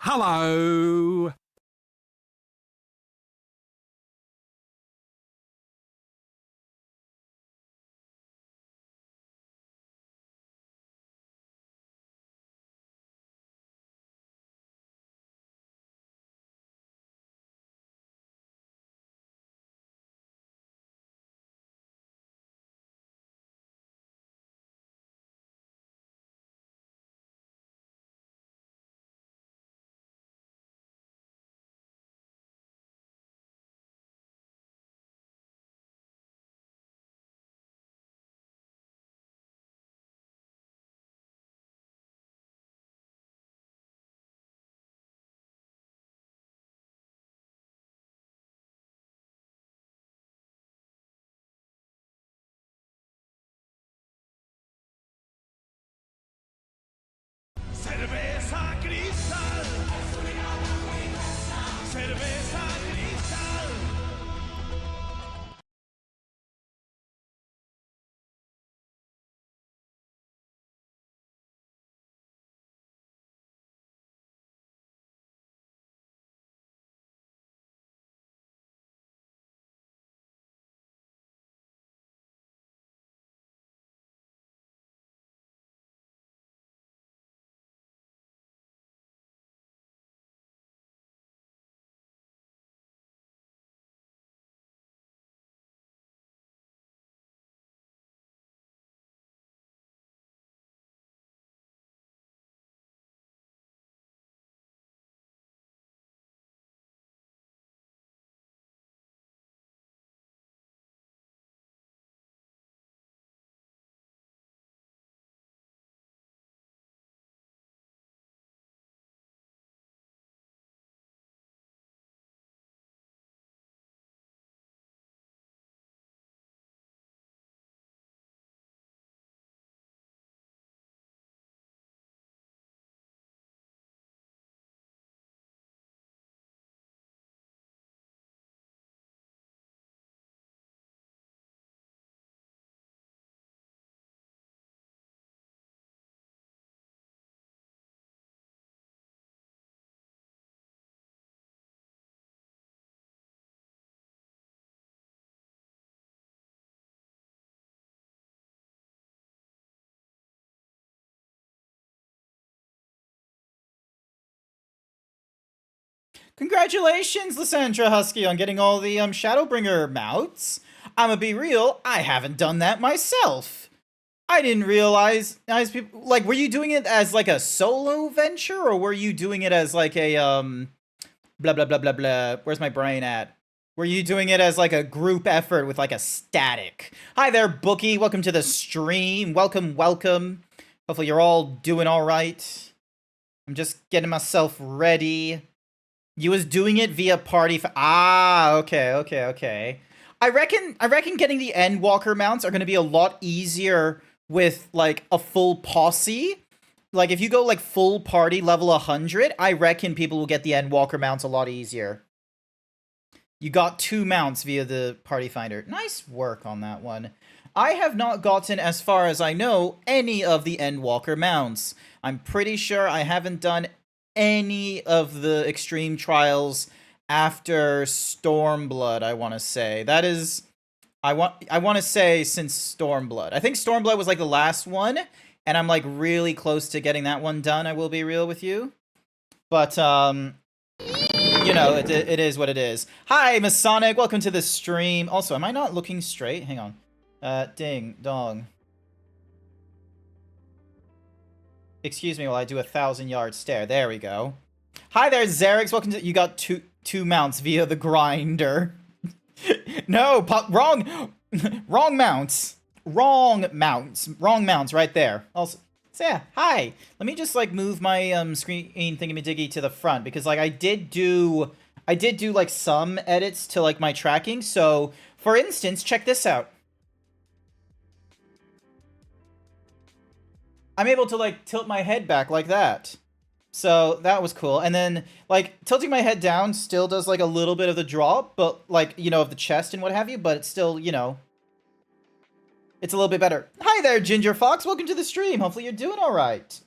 Hello. Cerveza cristal. Cerveza cristal. Congratulations, Lysandra Husky, on getting all the Shadowbringer mounts. I'ma be real, I haven't done that myself. I didn't realize people like, were you doing it as like a solo venture, or were you doing it as like a blah blah blah blah blah. Where's my brain at? Were you doing it as like a group effort with like a static? Hi there, Bookie. Welcome to the stream. Welcome, welcome. Hopefully you're all doing all right. I'm just getting myself ready. You was doing it via party. Okay, okay, okay. I reckon getting the Endwalker mounts are going to be a lot easier with like a full posse. Like if you go like full party level 100, I reckon people will get the Endwalker mounts a lot easier. You got 2 mounts via the party finder. Nice work on that one. I have not gotten, as far as I know, any of the Endwalker mounts. I'm pretty sure I haven't done any of the extreme trials after Stormblood, I want to say. That is, I want to say since Stormblood. I think Stormblood was like the last one, and I'm like really close to getting that one done, I will be real with you. But you know, it is what it is. Hi, Masonic, welcome to the stream. Also, am I not looking straight? Hang on. Ding dong. Excuse me while I do a 1,000-yard stare. There we go. Hi there, Xerix. Welcome to... You got two mounts via the grinder. No, wrong... wrong mounts. Wrong mounts. Wrong mounts right there. Also, so yeah, hi. Let me just, like, move my screen thingy-majiggy to the front, because, like, I did do, like, some edits to, like, my tracking. So, for instance, check this out. I'm able to, like, tilt my head back like that. So that was cool. And then, like, tilting my head down still does, like, a little bit of the drop, but, like, you know, of the chest and what have you, but it's still, you know, it's a little bit better. Hi there, Ginger Fox. Welcome to the stream. Hopefully you're doing all right.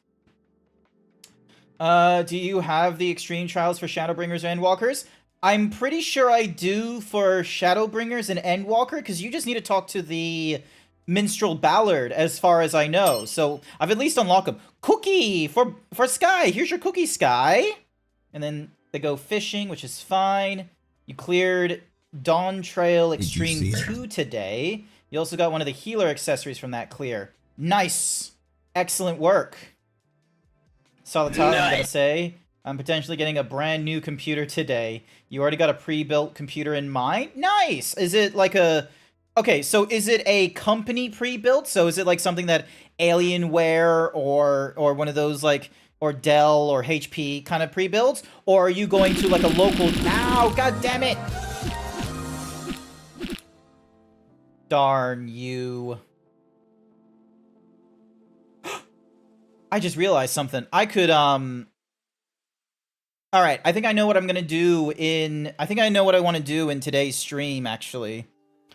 Do you have the extreme trials for Shadowbringers and Endwalkers? I'm pretty sure I do for Shadowbringers and Endwalker, because you just need to talk to the Minstrel Ballard, as far as I know. So I've at least unlocked them. Cookie for Sky. Here's your cookie, Sky. And then they go fishing, which is fine. You cleared Dawn Trail Extreme 2 today. You also got one of the healer accessories from that clear. Nice. Excellent work. Solid I'm gonna say. I'm potentially getting a brand new computer today. You already got a pre-built computer in mind? Nice! Is it like a... Okay, so is it a company pre-built? So is it like something that Alienware or one of those like... or Dell or HP kind of pre-builds? Or are you going to like a local... Ow! God damn it! Darn you. I just realized something. I could, Alright, I think I know what I'm gonna do in... I think I know what I want to do in today's stream, actually.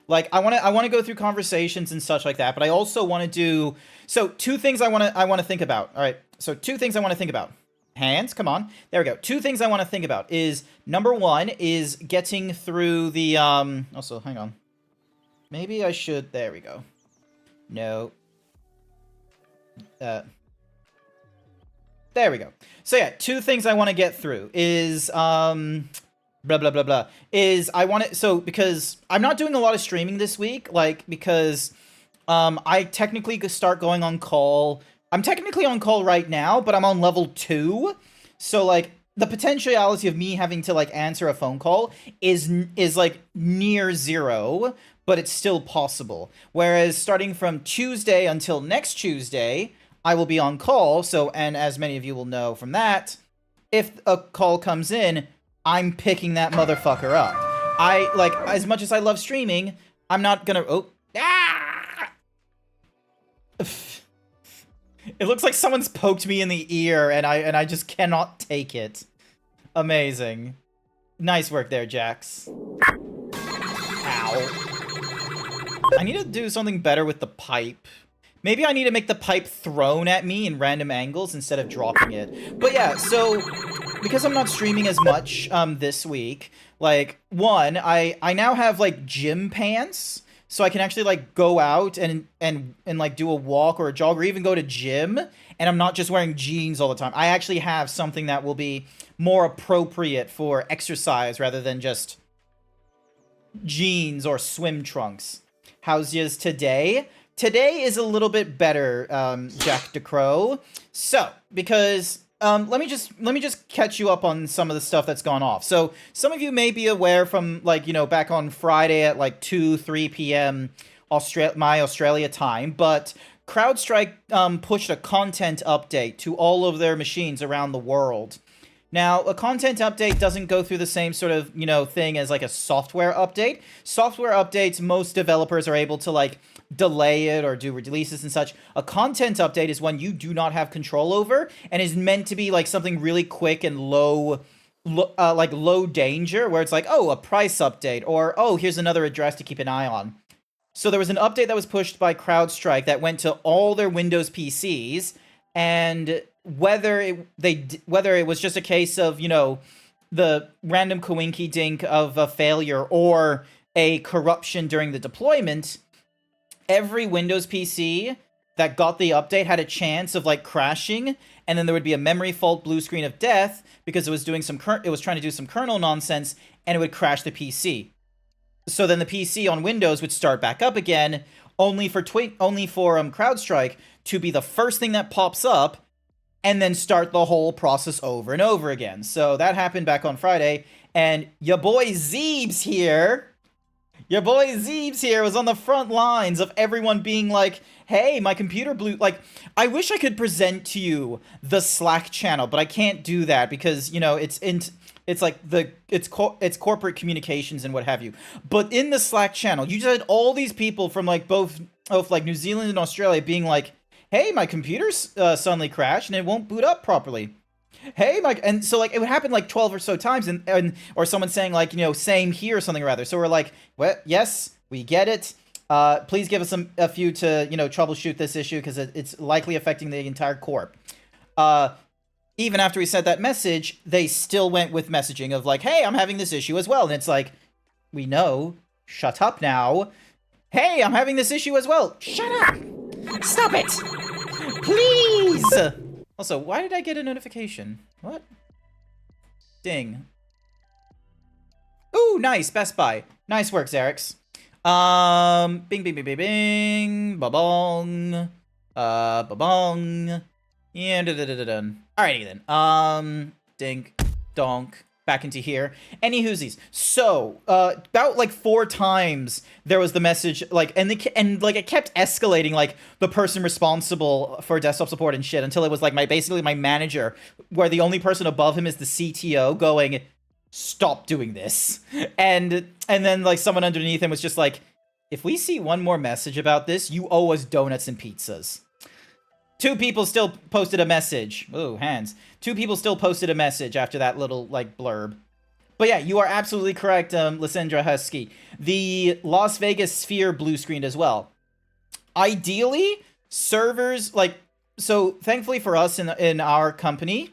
Like, I wanna go through conversations and such like that, but I also want to do... So, two things I wanna think about. Alright, so two things I want to think about. Hands, come on. There we go. Two things I want to think about is... Number one is getting through the, Also, hang on. Maybe I should... There we go. No. There we go. So yeah, two things I want to get through is, blah, blah, blah, blah, is I want to, so, because I'm not doing a lot of streaming this week, like, because, I technically could start going on call. I'm technically on call right now, but I'm on level 2. So, like, the potentiality of me having to, like, answer a phone call is like, near 0, but it's still possible. Whereas, starting from Tuesday until next Tuesday, I will be on call, so, and as many of you will know from that, if a call comes in, I'm picking that motherfucker up. Like, as much as I love streaming, I'm not gonna... Oh. Ah! It looks like someone's poked me in the ear, and I just cannot take it. Amazing. Nice work there, Jax. Ow. I need to do something better with the pipe. Maybe I need to make the pipe thrown at me in random angles instead of dropping it. But yeah, so, because I'm not streaming as much this week, like, one, I now have, like, gym pants, so I can actually, like, go out and like, do a walk or a jog or even go to gym, and I'm not just wearing jeans all the time. I actually have something that will be more appropriate for exercise rather than just jeans or swim trunks. How's yours today? Today is a little bit better, Jack DeCrow. So, because let me just catch you up on some of the stuff that's gone off. So, some of you may be aware from, like, you know, back on Friday at like 3 p.m. my Australia time, but CrowdStrike pushed a content update to all of their machines around the world. Now, a content update doesn't go through the same sort of, you know, thing as like a software update. Software updates, most developers are able to, like, delay it or do releases and such. A content update is one you do not have control over and is meant to be like something really quick and low danger, where it's like, oh, a price update, or oh, here's another address to keep an eye on. So there was an update that was pushed by CrowdStrike that went to all their Windows PCs, and whether it was just a case of, you know, the random coinky dink of a failure or a corruption during the deployment, every Windows PC that got the update had a chance of, like, crashing, and then there would be a memory fault, blue screen of death, because it was doing it was trying to do some kernel nonsense, and it would crash the PC. So then the PC on Windows would start back up again, only for CrowdStrike to be the first thing that pops up, and then start the whole process over and over again. So that happened back on Friday, and your boy Zeebs here... Your boy Zeebs here was on the front lines of everyone being like, hey, my computer blew... Like, I wish I could present to you the Slack channel, but I can't do that because, you know, it's like it's corporate communications and what have you. But in the Slack channel, you just had all these people from, like, both like New Zealand and Australia being like, hey, my computer's suddenly crashed and it won't boot up properly. Hey, Mike, and so, like, it would happen, like, 12 or so times, and or someone saying, like, you know, same here or something or other. So we're like, well, yes, we get it. Please give us a few to, you know, troubleshoot this issue, because it's likely affecting the entire corp. even after we sent that message, they still went with messaging of like, hey, I'm having this issue as well. And it's like, we know. Shut up now. Hey, I'm having this issue as well. Shut up. Stop it. Please. Also, why did I get a notification? What? Ding. Ooh, nice. Best Buy. Nice work, Xerix. Bing, bing, bing, bing, bing. Ba-bong. Ba-bong. Yeah, da-da-da-da-dun. Alrighty then. Dink, donk, back into here. Any whoosies. So, about like 4 times there was the message, like, and like it kept escalating, like the person responsible for desktop support and shit until it was like basically my manager, where the only person above him is the CTO going, stop doing this. And then like someone underneath him was just like, if we see one more message about this, you owe us donuts and pizzas. 2 people still posted a message. Ooh, hands. 2 people still posted a message after that little, like, blurb. But yeah, you are absolutely correct, Lysandra Husky. The Las Vegas Sphere blue screened as well. Ideally, servers, like, so thankfully for us in our company,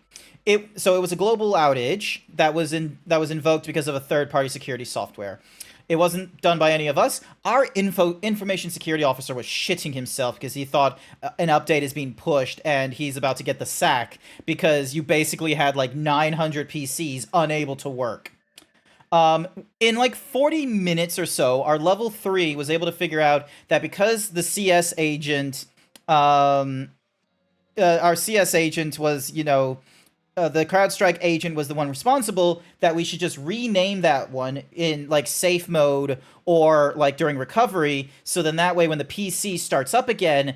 it was a global outage that was invoked because of a third-party security software. It wasn't done by any of us. Our information security officer was shitting himself because he thought an update is being pushed and he's about to get the sack because you basically had like 900 PCs unable to work. In like 40 minutes or so, our level 3 was able to figure out that because the CS agent, our CS agent was, the CrowdStrike agent was the one responsible, that we should just rename that one in like safe mode or like during recovery. So then that way when the PC starts up again,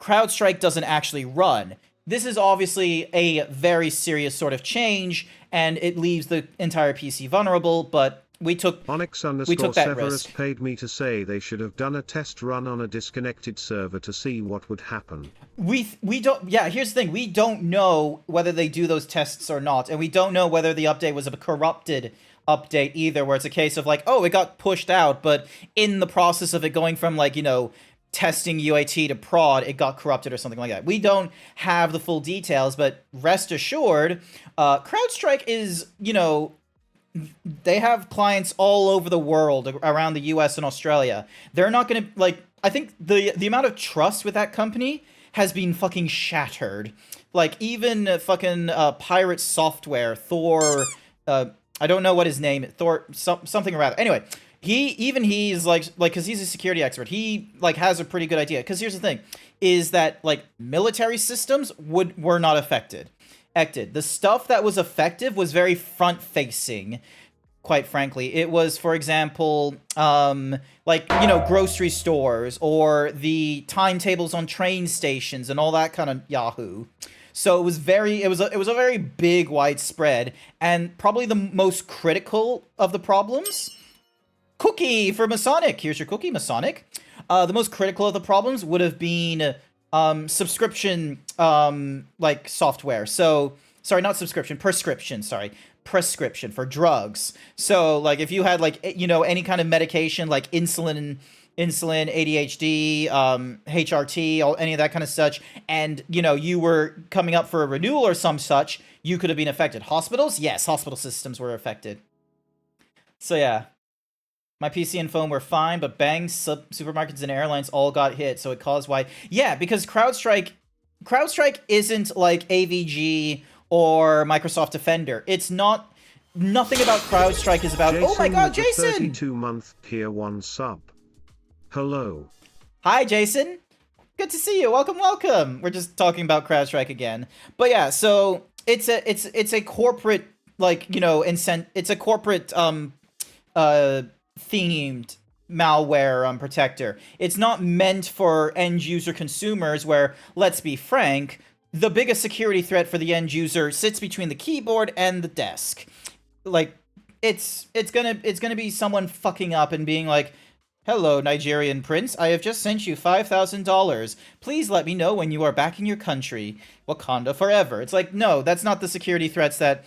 CrowdStrike doesn't actually run. This is obviously a very serious sort of change and it leaves the entire PC vulnerable, but we took that Severus risk. paid me to say they should have done a test run on a disconnected server to see what would happen. We don't, yeah, here's the thing, we don't know whether they do those tests or not, and we don't know whether the update was a corrupted update either, where it's a case of like, oh, it got pushed out, but in the process of it going from like, testing UAT to prod, it got corrupted or something like that. We don't have the full details, but rest assured, CrowdStrike is, they have clients all over the world, around the US and Australia. They're not gonna, like, I think the amount of trust with that company has been fucking shattered. Like, even fucking Pirate Software, Thor, I don't know what his name is, Thor, something or other. Anyway, he's like, because he's a security expert, he, like, has a pretty good idea. Because here's the thing, is that, like, military systems were not affected. The stuff that was effective was very front-facing, quite frankly. It was, for example, grocery stores or the timetables on train stations and all that kind of yahoo. So it was a very big, widespread, and probably the most critical of the problems. Cookie for Masonic. Here's your cookie, Masonic. The most critical of the problems would have been subscription, software. So, sorry, not subscription, prescription, prescription for drugs. So, like, if you had, like, any kind of medication, like insulin, ADHD, HRT, any of that kind of such, and, you were coming up for a renewal or some such, you could have been affected. Hospitals? Yes, hospital systems were affected. So, yeah. My PC and phone were fine, but bang, supermarkets and airlines all got hit, so it caused why. Yeah, because CrowdStrike isn't like AVG or Microsoft Defender. It's not. Nothing about CrowdStrike is about. Jason, oh my God, Jason! 32-month tier 1 sub. Hello. Hi, Jason. Good to see you. Welcome. We're just talking about CrowdStrike again, but yeah. So it's a corporate, like, it's a corporate themed malware protector. It's not meant for end user consumers, where, let's be frank, the biggest security threat for the end user sits between the keyboard and the desk. Like, it's gonna be someone fucking up and being like, hello, Nigerian prince, I have just sent you $5,000. Please let me know when you are back in your country. Wakanda forever. It's like, no, that's not the security threats that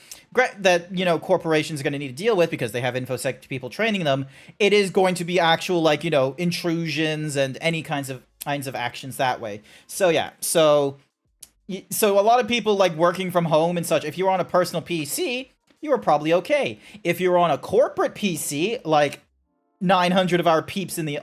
corporations are going to need to deal with, because they have InfoSec people training them. It is going to be actual, like, intrusions and any kinds of actions that way. So, yeah. So, So a lot of people like working from home and such, if you were on a personal PC, you were probably okay. If you were on a corporate PC, like 900 of our peeps in the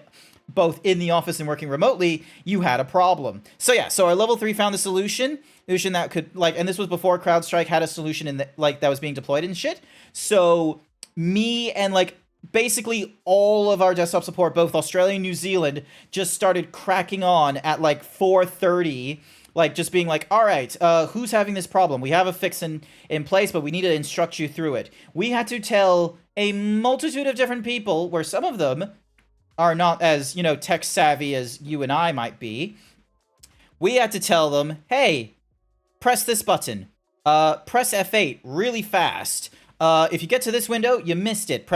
both in the office and working remotely, you had a problem. So yeah, so our level 3 found a solution that could like, and this was before CrowdStrike had a solution in the, like that was being deployed and shit. So me and like basically all of our desktop support, both Australia and New Zealand, just started cracking on at like 4:30, like just being like, all right, who's having this problem? We have a fix in place, but we need to instruct you through it. We had to tell a multitude of different people, where some of them are not as, you know, tech savvy as you and I might be. We had to tell them, hey, press this button. Press F8 really fast. If you get to this window, you missed it.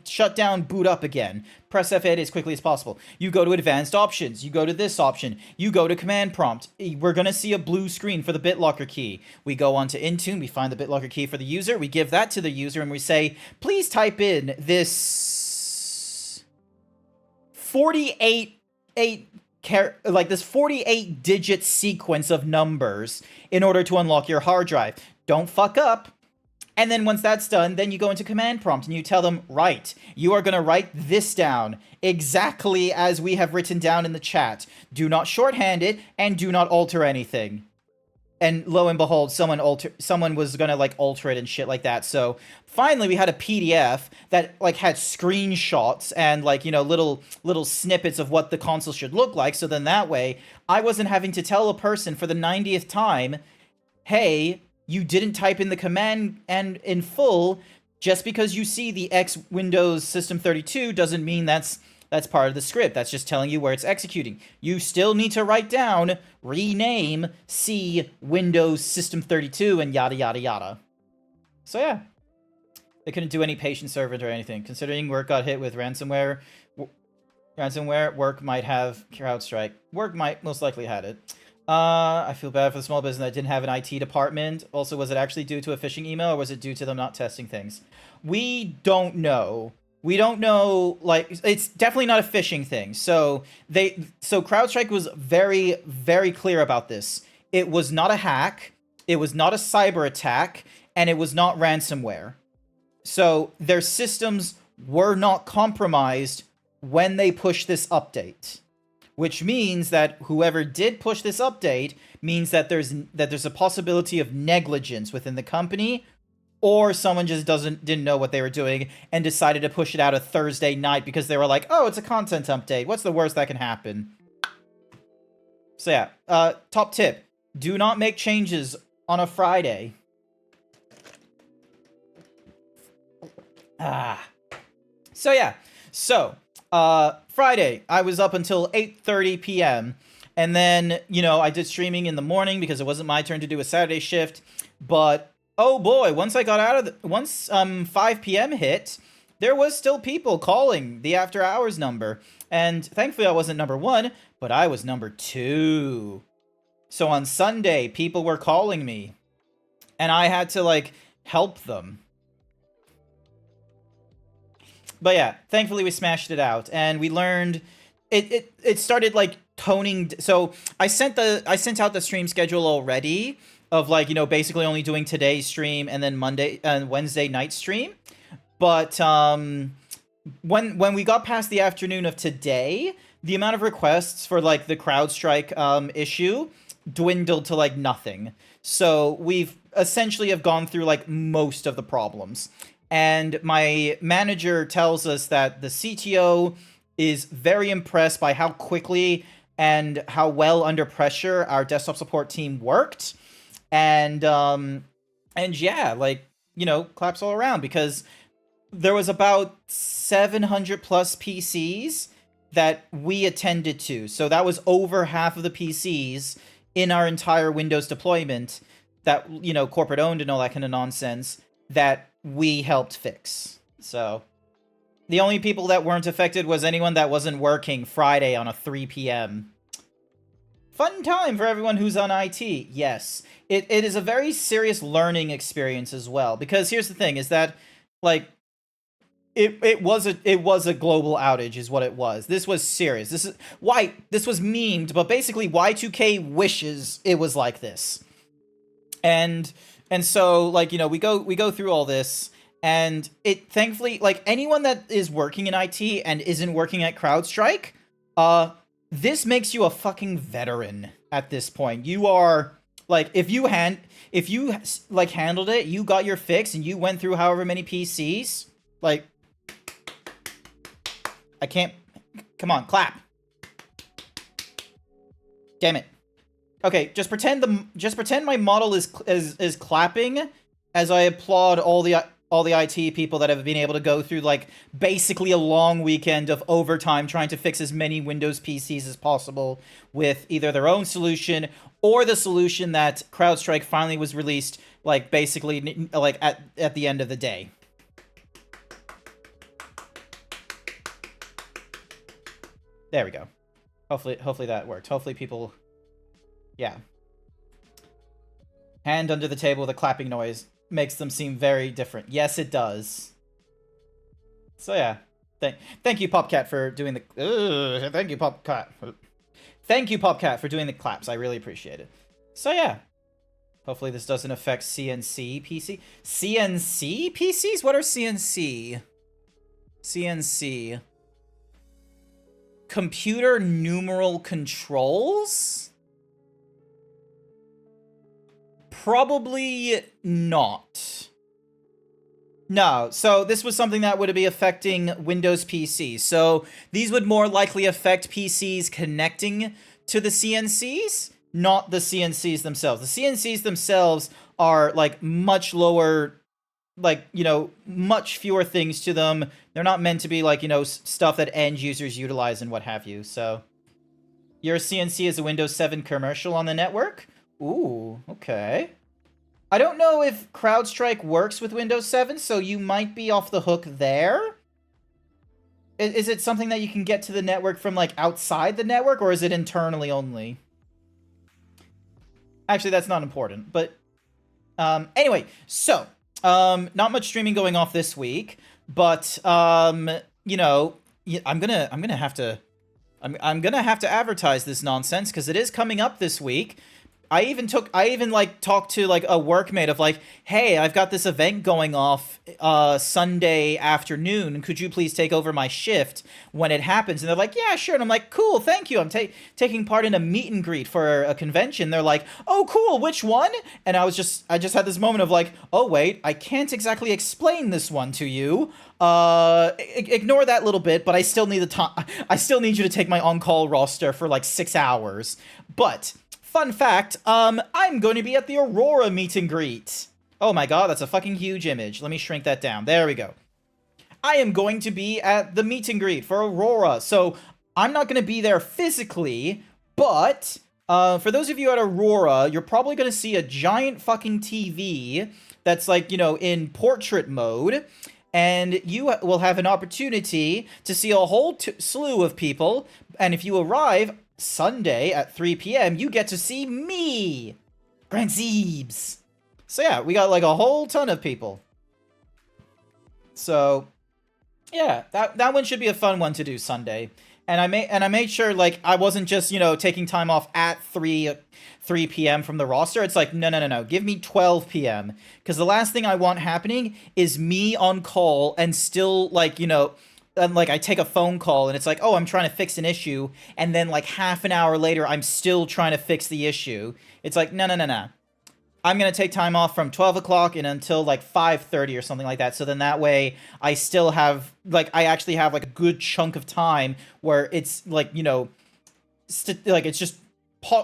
Shut down, boot up again. Press F8 as quickly as possible. You go to advanced options. You go to this option. You go to command prompt. We're going to see a blue screen for the BitLocker key. We go on to Intune. We find the BitLocker key for the user. We give that to the user and we say, please type in this 48 digit sequence of numbers in order to unlock your hard drive. Don't fuck up. And then once that's done, then you go into command prompt and you tell them, right, you are going to write this down exactly as we have written down in the chat. Do not shorthand it and do not alter anything. And lo and behold, someone was going to like alter it and shit like that. So finally we had a PDF that like had screenshots and like, you know, little snippets of what the console should look like. So then that way I wasn't having to tell a person for the 90th time, hey, you didn't type in the command and in full. Just because you see the X Windows System 32 doesn't mean that's part of the script. That's just telling you where it's executing. You still need to write down, rename C Windows System 32 and yada yada yada. So yeah, they couldn't do any patient servant or anything. Considering work got hit with ransomware, work might have CrowdStrike. Work might most likely had it. I feel bad for the small business that didn't have an IT department. Also, was it actually due to a phishing email or was it due to them not testing things? We don't know. We don't know, like, it's definitely not a phishing thing. So CrowdStrike was very, very clear about this. It was not a hack, it was not a cyber attack, and it was not ransomware. So their systems were not compromised when they pushed this update. Which means that whoever did push this update means that there's a possibility of negligence within the company, or someone just didn't know what they were doing and decided to push it out a Thursday night because they were like, oh, it's a content update. What's the worst that can happen? So yeah, top tip. Do not make changes on a Friday. So yeah. So, Friday, I was up until 8:30 p.m. And then, you know, I did streaming in the morning because it wasn't my turn to do a Saturday shift. But, oh boy, once I got out of once 5 p.m. hit, there was still people calling the after hours number. And thankfully I wasn't number 1, but I was number 2. So on Sunday, people were calling me. And I had to, like, help them. But yeah, thankfully we smashed it out, and we learned it started like toning. So I sent out the stream schedule already of like, you know, basically only doing today's stream and then Monday and Wednesday night stream. But when we got past the afternoon of today, the amount of requests for like the CrowdStrike issue dwindled to like nothing. So we've essentially have gone through like most of the problems. And my manager tells us that the CTO is very impressed by how quickly and how well under pressure our desktop support team worked. And yeah, like, you know, claps all around, because there was about 700 plus PCs that we attended to. So that was over half of the PCs in our entire Windows deployment that, you know, corporate owned and all that kind of nonsense that we helped fix. So the only people that weren't affected was anyone that wasn't working Friday on a 3 p.m. Fun time for everyone who's on IT. Yes, it is a very serious learning experience as well, because here's the thing is that, like, it was a global outage is what it was. This was serious. This was memed, but basically Y2K wishes it was like this. And so like, you know, we go through all this, and it thankfully, like, anyone that is working in IT and isn't working at CrowdStrike, this makes you a fucking veteran at this point. You are like, if you like handled it, you got your fix, and you went through however many PCs, like, I can't, come on, clap. Damn it. Okay, just pretend my model is clapping as I applaud all the IT people that have been able to go through, like, basically a long weekend of overtime trying to fix as many Windows PCs as possible with either their own solution or the solution that CrowdStrike finally was released, like, basically, like, at the end of the day. There we go. Hopefully that worked. Hopefully people... Yeah. Hand under the table with a clapping noise makes them seem very different. Yes, it does. So yeah. Thank you, Popcat, for doing the... thank you, Popcat. Thank you, Popcat, for doing the claps. I really appreciate it. So yeah. Hopefully this doesn't affect CNC PC. CNC PCs? What are CNC? CNC. Computer numeral controls? Probably not. No, so this was something that would be affecting Windows PCs. So these would more likely affect PCs connecting to the CNCs, not the CNCs themselves. The CNCs themselves are, like, much lower, like, you know, much fewer things to them. They're not meant to be, like, you know, stuff that end users utilize and what have you. So your CNC is a Windows 7 commercial on the network? Ooh, okay. I don't know if CrowdStrike works with Windows 7, so you might be off the hook there. Is it something that you can get to the network from, like, outside the network, or is it internally only? Actually, that's not important, but... anyway, so... not much streaming going off this week, but, you know, I'm gonna have to advertise this nonsense, because it is coming up this week. I even like talked to, like, a workmate of, like, hey, I've got this event going off Sunday afternoon. Could you please take over my shift when it happens? And they're like, yeah, sure. And I'm like, cool, thank you. I'm taking part in a meet and greet for a convention. They're like, oh, cool, which one? And I just had this moment of, like, oh, wait, I can't exactly explain this one to you. Ignore that little bit, but I still need the time. I still need you to take my on-call roster for, like, 6 hours. But... fun fact, I'm going to be at the Aurora meet and greet. Oh my god, that's a fucking huge image. Let me shrink that down. There we go. I am going to be at the meet and greet for Aurora. So, I'm not going to be there physically, but for those of you at Aurora, you're probably going to see a giant fucking TV that's, like, you know, in portrait mode. And you will have an opportunity to see a whole slew of people. And if you arrive... Sunday at 3 p.m., you get to see me, GrantZeebs. So yeah, we got, like, a whole ton of people. So yeah, that one should be a fun one to do Sunday. And I made sure, like, I wasn't just, you know, taking time off at 3 p.m. from the roster. It's like, no. Give me 12 p.m. Because the last thing I want happening is me on call and still, like, you know... and, like, I take a phone call, and it's like, oh, I'm trying to fix an issue, and then, like, half an hour later, I'm still trying to fix the issue. It's like, no. I'm gonna take time off from 12 o'clock and until, like, 5:30 or something like that, so then that way, I still have, like, I actually have, like, a good chunk of time where it's, like, you know, like, it's just,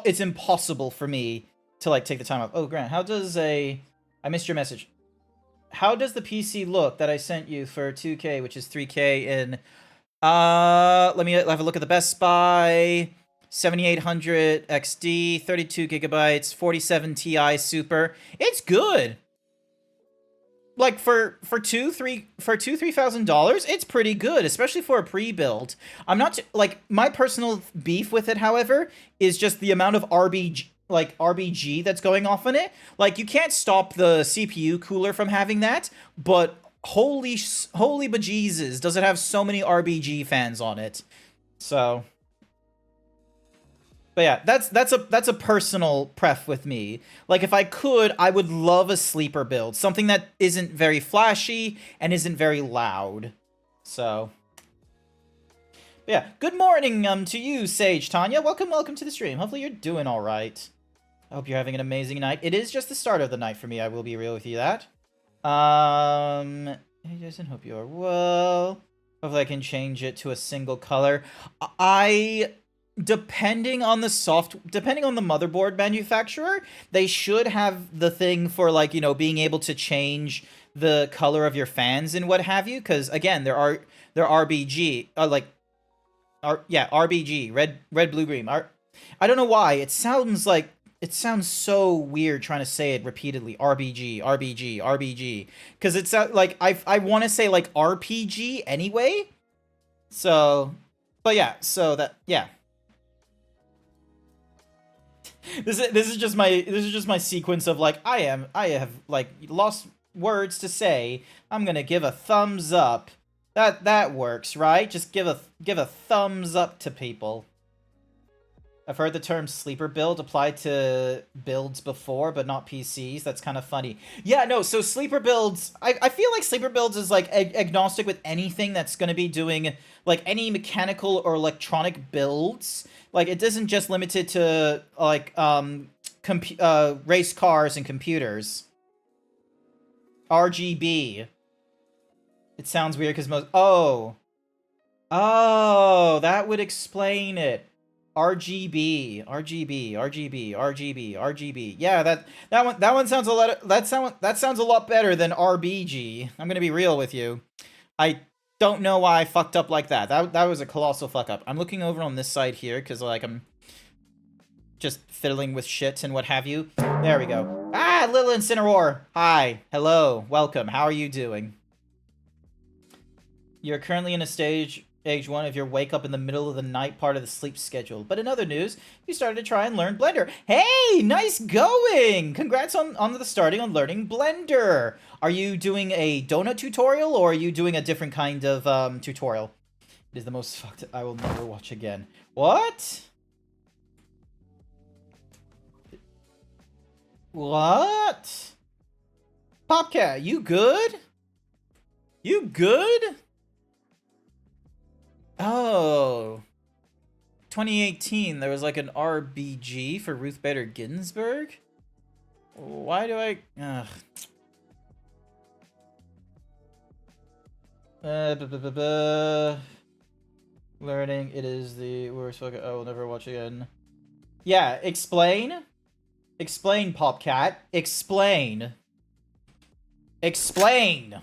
it's impossible for me to, like, take the time off. Oh, Grant, how does I missed your message. How does the PC look that I sent you for 2K, which is 3K in... let me have a look at the Best Buy. 7800 XD, 32 gigabytes, 47 Ti Super. It's good. Like, for $3,000, it's pretty good, especially for a pre-build. I'm not... like, my personal beef with it, however, is just the amount of RBG that's going off on it. Like, you can't stop the CPU cooler from having that, but holy bejesus, does it have so many RBG fans on it. So, but yeah, that's a personal pref with me. Like, if I could, I would love a sleeper build, something that isn't very flashy and isn't very loud. So, but yeah, good morning to you, Sage Tanya. Welcome to the stream. Hopefully you're doing all right. I hope you're having an amazing night. It is just the start of the night for me. I will be real with you that. Hey Jason, hope you are well. Hopefully I can change it to a single color. Depending on the motherboard manufacturer, they should have the thing for, like, you know, being able to change the color of your fans and what have you. Because again, they're RBG, RBG, red, blue, green. I don't know why it sounds so weird trying to say it repeatedly. RBG. Because it's like, I want to say like RPG anyway. So, but yeah, yeah. This is just my sequence of, like, I have like lost words to say. I'm gonna give a thumbs up. That works, right? Just give a thumbs up to people. I've heard the term sleeper build applied to builds before, but not PCs. That's kind of funny. Yeah, no, so sleeper builds, I feel like sleeper builds is, like, agnostic with anything that's going to be doing, like, any mechanical or electronic builds. Like, it isn't just limited to, like, race cars and computers. RGB. It sounds weird because most... Oh, that would explain it. RGB. Yeah, that one sounds a lot. That sounds a lot better than RBG. I'm gonna be real with you. I don't know why I fucked up like that. That was a colossal fuck up. I'm looking over on this side here because, like, I'm just fiddling with shit and what have you. There we go. Ah, Lil Incineroar. Hi, hello, welcome. How are you doing? You're currently in a stage 1 of your wake up in the middle of the night part of the sleep schedule. But in other news, you started to try and learn Blender. Hey, nice going! Congrats on the starting on learning Blender. Are you doing a donut tutorial, or are you doing a different kind of tutorial? It is the most fucked I will never watch again. What? What? Popcat, you good? You good? Oh, 2018, there was like an RBG for Ruth Bader Ginsburg? Why do I... Ugh. Learning, it is the worst fucking... I will never watch again. Yeah, explain. Explain, Popcat. Explain. Explain!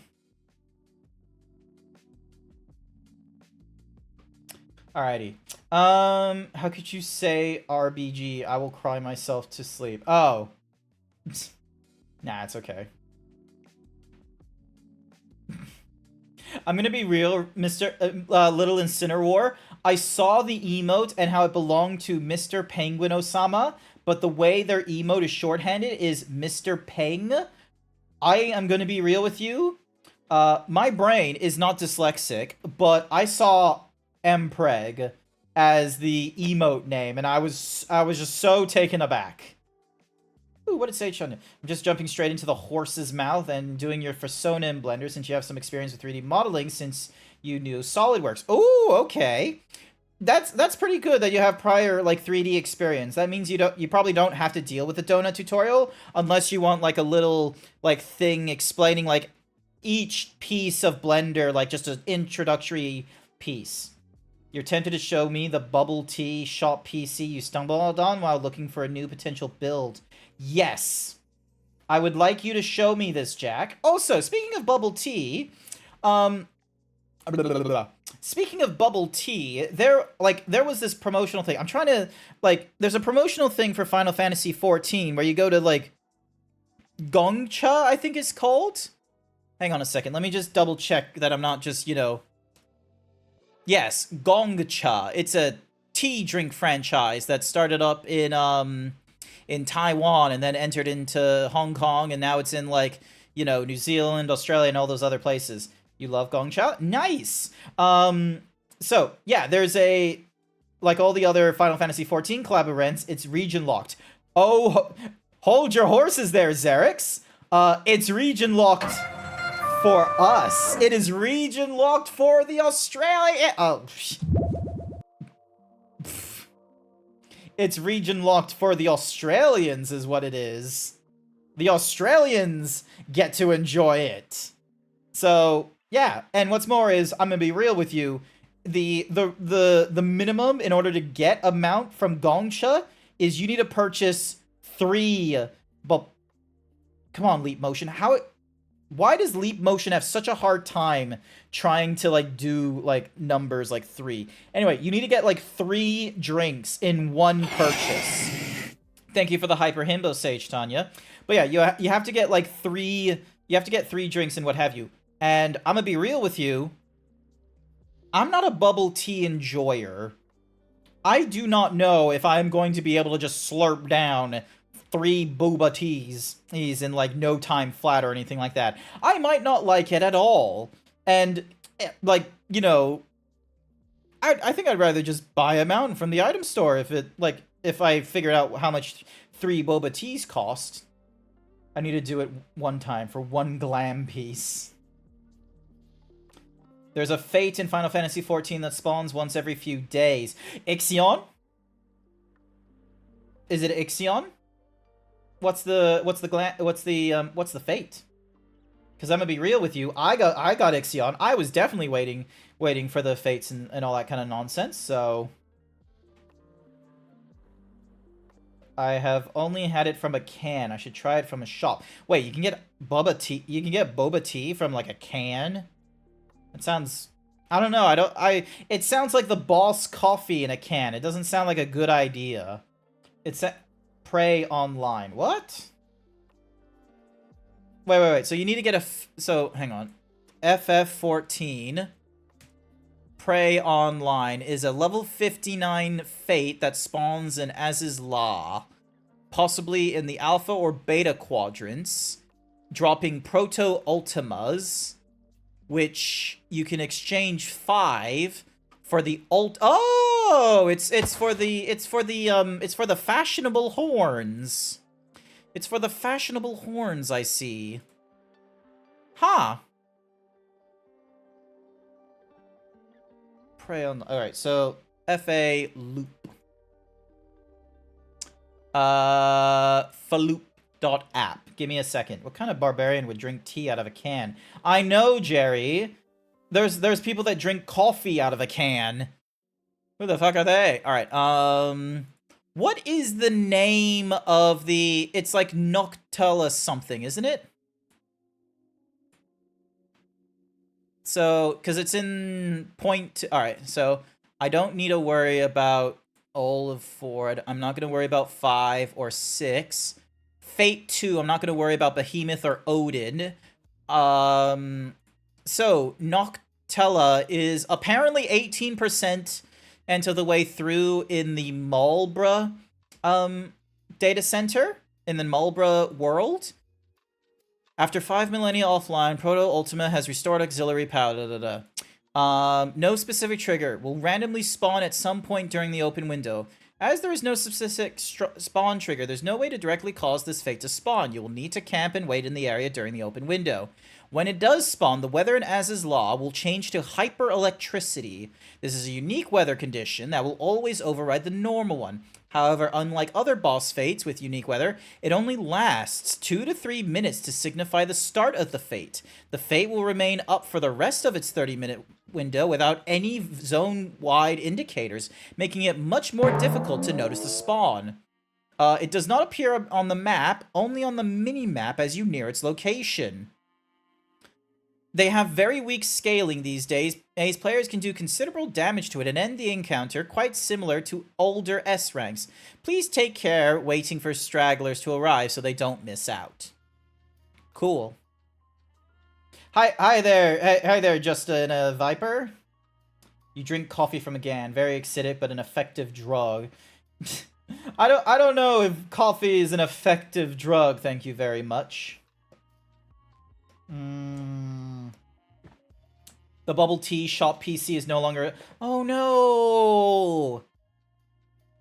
Alrighty. How could you say RBG? I will cry myself to sleep. Oh. Nah, it's okay. I'm gonna be real, Mr. Little Incineroar. I saw the emote and how it belonged to Mr. Penguin Osama, but the way their emote is shorthanded is Mr. Peng. I am gonna be real with you. My brain is not dyslexic, but I saw Mpreg as the emote name, and I was just so taken aback. Ooh, what did Sage show? I'm just jumping straight into the horse's mouth and doing your persona in Blender since you have some experience with 3D modeling since you knew SolidWorks. Ooh, okay. That's pretty good that you have prior, like, 3D experience. That means you probably don't have to deal with the donut tutorial unless you want, like, a little, like, thing explaining, like, each piece of Blender, like, just an introductory piece. You're tempted to show me the bubble tea shop PC you stumbled on while looking for a new potential build. Yes. I would like you to show me this, Jack. Also, speaking of bubble tea, speaking of bubble tea, there was this promotional thing. I'm trying to, like, there's a promotional thing for Final Fantasy XIV where you go to, like, Gongcha, I think it's called. Hang on a second. Let me just double check that I'm not just, you know... Yes, Gongcha. It's a tea drink franchise that started up in Taiwan and then entered into Hong Kong, and now it's in, like, you know, New Zealand, Australia, and all those other places. You love Gongcha? Nice! So, yeah, there's like all the other Final Fantasy XIV collab events, it's region locked. Oh, hold your horses there, Xerix. It's region locked for us. It is region locked for the Australia. Oh, it's region locked for the Australians, is what it is. The Australians get to enjoy it. So yeah, and what's more is, I'm gonna be real with you. The minimum in order to get a mount from Gongcha is you need to purchase 3. But come on, Leap Motion, why does Leap Motion have such a hard time trying to like do like numbers like 3? Anyway, you need to get like 3 drinks in one purchase. Thank you for the hyper himbo sage, Tanya. But yeah, you have to get like 3. You have to get 3 drinks and what have you. And I'm gonna be real with you. I'm not a bubble tea enjoyer. I do not know if I'm going to be able to just slurp down 3 boba teas in like no time flat or anything like that. I might not like it at all. And like, you know, I think I'd rather just buy a mountain from the item store if I figured out how much 3 boba teas cost. I need to do it one time for 1 glam piece. There's a fate in Final Fantasy XIV that spawns once every few days. Ixion? Is it Ixion? What's the fate? Because I'm gonna be real with you. I got Ixion. I was definitely waiting for the fates and all that kind of nonsense. So I have only had it from a can. I should try it from a shop. Wait, you can get boba tea. You can get boba tea from like a can. It sounds, I don't know, it sounds like the Boss coffee in a can. It doesn't sound like a good idea. It's Prey Online. What? Wait. So you need to get so, hang on. FF14 Prey Online is a level 59 fate that spawns in Az's Law, possibly in the Alpha or Beta quadrants, dropping Proto Ultimas, which you can exchange 5 for the Oh, it's for the fashionable horns. It's for the fashionable horns, I see. Huh. Prey on. All right, so FA loop. Faloop.app. Give me a second. What kind of barbarian would drink tea out of a can? I know, Jerry. There's people that drink coffee out of a can. Who the fuck are they? All right. What is the name of the? It's like Noctella something, isn't it? So, because it's in point. All right. So I don't need to worry about all of 4. I'm not going to worry about 5 or 6. Fate 2, I'm not going to worry about Behemoth or Odin. So, Noctella is apparently 18% into the way through in the Marlborough data center, in the Marlborough world. After 5 millennia offline, Proto Ultima has restored auxiliary power. No specific trigger. Will randomly spawn at some point during the open window. As there is no specific spawn trigger, there's no way to directly cause this fate to spawn. You will need to camp and wait in the area during the open window. When it does spawn, the weather in Az's Law will change to hyper-electricity. This is a unique weather condition that will always override the normal one. However, unlike other boss fates with unique weather, it only lasts 2 to 3 minutes to signify the start of the fate. The fate will remain up for the rest of its 30-minute window without any zone-wide indicators, making it much more difficult to notice the spawn. It does not appear on the map, only on the mini-map as you near its location. They have very weak scaling these days, as players can do considerable damage to it and end the encounter, quite similar to older S ranks. Please take care waiting for stragglers to arrive so they don't miss out. Cool. Hi there, Justin Viper. You drink coffee from a can, very acidic but an effective drug. I don't know if coffee is an effective drug, thank you very much. The bubble tea shop PC is no longer. Oh no!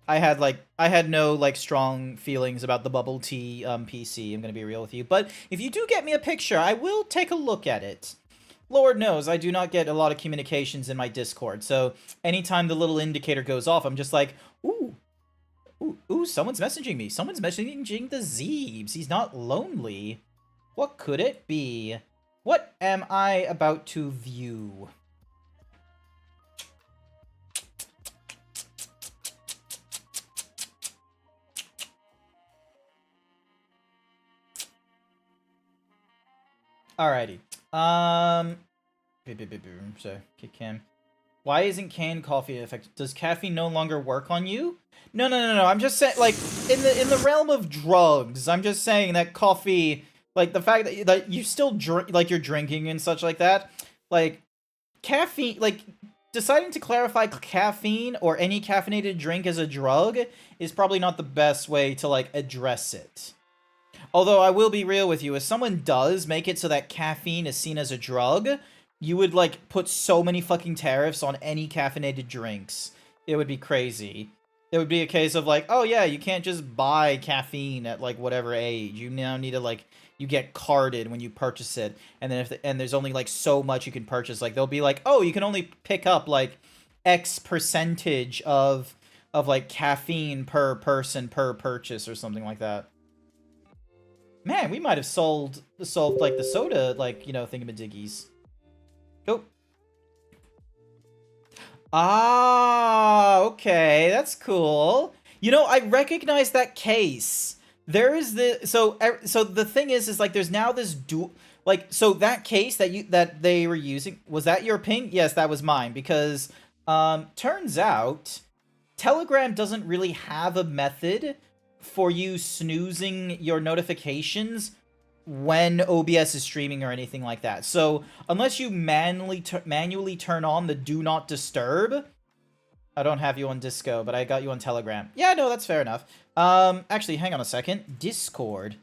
I had no like strong feelings about the bubble tea PC. I'm gonna be real with you, but if you do get me a picture, I will take a look at it. Lord knows I do not get a lot of communications in my Discord, so anytime the little indicator goes off, I'm just like, ooh, ooh, someone's messaging me. Someone's messaging the Zeebs. He's not lonely. What could it be? What am I about to view? Alrighty. So, kick him. Why isn't canned coffee effective? Does caffeine no longer work on you? No. I'm just saying, like, in the realm of drugs, I'm just saying that coffee, like, the fact that you still drink, like, you're drinking and such like that, like, caffeine, like, deciding to clarify caffeine or any caffeinated drink as a drug is probably not the best way to, like, address it. Although I will be real with you, if someone does make it so that caffeine is seen as a drug, you would, like, put so many fucking tariffs on any caffeinated drinks. It would be crazy. It would be a case of, like, oh yeah, you can't just buy caffeine at, like, whatever age. You now need to, like, you get carded when you purchase it. And then and there's only, like, so much you can purchase. Like, they'll be like, oh, you can only pick up, like, X percentage of like, caffeine per person per purchase or something like that. Man, we might have solved like the soda, like, you know, thingamadiggies. Oh. Ah, okay, that's cool. You know, I recognize that case. There is so the thing is like there's now this so that case that they were using, was that your ping? Yes, that was mine, because turns out Telegram doesn't really have a method for you snoozing your notifications when OBS is streaming or anything like that. So unless you manually turn on the do not disturb, I don't have you on Disco, but I got you on Telegram. Yeah, no, that's fair enough. Actually, hang on a second. Discord.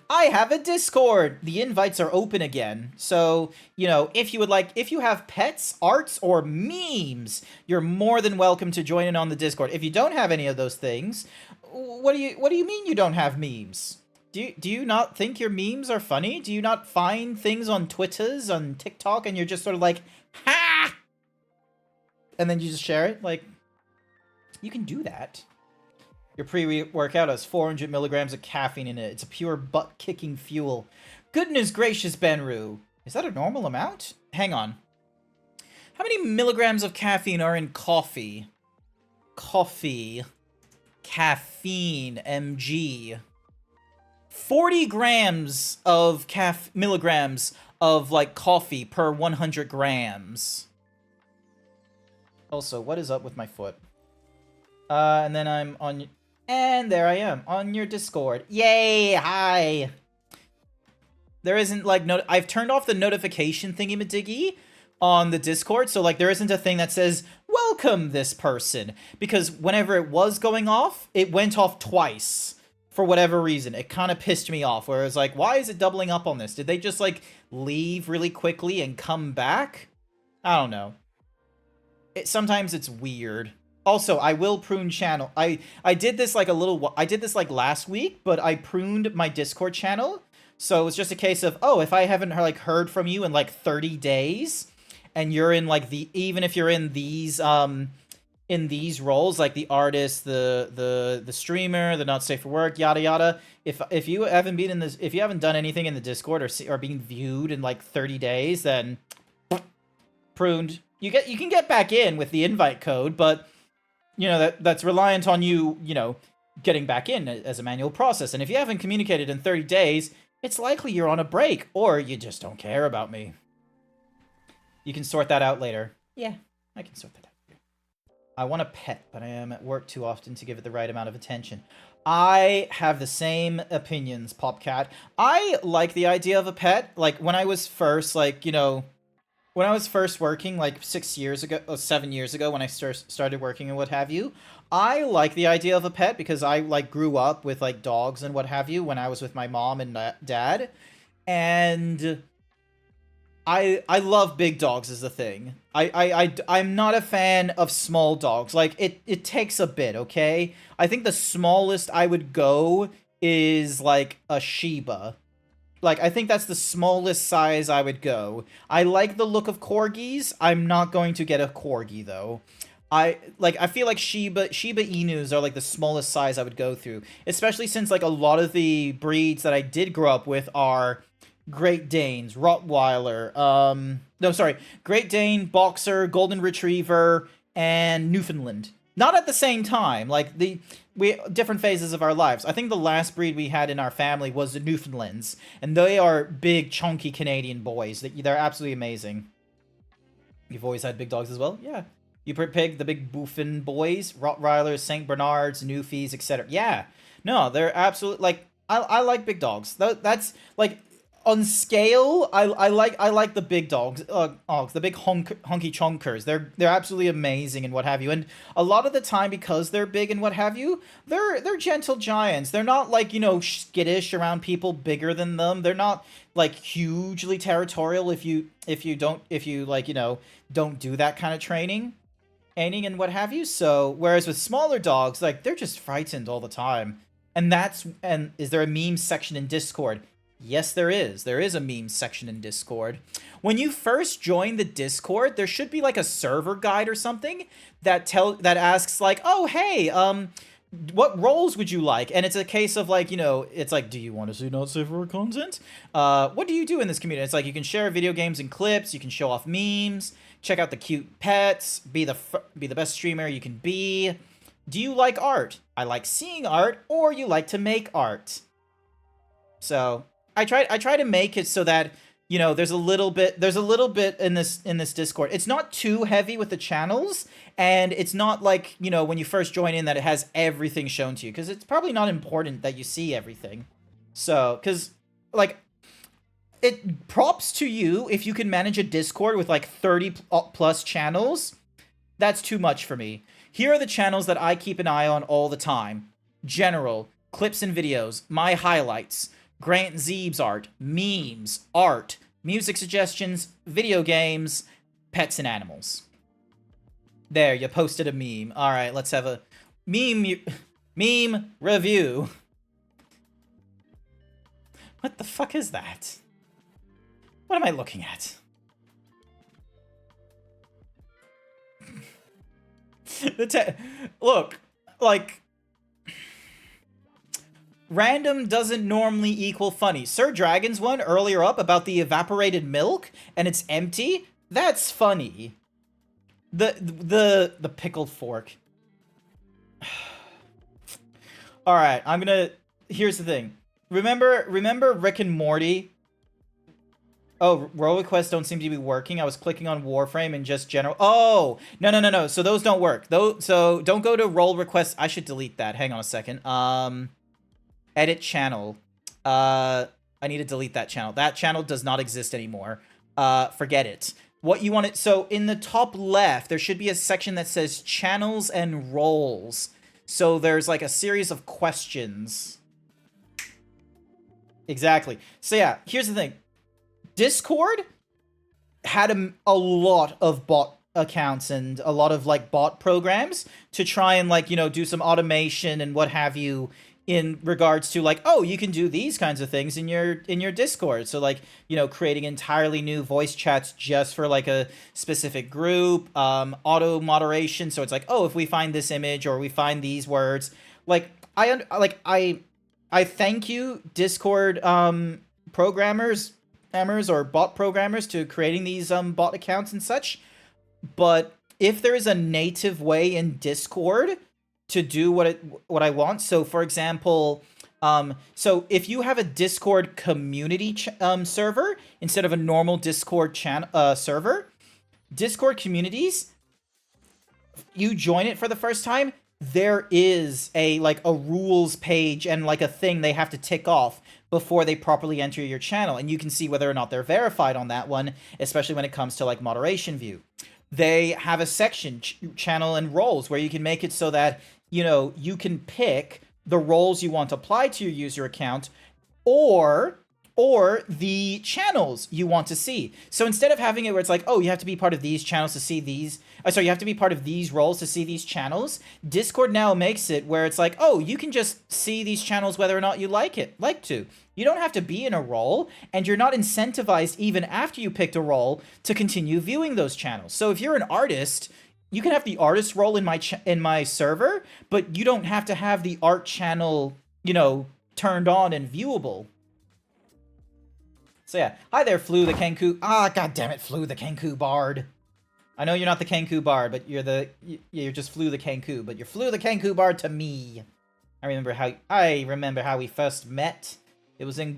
I have a Discord. The invites are open again. So, you know, if you have pets, arts, or memes, you're more than welcome to join in on the Discord. If you don't have any of those things, what do you mean you don't have memes? Do you not think your memes are funny? Do you not find things on Twitters, on TikTok, and you're just sort of like, ha! And then you just share it? Like, you can do that. Your pre-workout has 400 milligrams of caffeine in it. It's a pure butt-kicking fuel. Goodness gracious, Benru. Is that a normal amount? Hang on. How many milligrams of caffeine are in coffee? Caffeine, mg. 40 grams of milligrams of, like, coffee per 100 grams. Also, what is up with my foot? And then I'm on... And there I am, on your Discord. Yay! Hi! There isn't, like, I've turned off the notification thingy-madiggy on the Discord, so, like, there isn't a thing that says, welcome this person. Because whenever it was going off, it went off twice. For whatever reason. It kind of pissed me off, where it was like, why is it doubling up on this? Did they just, like, leave really quickly and come back? I don't know. Sometimes it's weird. Also, I will prune channel. I did this like I did this like last week, but I pruned my Discord channel. So it's just a case of, oh, if I haven't like heard from you in like 30 days, and you're in like even if you're in these roles, like the artist, the streamer, the not safe for work, yada yada. If you haven't been in this, if you haven't done anything in the Discord or being viewed in like 30 days, then pruned. You can get back in with the invite code, but you know, that's reliant on you, you know, getting back in as a manual process. And if you haven't communicated in 30 days, it's likely you're on a break, or you just don't care about me. You can sort that out later. Yeah, I can sort that out later. I want a pet, but I am at work too often to give it the right amount of attention. I have the same opinions, Popcat. I like the idea of a pet. Like, when I was first, like, you know... When I was first working, like 7 years ago, when I started working and what have you, I like the idea of a pet because I, like, grew up with, like, dogs and what have you when I was with my mom and dad. And I love big dogs as a thing. I'm not a fan of small dogs. Like, it takes a bit, okay? I think the smallest I would go is, like, a Shiba. Like, I think that's the smallest size I would go. I like the look of corgis. I'm not going to get a corgi, though. I feel like Shiba Inus are, like, the smallest size I would go through. Especially since, like, a lot of the breeds that I did grow up with are Great Danes, Rottweiler, no, sorry, Great Dane, Boxer, Golden Retriever, and Newfoundland. Not at the same time, like, we different phases of our lives. I think the last breed we had in our family was the Newfoundlands, and they are big, chunky Canadian boys. They're absolutely amazing. You've always had big dogs as well? Yeah. You pick the big Buffin boys, Rottweilers, St. Bernards, Newfies, etc. Yeah. No, they're absolutely, like, I like big dogs. That's, like, on scale, I like the big dogs, the big hunky chunkers. They're absolutely amazing and what have you. And a lot of the time, because they're big and what have you, they're gentle giants. They're not like, you know, skittish around people bigger than them. They're not like hugely territorial if you like, you know, don't do that kind of training and what have you. So whereas with smaller dogs, like, they're just frightened all the time. And is there a meme section in Discord? Yes, there is. There is a meme section in Discord. When you first join the Discord, there should be like a server guide or something that asks like, "Oh, hey, what roles would you like?" And it's a case of like, you know, it's like, "Do you want to see not safe for content? What do you do in this community?" It's like you can share video games and clips, you can show off memes, check out the cute pets, be the best streamer you can be. Do you like art? I like seeing art, or you like to make art. So I try to make it so that, you know, there's a little bit in this Discord. It's not too heavy with the channels, and it's not like, you know, when you first join in that it has everything shown to you, because it's probably not important that you see everything. So, because, like, it props to you if you can manage a Discord with like 30 plus channels. That's too much for me. Here are the channels that I keep an eye on all the time: General, Clips and Videos, My Highlights, GrantZeebs art, memes, art, music suggestions, video games, pets and animals. There, you posted a meme. All right, let's have a meme review. What the fuck is that? What am I looking at? Look, like, random doesn't normally equal funny. Sir Dragon's one earlier up about the evaporated milk and it's empty. That's funny. The pickled fork. All right, here's the thing. Remember Rick and Morty? Oh, role requests don't seem to be working. I was clicking on Warframe and just general. Oh, no. So those don't work. So don't go to role requests. I should delete that. Hang on a second. Edit channel. I need to delete that channel. That channel does not exist anymore. Forget it. What you want it. So in the top left, there should be a section that says channels and roles. So there's like a series of questions. Exactly. So yeah, here's the thing. Discord had a lot of bot accounts and a lot of like bot programs to try and like, you know, do some automation and what have you in regards to like, oh, you can do these kinds of things in your Discord. So like, you know, creating entirely new voice chats just for like a specific group, auto moderation. So it's like, oh, if we find this image or we find these words, like I thank you, Discord programmers or bot programmers, to creating these bot accounts and such. But if there is a native way in Discord to do what I want, so for example, so if you have a Discord community server instead of a normal Discord server, Discord communities, you join it for the first time, there is a rules page and like a thing they have to tick off before they properly enter your channel, and you can see whether or not they're verified on that one, especially when it comes to like moderation view. They have a section, channel and roles, where you can make it so that, you know, you can pick the roles you want applied to your user account, or or the channels you want to see. So instead of having it where it's like, oh, you have to be part of these channels to see these, sorry, you have to be part of these roles to see these channels, Discord now makes it where it's like, oh, you can just see these channels whether or not you like to. You don't have to be in a role, and you're not incentivized even after you picked a role to continue viewing those channels. So if you're an artist, you can have the artist role in my server, but you don't have to have the art channel, you know, turned on and viewable. So yeah, hi there, Flu the Kenku. Ah, god damn it, Flu the Kenku Bard. I know you're not the Kenku Bard, but you're just Flu the Kenku, but you're Flu the Kenku Bard to me. I remember how we first met. It was in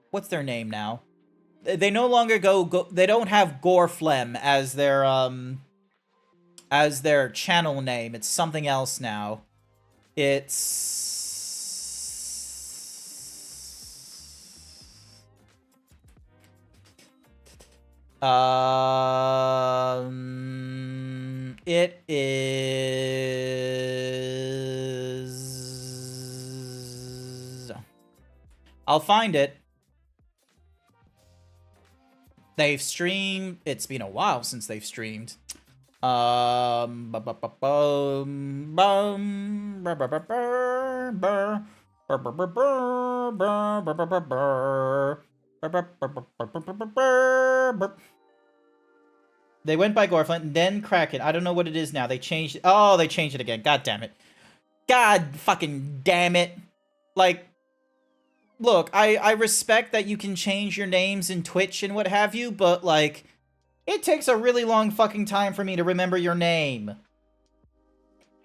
what's their name now? They no longer they don't have Goreflem as their channel name. It's something else now. It's it is... I'll find it. They've streamed. It's been a while since they've streamed. They went by Goreflint and then Kraken. I don't know what it is now. They changed it. Oh, they changed it again. God damn it. God fucking damn it. Like, look, I respect that you can change your names in Twitch and what have you, but, like, it takes a really long fucking time for me to remember your name.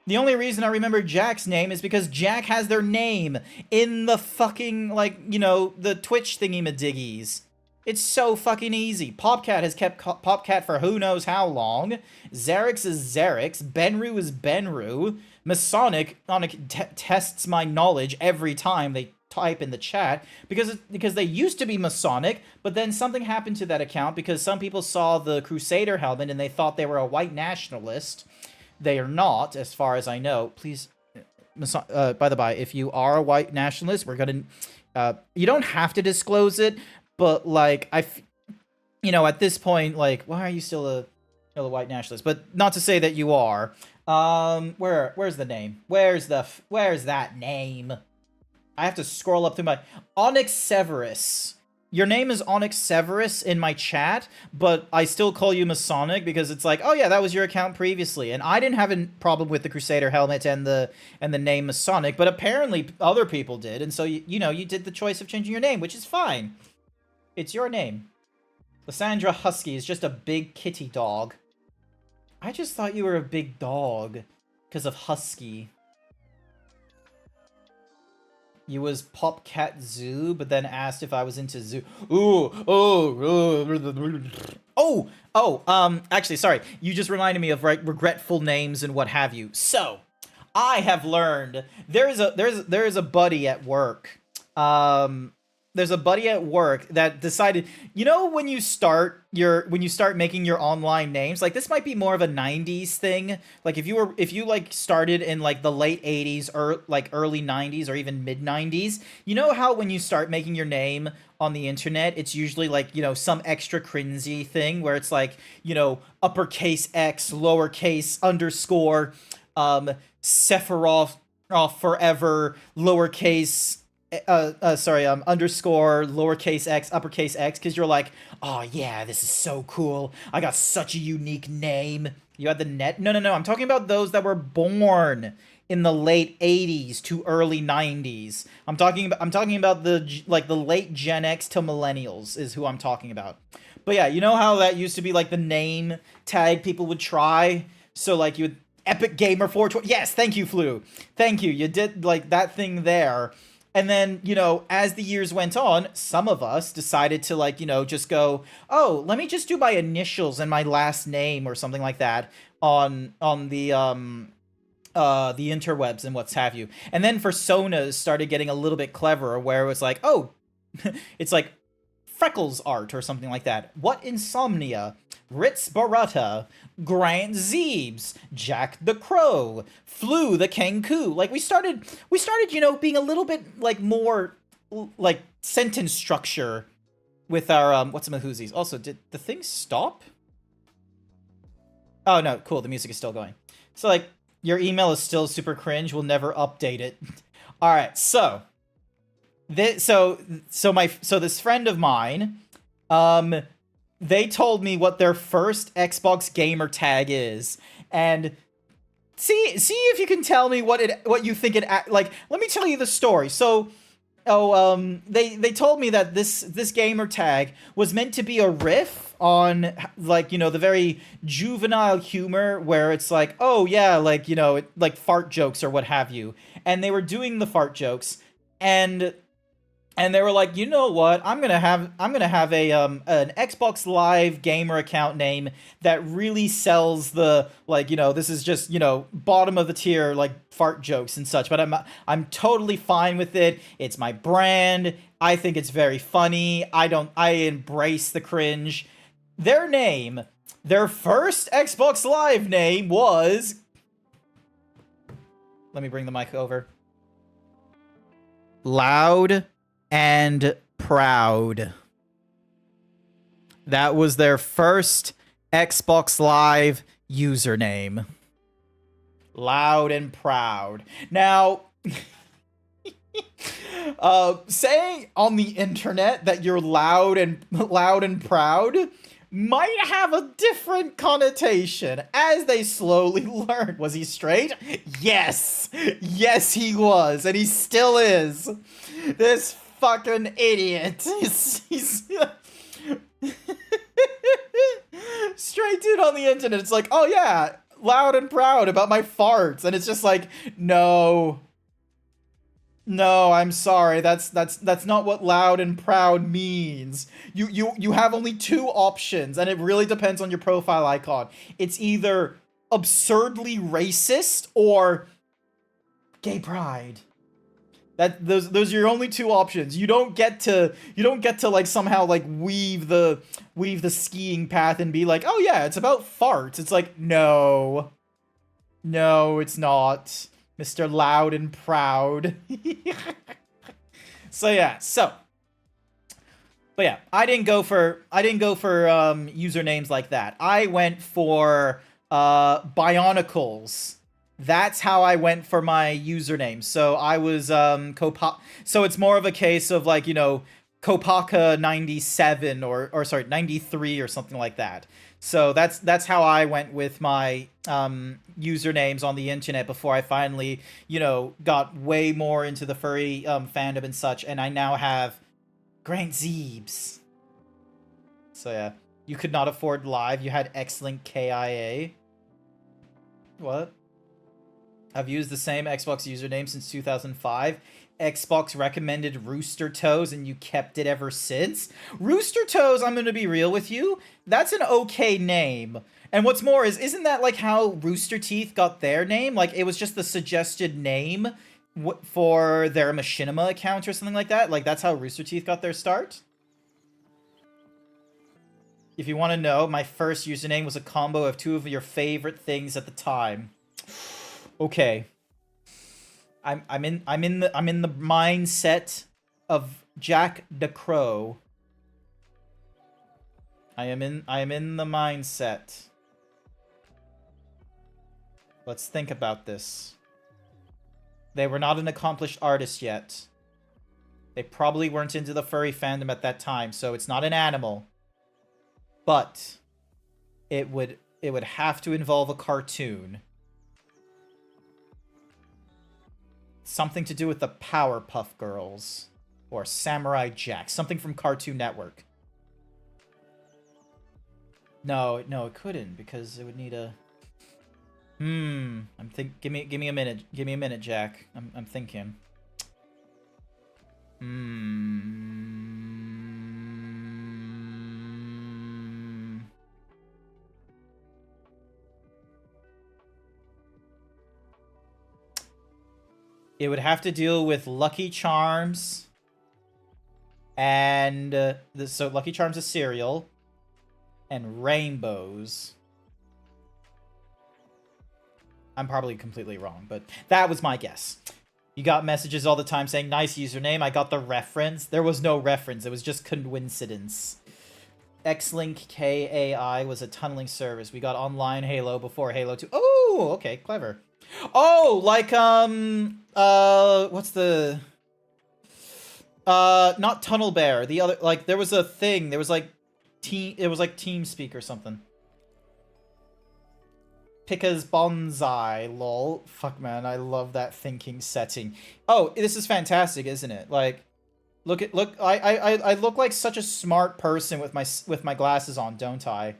The only reason I remember Jack's name is because Jack has their name in the fucking, like, you know, the Twitch thingy-madiggies. It's so fucking easy. Popcat has kept Popcat for who knows how long. Xerix is Xerix. Benru is Benru. Masonic tests my knowledge every time they type in the chat because they used to be Masonic, but then something happened to that account because some people saw the Crusader helmet and they thought they were a white nationalist. They are not, as far as I know. Please, by the by, if you are a white nationalist, we're gonna... you don't have to disclose it, but, like, you know, at this point, like, why are you still a white nationalist? But not to say that you are. Where's the name? Where's that name? I have to scroll up through my... Onyx Severus. Your name is Onyx Severus in my chat, but I still call you Masonic because it's like, oh yeah, that was your account previously. And I didn't have a problem with the Crusader helmet and the name Masonic, but apparently other people did. And so, you know, you did the choice of changing your name, which is fine. It's your name. Lysandra Husky is just a big kitty dog. I just thought you were a big dog because of Husky. You was Popcat Zoo, but then asked if I was into zoo. Actually, sorry. You just reminded me of regretful names and what have you. So, I have learned there is a buddy at work. There's a buddy at work that decided, you know, when you start making your online names, like this might be more of a 90s thing. Like if you like started in like the late 80s or like early 90s or even mid 90s, you know how when you start making your name on the internet, it's usually like, you know, some extra cringy thing where it's like, you know, uppercase X, lowercase underscore, Sephiroth forever, lowercase underscore lowercase x uppercase x, because you're like, oh yeah, this is so cool, I got such a unique name. You had the net. No, I'm talking about those that were born in the late 80s to early 90s. I'm talking about the late Gen X to millennials is who I'm talking about. But yeah, you know how that used to be like the name tag people would try. So like you would Epic Gamer 420. Yes, thank you, Flu. Thank you. You did like that thing there. And then, you know, as the years went on, some of us decided to, like, you know, just go, oh, let me just do my initials and my last name or something like that on the interwebs and what's have you. And then personas started getting a little bit cleverer, where it was like, oh, it's like Freckles art or something like that. What Insomnia? Ritz Barutta, GrantZeebs, Jack the Crow, Flu the Kenku. Like we started, you know, being a little bit like more like sentence structure with our what's my whoosies. Also, did the thing stop? Oh no, cool. The music is still going. So like your email is still super cringe. We'll never update it. All right, so this this friend of mine, they told me what their first Xbox gamer tag is, and see if you can tell me what you think it like. Let me tell you the story. So. They told me that this gamer tag was meant to be a riff on, like, you know, the very juvenile humor where it's like, oh yeah, like, you know, like fart jokes or what have you. And they were doing the fart jokes, and they were like, you know what? I'm gonna have a an Xbox Live gamer account name that really sells the, like, you know, this is just, you know, bottom of the tier like fart jokes and such. But I'm totally fine with it. It's my brand. I think it's very funny. I embrace the cringe. Their name, their first Xbox Live name was. Let me bring the mic over. Loud and Proud. That was their first Xbox Live username. Loud and Proud. Now, saying on the internet that you're loud and proud might have a different connotation as they slowly learn. Was he straight? Yes. Yes, he was, and he still is. This fucking idiot. He's straight dude on the internet. It's like, oh yeah, loud and proud about my farts, and it's just like, no, I'm sorry. That's not what loud and proud means. You have only two options, and it really depends on your profile icon. It's either absurdly racist or gay pride. Those are your only two options. You don't get to like somehow like weave the skiing path and be like, oh yeah, it's about farts. It's like, no, it's not, Mr. Loud and Proud. But yeah, I didn't go for usernames like that. I went for Bionicles. That's how I went for my username. So I was so it's more of a case of, like, you know, Kopaka 97 or sorry, 93 or something like that. So that's how I went with my usernames on the internet before I finally, you know, got way more into the furry fandom and such, and I now have GrantZeebs. So yeah, you could not afford Live, you had X-Link KIA. What? I've used the same Xbox username since 2005. Xbox recommended Rooster Toes, and you kept it ever since? Rooster Toes, I'm going to be real with you, that's an okay name. And what's more is, isn't that like how Rooster Teeth got their name? Like, it was just the suggested name for their Machinima account or something like that? Like, that's how Rooster Teeth got their start? If you want to know, my first username was a combo of two of your favorite things at the time. Okay. I'm in the mindset of Jack DeCrow. I am in the mindset. Let's think about this. They were not an accomplished artist yet. They probably weren't into the furry fandom at that time, so it's not an animal. But it would have to involve a cartoon. Something to do with the Powerpuff Girls. Or Samurai Jack. Something from Cartoon Network. No, it couldn't, because it would need a... Give me a minute. Give me a minute, Jack. I'm thinking. It would have to deal with Lucky Charms. And so Lucky Charms is cereal. And rainbows. I'm probably completely wrong, but that was my guess. You got messages all the time saying, nice username, I got the reference. There was no reference, it was just coincidence. Xlink KAI was a tunneling service. We got online Halo before Halo 2. Oh, okay, clever. Oh, like, what's the... not Tunnel Bear. The other, like, there was a thing. There was, like, it was, like, TeamSpeak or something. Pika's Bonsai, lol. Fuck, man, I love that thinking setting. Oh, this is fantastic, isn't it? Like, look, I look like such a smart person with my glasses on, don't I?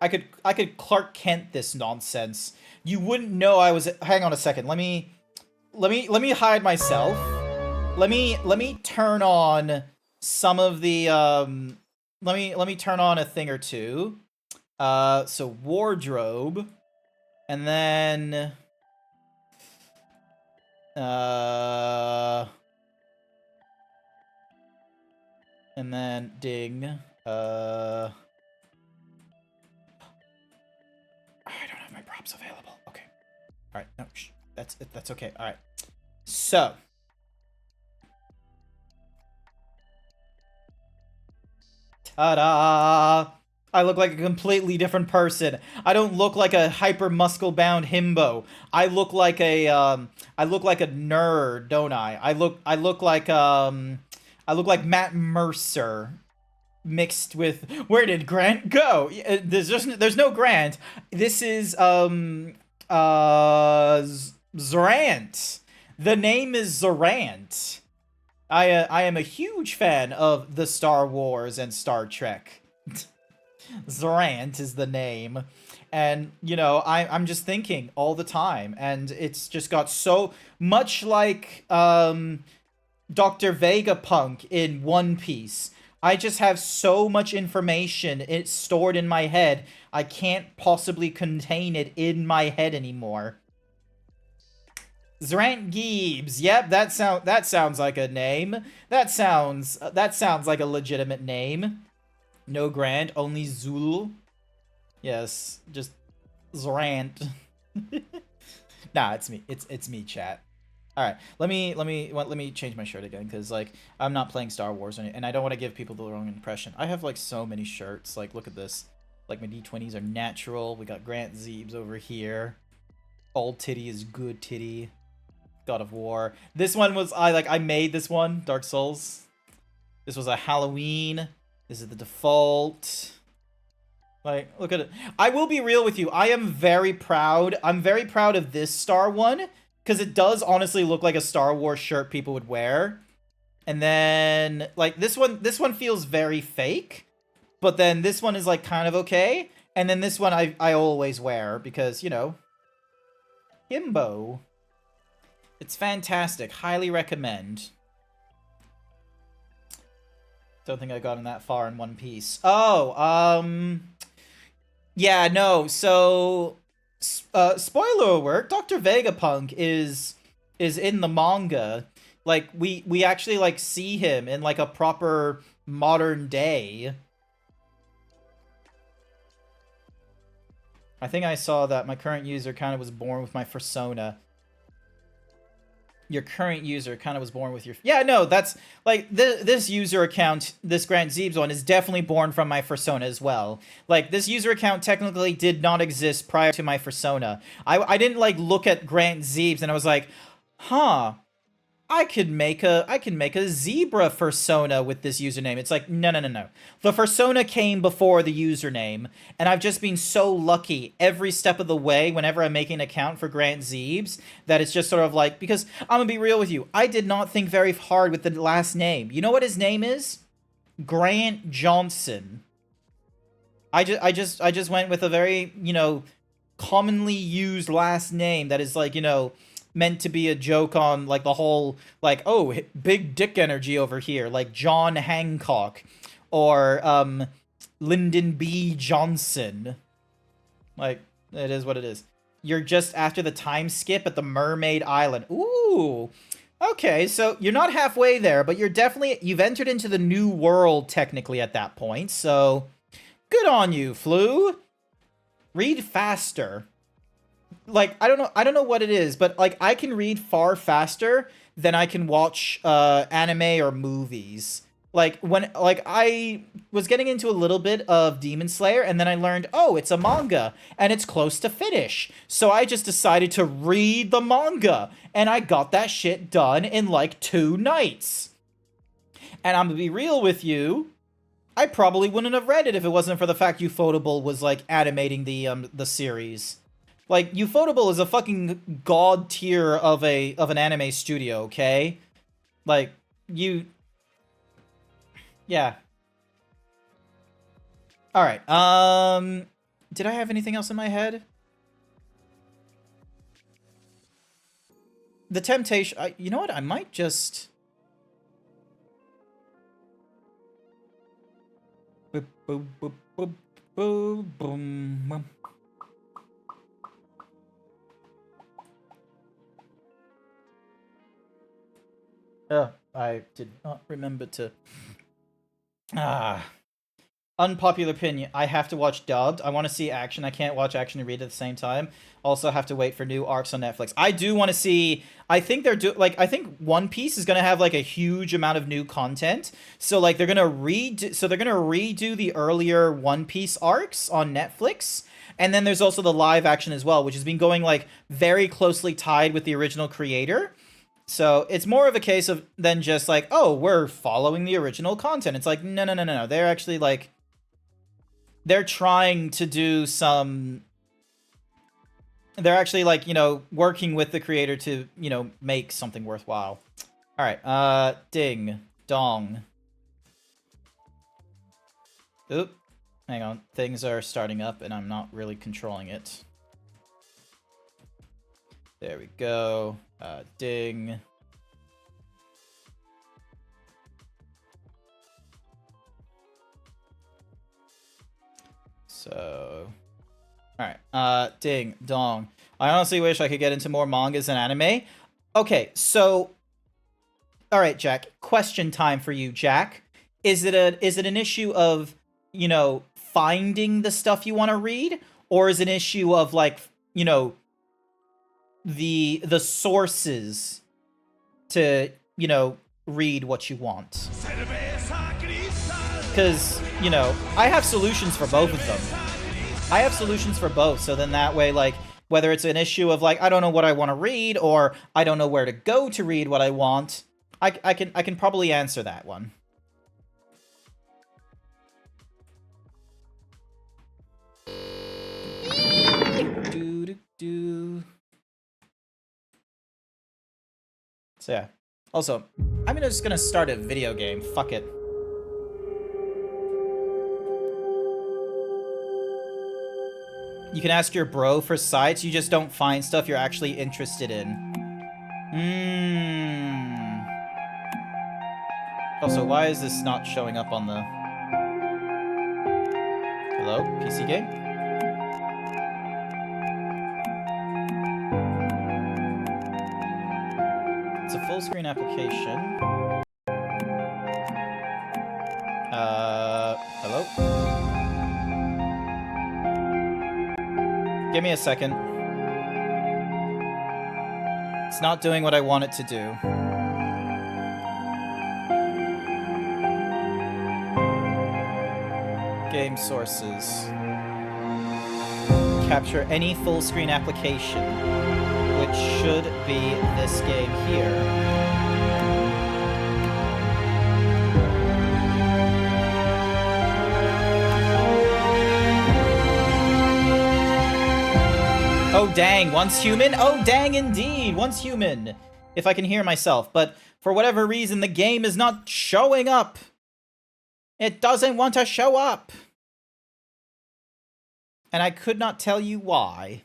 I could Clark Kent this nonsense. You wouldn't know I was... Hang on a second. Let me hide myself. Let me turn on some of the let me turn on a thing or two. So wardrobe, and then ding. I don't have my props available. Okay. All right. No, that's okay. All right. So, ta-da! I look like a completely different person. I don't look like a hyper muscle bound himbo. I look like a nerd, don't I? I look like Matt Mercer mixed with... Where did Grant go? There's no Grant. This is Zorant. The name is Zorant. I am a huge fan of the Star Wars and Star Trek. Zorant is the name. And, you know, I'm just thinking all the time. And it's just got so much like Dr. Vegapunk in One Piece. I just have so much information it's stored in my head. I can't possibly contain it in my head anymore. GrantZeebs. Yep, that sounds like a name. That sounds like a legitimate name. No Grant, only Zul. Yes, just Zrant. Nah, it's me. It's me, chat. All right, let me change my shirt again, because like I'm not playing Star Wars and I don't want to give people the wrong impression. I have like so many shirts. Like, look at this. Like, my D20s are natural. We got GrantZeebs over here. Old titty is good titty. God of War. This one was I made this one. Dark Souls. This was a Halloween. This is the default. Like, look at it. I will be real with you. I am very proud. I'm very proud of this Star one, because it does honestly look like a Star Wars shirt people would wear. And then, like, this one feels very fake. But then this one is, like, kind of okay. And then this one I always wear because, you know, himbo. It's fantastic. Highly recommend. Don't think I got in that far in One Piece. Oh, yeah, no, so... spoiler alert, Dr. Vegapunk is in the manga. Like, we actually, like, see him in, like, a proper modern day. I think I saw that my current user kind of was born with my persona. Your current user kind of was born with your... Yeah, no, that's... Like, this user account, this GrantZeebs one, is definitely born from my persona as well. Like, this user account technically did not exist prior to my persona. I didn't, like, look at GrantZeebs and I was like, huh... I could make a zebra persona with this username. It's like, no. The persona came before the username, and I've just been so lucky every step of the way whenever I'm making an account for GrantZeebs that it's just sort of like, because I'm gonna be real with you, I did not think very hard with the last name. You know what his name is? Grant Johnson. I just went with a very, you know, commonly used last name that is like, you know, meant to be a joke on, like, the whole, like, oh, big dick energy over here, like John Hancock, or, Lyndon B. Johnson. Like, it is what it is. You're just after the time skip at the Mermaid Island. Ooh! Okay, so you're not halfway there, but you've entered into the new world, technically, at that point, so good on you, Flu! Read faster. like, I don't know what it is, but like I can read far faster than I can watch anime or movies. Like when like I was getting into a little bit of Demon Slayer and then I learned, oh, it's a manga and it's close to finish. So I just decided to read the manga and I got that shit done in like 2 nights. And I'm gonna be real with you, I probably wouldn't have read it if it wasn't for the fact Ufotable was like animating the series. Like Ufotable is a fucking god tier of an anime studio, okay? Like yeah. All right. Did I have anything else in my head? The Temptation. You know what? I might just. Boop, boop, boop, boop, boop, boom, boom. Oh, I did not remember to. Unpopular opinion. I have to watch dubbed. I want to see action. I can't watch action and read at the same time. Also have to wait for new arcs on Netflix. I do want to see. I think they're I think One Piece is gonna have like a huge amount of new content. So like they're gonna redo the earlier One Piece arcs on Netflix. And then there's also the live action as well, which has been going like very closely tied with the original creator. So it's more of a case of than just like, oh, we're following the original content. It's like, no. They're actually like, they're trying to do some, they're actually like, you know, working with the creator to, you know, make something worthwhile. All right, ding, dong. Oop, hang on. Things are starting up and I'm not really controlling it. There we go. Ding. So, alright, ding, dong. I honestly wish I could get into more mangas and anime. Okay, so, alright, Jack, question time for you, Jack. Is it an issue of, you know, finding the stuff you want to read? Or is it an issue of, like, you know, the sources to, you know, read what you want? Cerveza cristal. Because, you know, I have solutions for both of them. I have solutions for both, so then that way, like, whether it's an issue of, like, I don't know what I want to read, or I don't know where to go to read what I want, I can probably answer that one. So yeah. Also, I'm just gonna start a video game. Fuck it. You can ask your bro for sites, you just don't find stuff you're actually interested in. Also, why is this not showing up on the... Hello? PC game? It's a full screen application. Hello? Give me a second. It's not doing what I want it to do. Game sources. Capture any full screen application, which should be this game here. Oh dang, once human? Oh dang indeed, once human. If I can hear myself, but for whatever reason the game is not showing up. It doesn't want to show up. And I could not tell you why.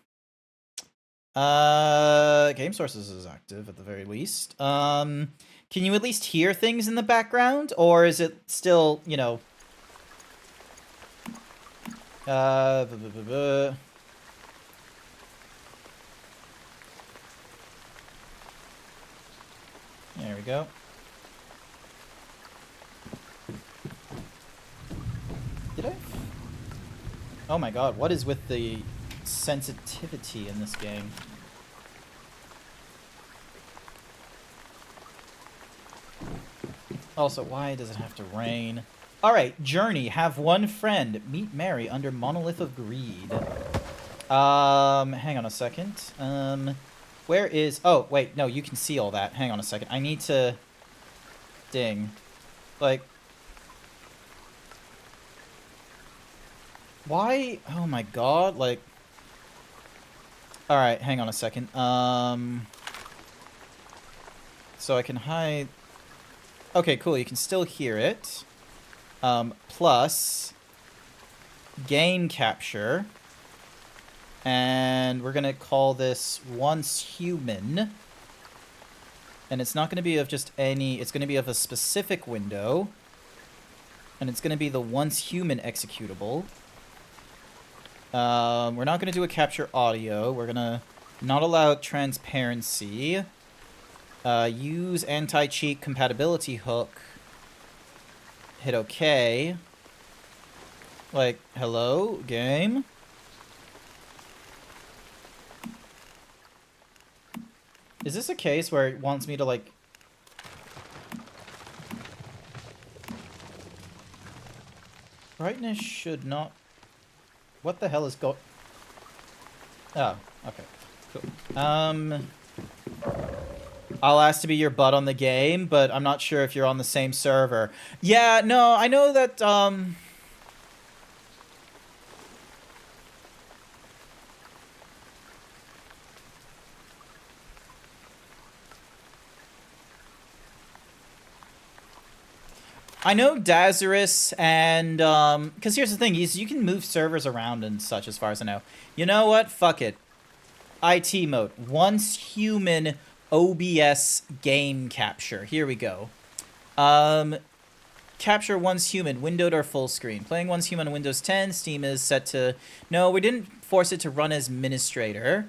Game sources is active at the very least. Can you at least hear things in the background? Or is it still, you know... There we go. Did I? Oh my god, what is with the sensitivity in this game. Also, why does it have to rain? Alright, Journey. Have one friend. Meet Mary under Monolith of Greed. Hang on a second. Where is... Oh, wait. No, you can see all that. Hang on a second. I need to... Ding. Like... Why? Oh my god. Like... Alright, hang on a second. So I can hide... Okay, cool. You can still hear it. Plus... Game capture. And we're gonna call this once human. And it's not gonna be of just any... It's gonna be of a specific window. And it's gonna be the once human executable. We're not gonna do a capture audio. We're gonna not allow transparency. Use anti-cheat compatibility hook. Hit OK. Like, hello, game? Is this a case where it wants me to, like... Brightness should not... What the hell is go... Oh, okay. Cool. I'll ask to be your butt on the game, but I'm not sure if you're on the same server. Yeah, no, I know that, I know Dazarus and, because here's the thing, you can move servers around and such as far as I know. You know what? Fuck it. IT mode. Once human OBS game capture. Here we go. Capture once human, windowed or full screen. Playing once human on Windows 10. Steam is set to... No, we didn't force it to run as administrator.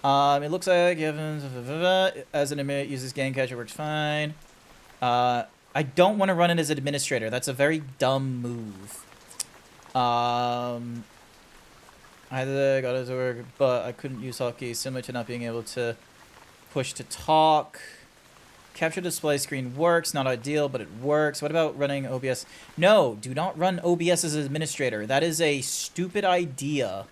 It looks like as an administrator uses game capture, works fine. I don't want to run it as an administrator. That's a very dumb move. Either got it to work, but I couldn't use hotkey, similar to not being able to push to talk. Capture display screen works, not ideal, but it works. What about running OBS? No, do not run OBS as an administrator. That is a stupid idea.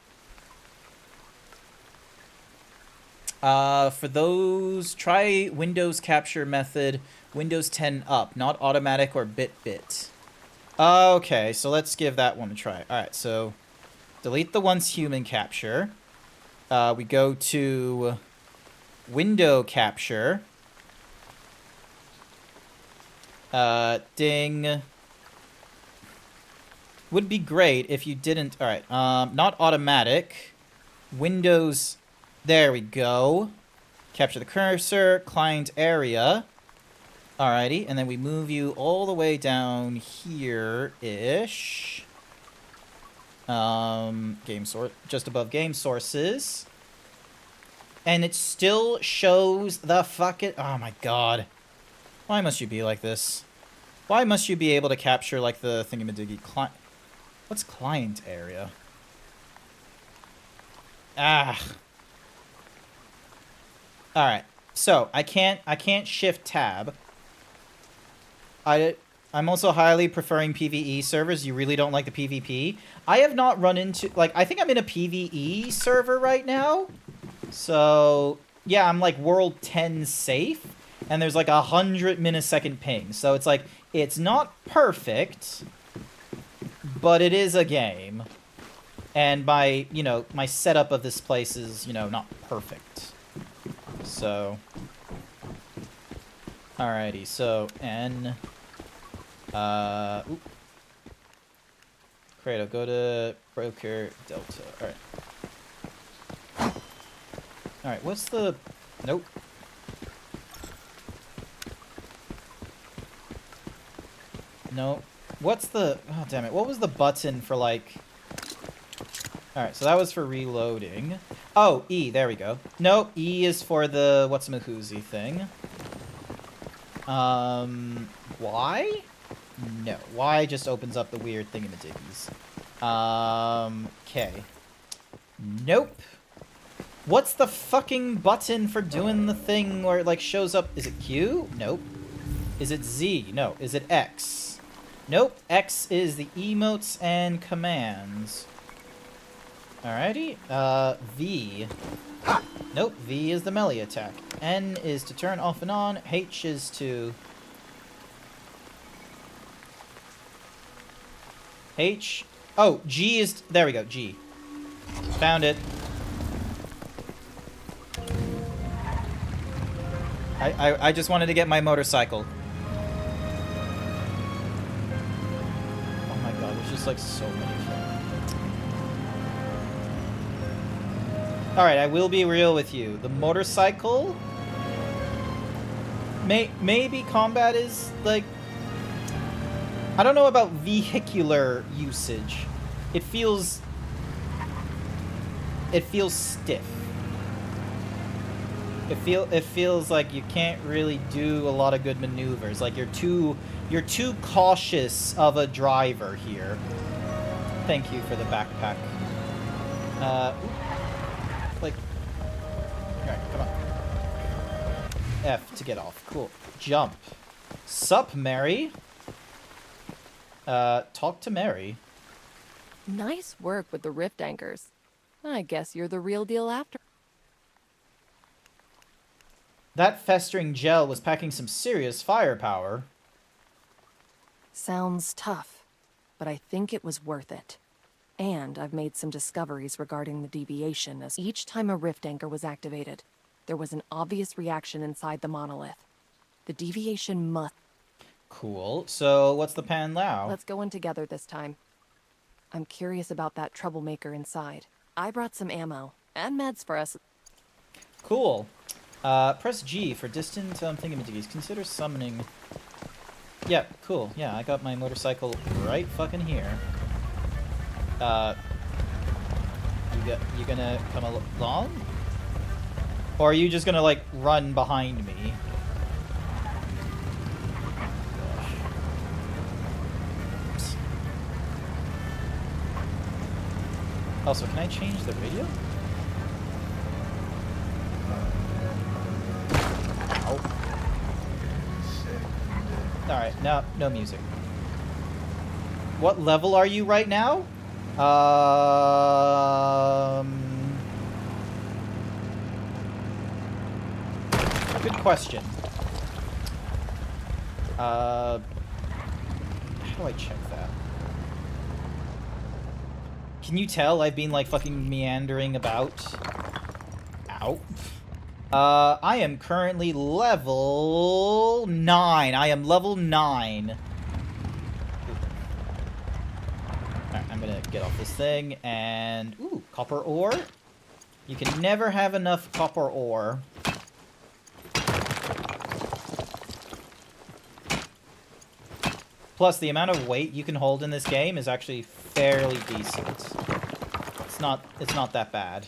For those, try Windows capture method, Windows 10 up, not automatic or bit. Okay, so let's give that one a try. Alright, so delete the once human capture. We go to window capture. Ding. Would be great if you didn't... Alright, not automatic. Windows... There we go. Capture the cursor, client area. Alrighty, and then we move you all the way down here-ish. Game source, just above game sources. And it still shows the fucking... Oh my god. Why must you be like this? Why must you be able to capture, like, the thingamadiggy client... What's client area? Ah. Alright, so I can't shift tab. I'm also highly preferring PvE servers. You really don't like the PvP. I have not run into... Like, I think I'm in a PvE server right now. So, yeah, I'm, like, world 10 safe. And there's, like, 100 millisecond ping. So it's, like, it's not perfect. But it is a game. And my, you know, my setup of this place is, you know, not perfect. So... Alrighty, so, N... Oop. Credo, go to broker delta. Alright. Alright, what's the... Nope. No. What's the... Oh, damn it. What was the button for, like... Alright, so that was for reloading. Oh, E, there we go. No, E is for the what's-a-mahoozy thing. Y? No, Y just opens up the weird thingamadiggies. K. Nope. What's the fucking button for doing the thing where it, like, shows up? Is it Q? Nope. Is it Z? No. Is it X? Nope. X is the emotes and commands. Alrighty. V. Nope. V is the melee attack. N is to turn off and on. H is to... H... Oh, G is... There we go. G. Found it. I just wanted to get my motorcycle. Oh my god, there's just like so many things. Alright, I will be real with you. The motorcycle... Maybe combat is, like... I don't know about vehicular usage. It feels stiff. It feels like you can't really do a lot of good maneuvers. Like you're too cautious of a driver here. Thank you for the backpack. Like, alright, come on. F to get off. Cool. Jump. Sup, Mary? Talk to Mary. Nice work with the rift anchors. I guess you're the real deal after. That festering gel was packing some serious firepower. Sounds tough, but I think it was worth it. And I've made some discoveries regarding the deviation, as each time a rift anchor was activated, there was an obvious reaction inside the monolith. The deviation must... Cool. So, what's the plan now? Let's go in together this time. I'm curious about that troublemaker inside. I brought some ammo and meds for us. Cool. Press G for distant thingamajiggies. Consider summoning... Yeah, cool. Yeah, I got my motorcycle right fucking here. You gonna come along? Or are you just gonna, like, run behind me? Gosh. Also, can I change the radio? Alright, no music. What level are you right now? Good question. How do I check that? Can you tell I've been, like, fucking meandering about? Ow. I am currently level 9. I am level 9. Alright, I'm gonna get off this thing, and... Ooh, copper ore? You can never have enough copper ore. Plus, the amount of weight you can hold in this game is actually fairly decent. It's not that bad.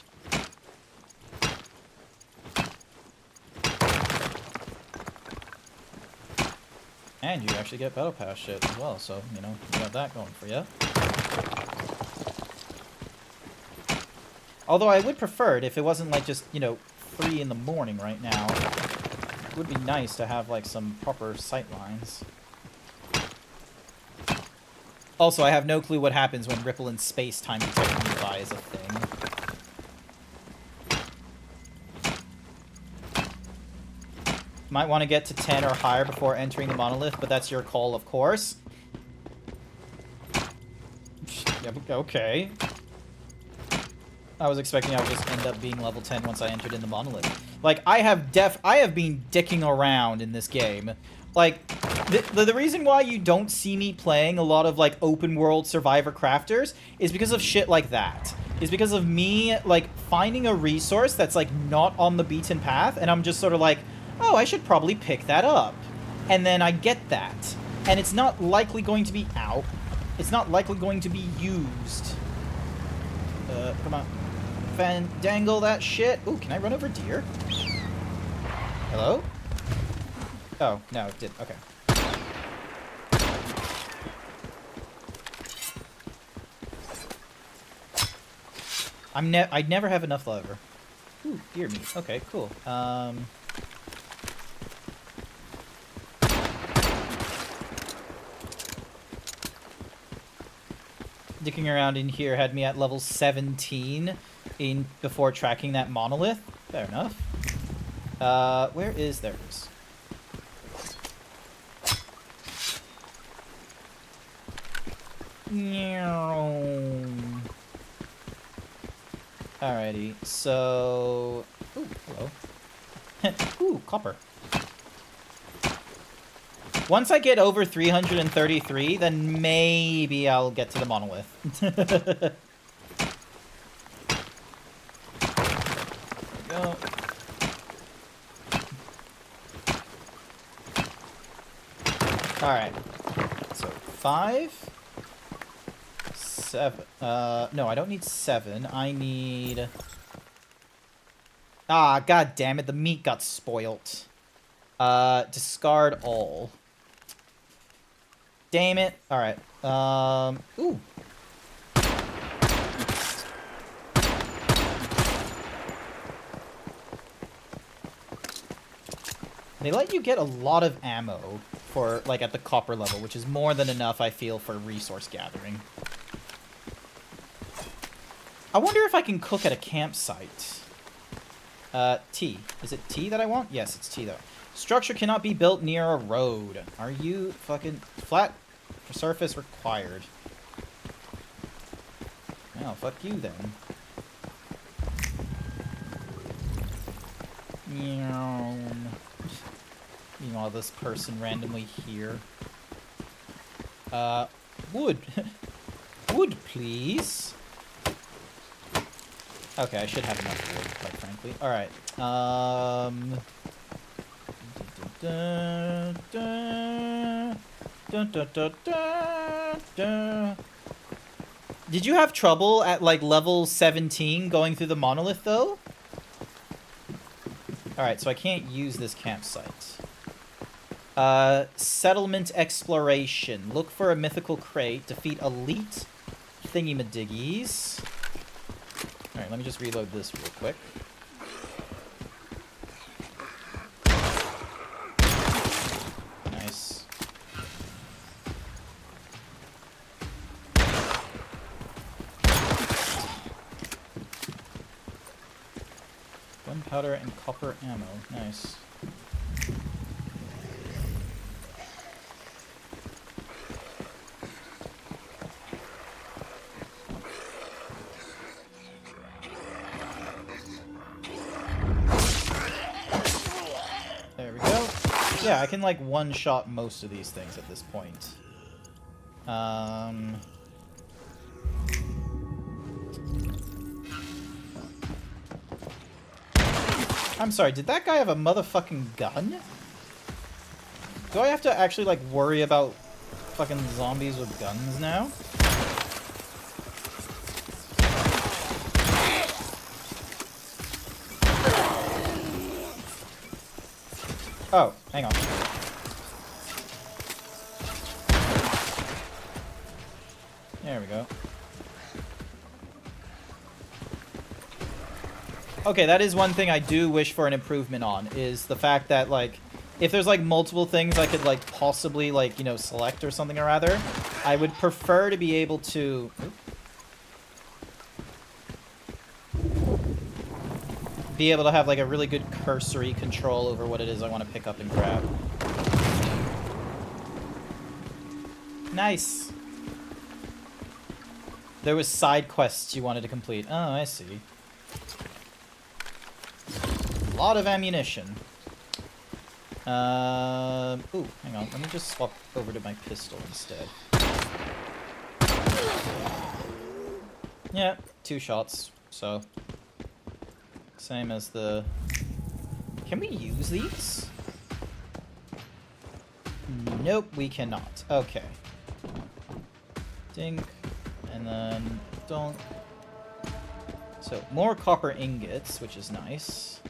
And you actually get battle pass shit as well, so, you know, you got that going for you. Although I would prefer it if it wasn't, like, just, you know, 3 in the morning right now. It would be nice to have, like, some proper sight lines. Also, I have no clue what happens when Ripple in space-time detecting nearby is a thing. Might want to get to 10 or higher before entering the monolith, but that's your call, of course. Okay. I was expecting I would just end up being level 10 once I entered in the monolith. Like, I have been dicking around in this game. Like, the reason why you don't see me playing a lot of, like, open-world survivor crafters is because of shit like that. Is because of me, like, finding a resource that's, like, not on the beaten path, and I'm just sort of like, oh, I should probably pick that up. And then I get that. And it's not likely going to be out. It's not likely going to be used. Come on. Fandangle that shit. Ooh, can I run over deer? Hello? Oh, no, it did. Okay. I'd never have enough leather. Ooh, deer meat. Okay, cool. Dicking around in here had me at level 17 before tracking that monolith. Fair enough. Where is theirs? Alrighty, so... Ooh, hello. Ooh, copper. Once I get over 333, then maybe I'll get to the monolith. There we go. Alright. So, 5... 7. No, I don't need 7. I need... Ah, god damn it, the meat got spoilt. Discard all. Damn it. Alright. Ooh. They let you get a lot of ammo for, like, at the copper level, which is more than enough, I feel, for resource gathering. I wonder if I can cook at a campsite. Tea. Is it tea that I want? Yes, it's tea, though. Structure cannot be built near a road. Are you fucking... Flat surface required. Oh, fuck you, then. Meanwhile, this person randomly here. Wood. Wood, please. Okay, I should have enough wood, quite frankly. Alright. Did you have trouble at, like, level 17 going through the monolith, though? Alright, so I can't use this campsite. Settlement exploration. Look for a mythical crate. Defeat elite thingy-madiggies. Alright, let me just reload this real quick. Nice. Gunpowder and copper ammo. Nice. Yeah, I can, like, one-shot most of these things at this point. I'm sorry, did that guy have a motherfucking gun? Do I have to actually, like, worry about fucking zombies with guns now? Oh, hang on. There we go. Okay, that is one thing I do wish for an improvement on, is the fact that, like, if there's, like, multiple things I could, like, possibly, like, you know, select or something or other, I would prefer to be able to... be able to have, like, a really good cursory control over what it is I want to pick up and grab. Nice! There was side quests you wanted to complete. Oh, I see. A lot of ammunition. Ooh, hang on. Let me just swap over to my pistol instead. Yeah, 2 shots, so... Same as the... Can we use these? Nope, we cannot. Okay. Dink. And then... Donk. So, more copper ingots, which is nice.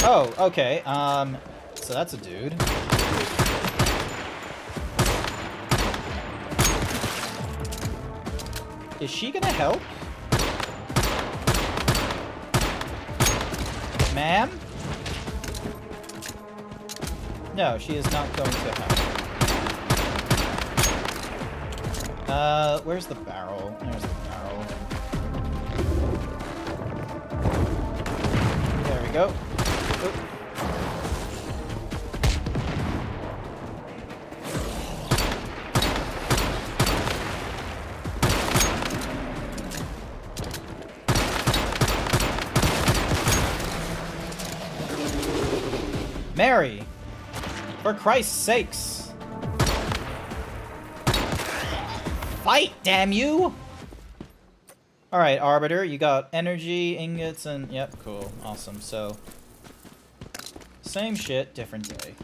Oh, okay. So that's a dude. Is she gonna help? Ma'am? No, she is not going to help. Where's the barrel? There's the barrel. There we go. Oop. Mary! For Christ's sakes! Fight, damn you! Alright, Arbiter, you got energy, ingots, and... Yep, cool. Awesome. So, same shit, different day.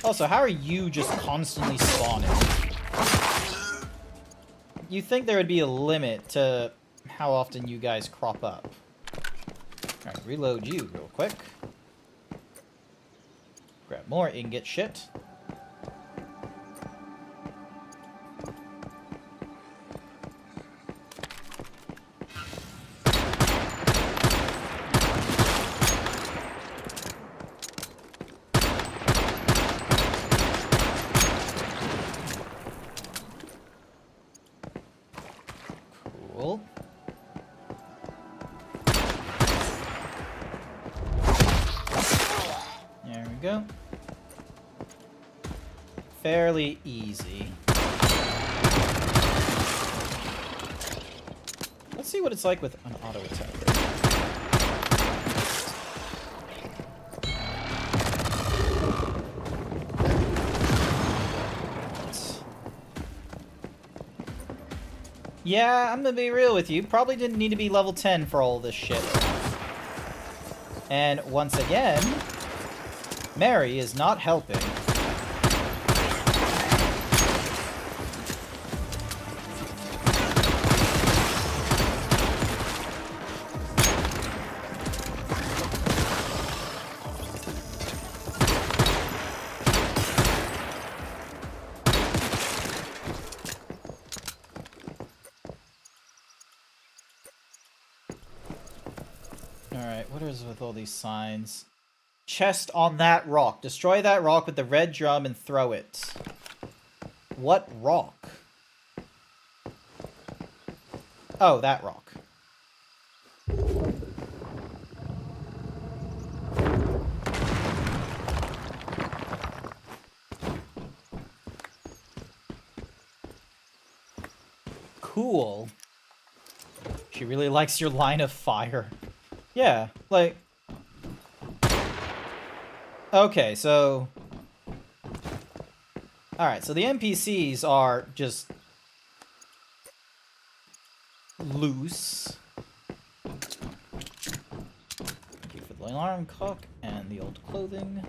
Also, how are you just constantly spawning? You think there would be a limit to how often you guys crop up. Alright, reload you real quick. Grab more ingot shit. Cool. There we go. Fairly easy. Let's see what it's like with an auto attack. Yeah, I'm gonna be real with you. Probably didn't need to be level 10 for all this shit. And once again, Mary is not helping. Alright, what is with all these signs? Chest on that rock. Destroy that rock with the red drum and throw it. What rock? Oh, that rock. Cool. She really likes your line of fire. Yeah, like... Okay, so... Alright, so the NPCs are just... loose. Thank you for the alarm clock and the old clothing.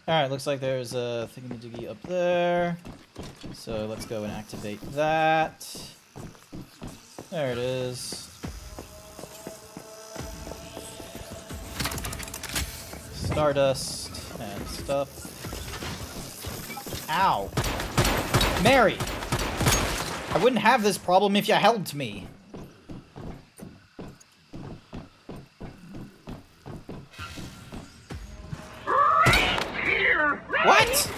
Alright, looks like there's a thingamajiggy up there. So let's go and activate that. There it is. Stardust and stuff. Ow. Mary! I wouldn't have this problem if you helped me. What?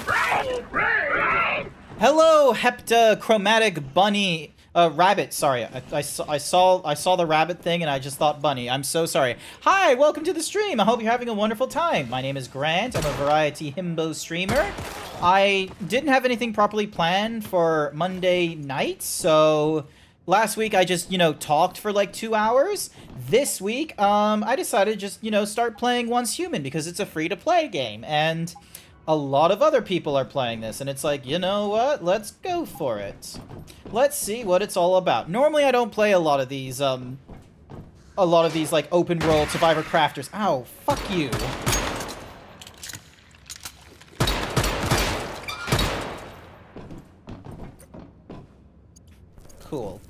Hello, heptachromatic bunny. Rabbit, sorry. I saw the rabbit thing and I just thought bunny. I'm so sorry. Hi, welcome to the stream. I hope you're having a wonderful time. My name is Grant. I'm a variety himbo streamer. I didn't have anything properly planned for Monday night, so last week I just, talked for like 2 hours. This week, I decided to just, start playing Once Human because it's a free-to-play game, and a lot of other people are playing this, and it's like, you know what? Let's go for it. Let's see what it's all about. Normally, I don't play a lot of these, like, open-world survivor crafters. Ow, fuck you. Cool.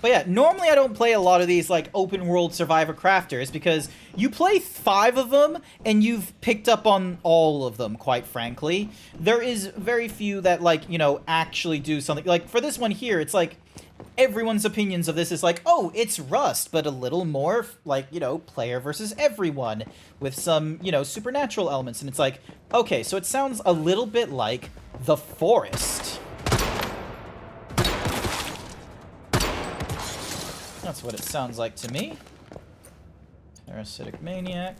But yeah, normally I don't play a lot of these, like, open-world survivor crafters because You play 5 of them, and you've picked up on all of them, quite frankly. There is very few that, like, you know, actually do something. Like, for this one here, it's like, everyone's opinions of this is like, oh, it's Rust, but a little more, like, you know, player versus everyone, with some, you know, supernatural elements. And it's like, okay, so it sounds a little bit like The Forest. That's what it sounds like to me. Parasitic Maniac.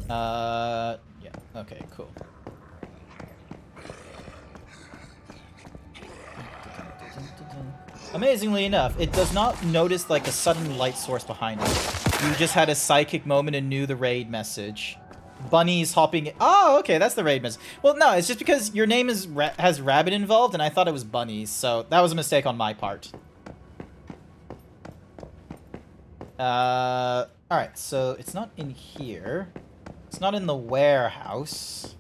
Yeah, okay, cool. Amazingly enough, it does not notice, like, a sudden light source behind it. You just had a psychic moment and knew the raid message. Bunnies hopping... Oh, okay, that's the raid message. Well, no, it's just because your name is has rabbit involved, and I thought it was bunnies, so that was a mistake on my part. Alright, so it's not in here. It's not in the warehouse.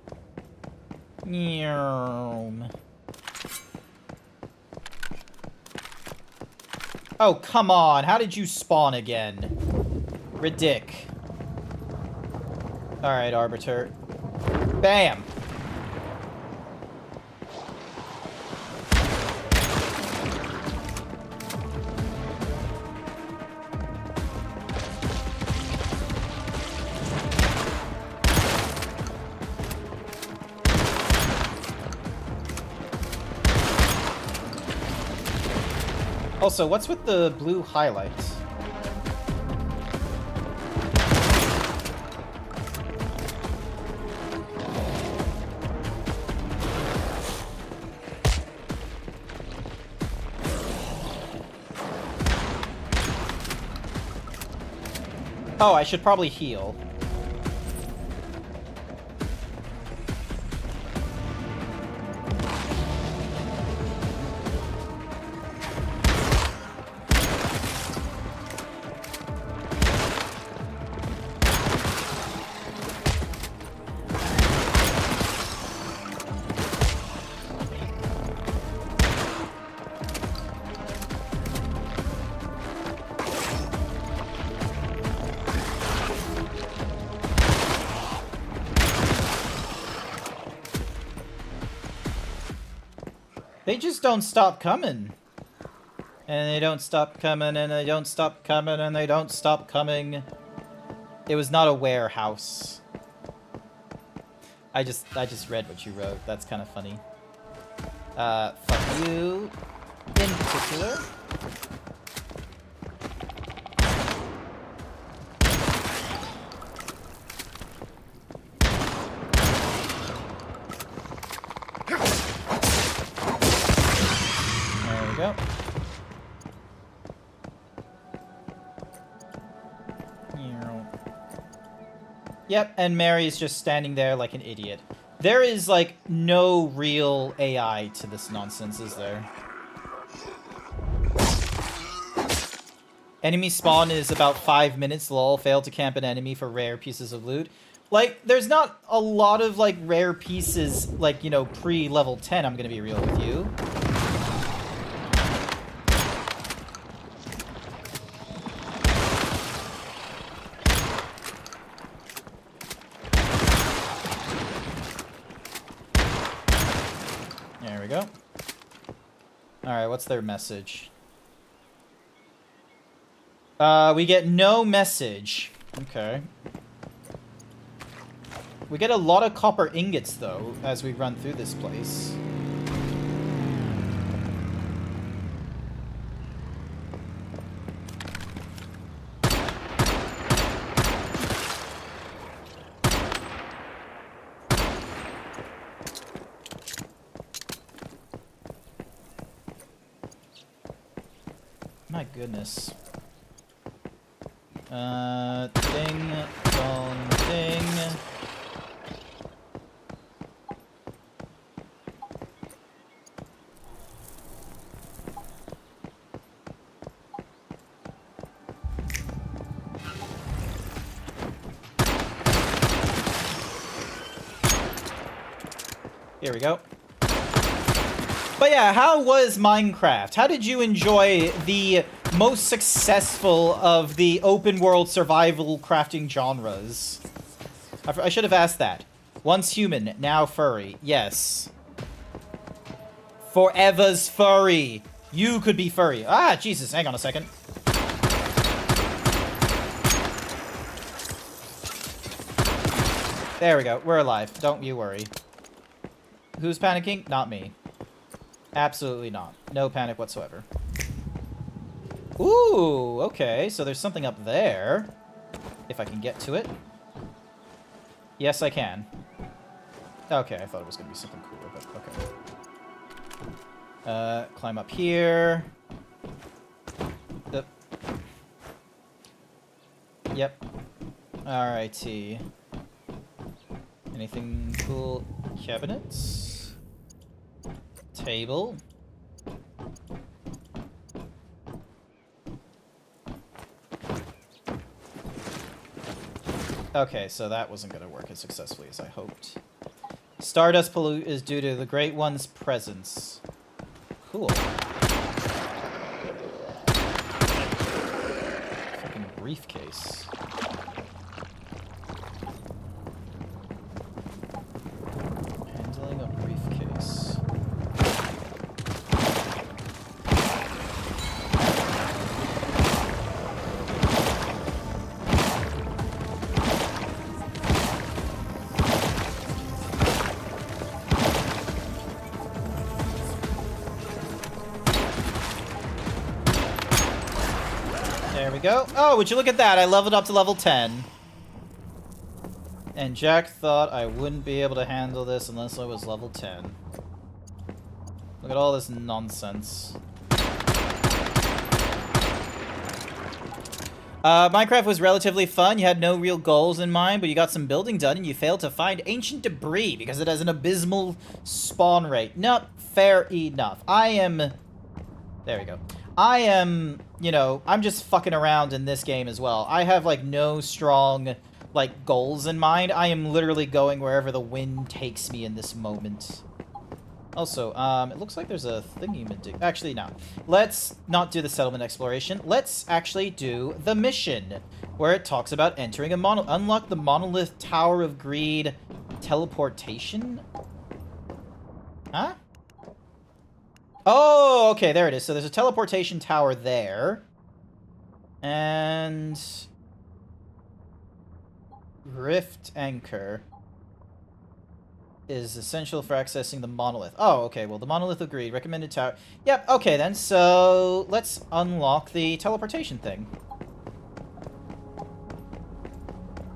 Oh, come on. How did you spawn again? Ridic. Alright, Arbiter. Bam! Also, what's with the blue highlights? Oh, I should probably heal. They just don't stop coming. And they don't stop coming, and they don't stop coming, and they don't stop coming. It was not a warehouse. I just read what you wrote. That's kind of funny. Fuck you in particular. There we go. Yep, and Mary's just standing there like an idiot. There is, like, no real AI to this nonsense, is there? Enemy spawn is about 5 minutes, lol. Failed to camp an enemy for rare pieces of loot. Like, there's not a lot of, like, rare pieces, like, you know, pre-level 10, I'm gonna be real with you. There we go. Alright, what's their message? We get no message. Okay. We get a lot of copper ingots, though, as we run through this place. My goodness. Ding, dong, ding. Here we go. But yeah, how was Minecraft? How did you enjoy the most successful of the open world survival crafting genres. I should have asked that. Once human, now furry. Yes. Forever's furry. You could be furry. Ah, Jesus, hang on a second. There we go. We're alive. Don't you worry. Who's panicking? Not me. Absolutely not. No panic whatsoever. Ooh, okay. So there's something up there. If I can get to it. Yes, I can. Okay, I thought it was going to be something cooler, but okay. Climb up here. Yep. Alrighty. Anything cool? Cabinets? Table? Okay, so that wasn't going to work as successfully as I hoped. Stardust pollute is due to the Great One's presence. Cool. Fucking briefcase. Handling a briefcase. There we go. Oh, would you look at that? I leveled up to level 10. And Jack thought I wouldn't be able to handle this unless I was level 10. Look at all this nonsense. Minecraft was relatively fun. You had no real goals in mind, but you got some building done and you failed to find ancient debris because it has an abysmal spawn rate. Nope, fair enough. There we go. I am, you know, I'm just fucking around in this game as well. I have, like, no strong, like, goals in mind. I am literally going wherever the wind takes me in this moment. Also, it looks like there's a thingy. Actually, no. Let's not do the settlement exploration. Let's actually do the mission, where it talks about entering a unlock the monolith Tower of Greed teleportation. Huh? Oh, okay, there it is. So there's a teleportation tower there. And Rift Anchor is essential for accessing the monolith. Oh, okay, well, the monolith of greed, recommended tower. Yep, okay then, so let's unlock the teleportation thing.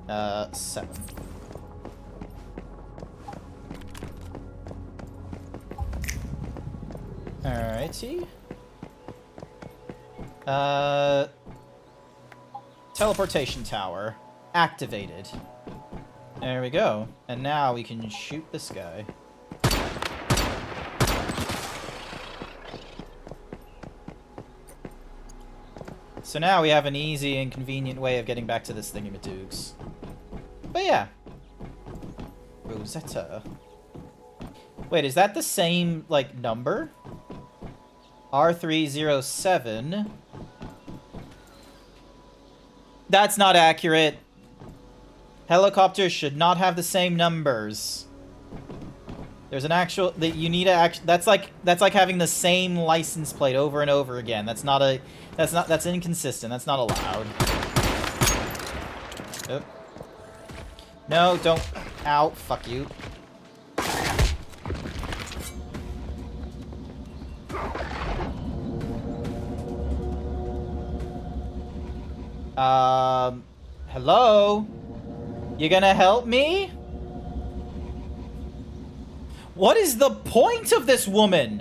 7. Alrighty. Teleportation tower activated. There we go. And now we can shoot this guy. So now we have an easy and convenient way of getting back to this thingamadoogs. But yeah. Rosetta. Wait, is that the same, like, number? R307. That's not accurate. Helicopters should not have the same numbers. There's an actual that you need to that's like having the same license plate over and over again. That's inconsistent. That's not allowed. Oop. No, don't. Ow, fuck you. Hello? You gonna help me? What is the point of this woman?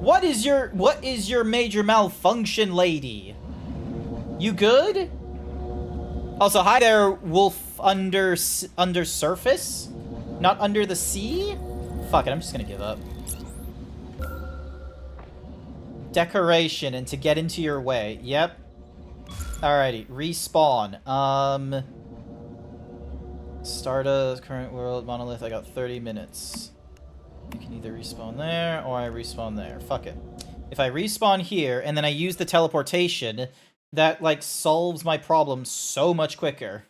What is your major malfunction, lady? You good? Also, hi there, wolf under surface? Not under the sea? Fuck it, I'm just gonna give up. Decoration and to get into your way. Yep. Alrighty, respawn. Stardust, current world, monolith, I got 30 minutes. You can either respawn there, or I respawn there. Fuck it. If I respawn here, and then I use the teleportation, that, like, solves my problem so much quicker.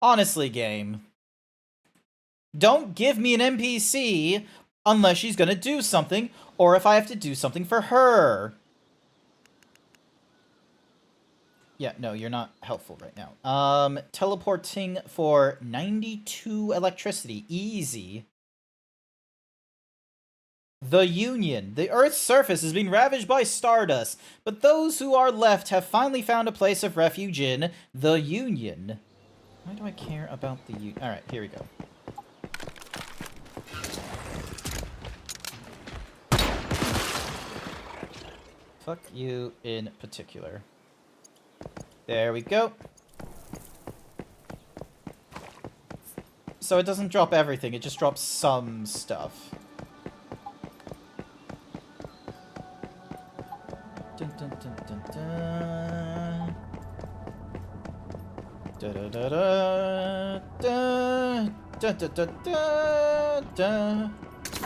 Honestly, game. Don't give me an NPC unless she's gonna do something, or if I have to do something for her. Yeah, no, you're not helpful right now. Teleporting for 92 electricity. Easy. The Union. The Earth's surface is being ravaged by stardust, but those who are left have finally found a place of refuge in the Union. Why do I care about the Union? Alright, here we go. Fuck you in particular. There we go. So it doesn't drop everything, it just drops some stuff. Dun, dun, dun, dun, dun. Da da da da da da da da da da.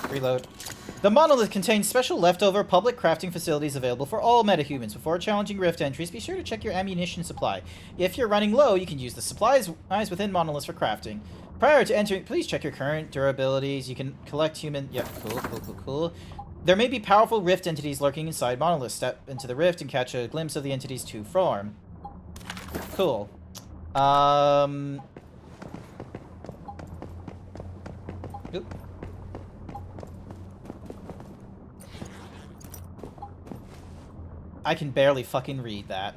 Reload. The monolith contains special leftover public crafting facilities available for all metahumans. Before challenging rift entries, be sure to check your ammunition supply. If you're running low, you can use the supplies within monoliths for crafting. Prior to entering, please check your current durabilities. You can collect human... Yep, cool. There may be powerful rift entities lurking inside monoliths. Step into the rift and catch a glimpse of the entity's true form. Cool. Oop. I can barely fucking read that.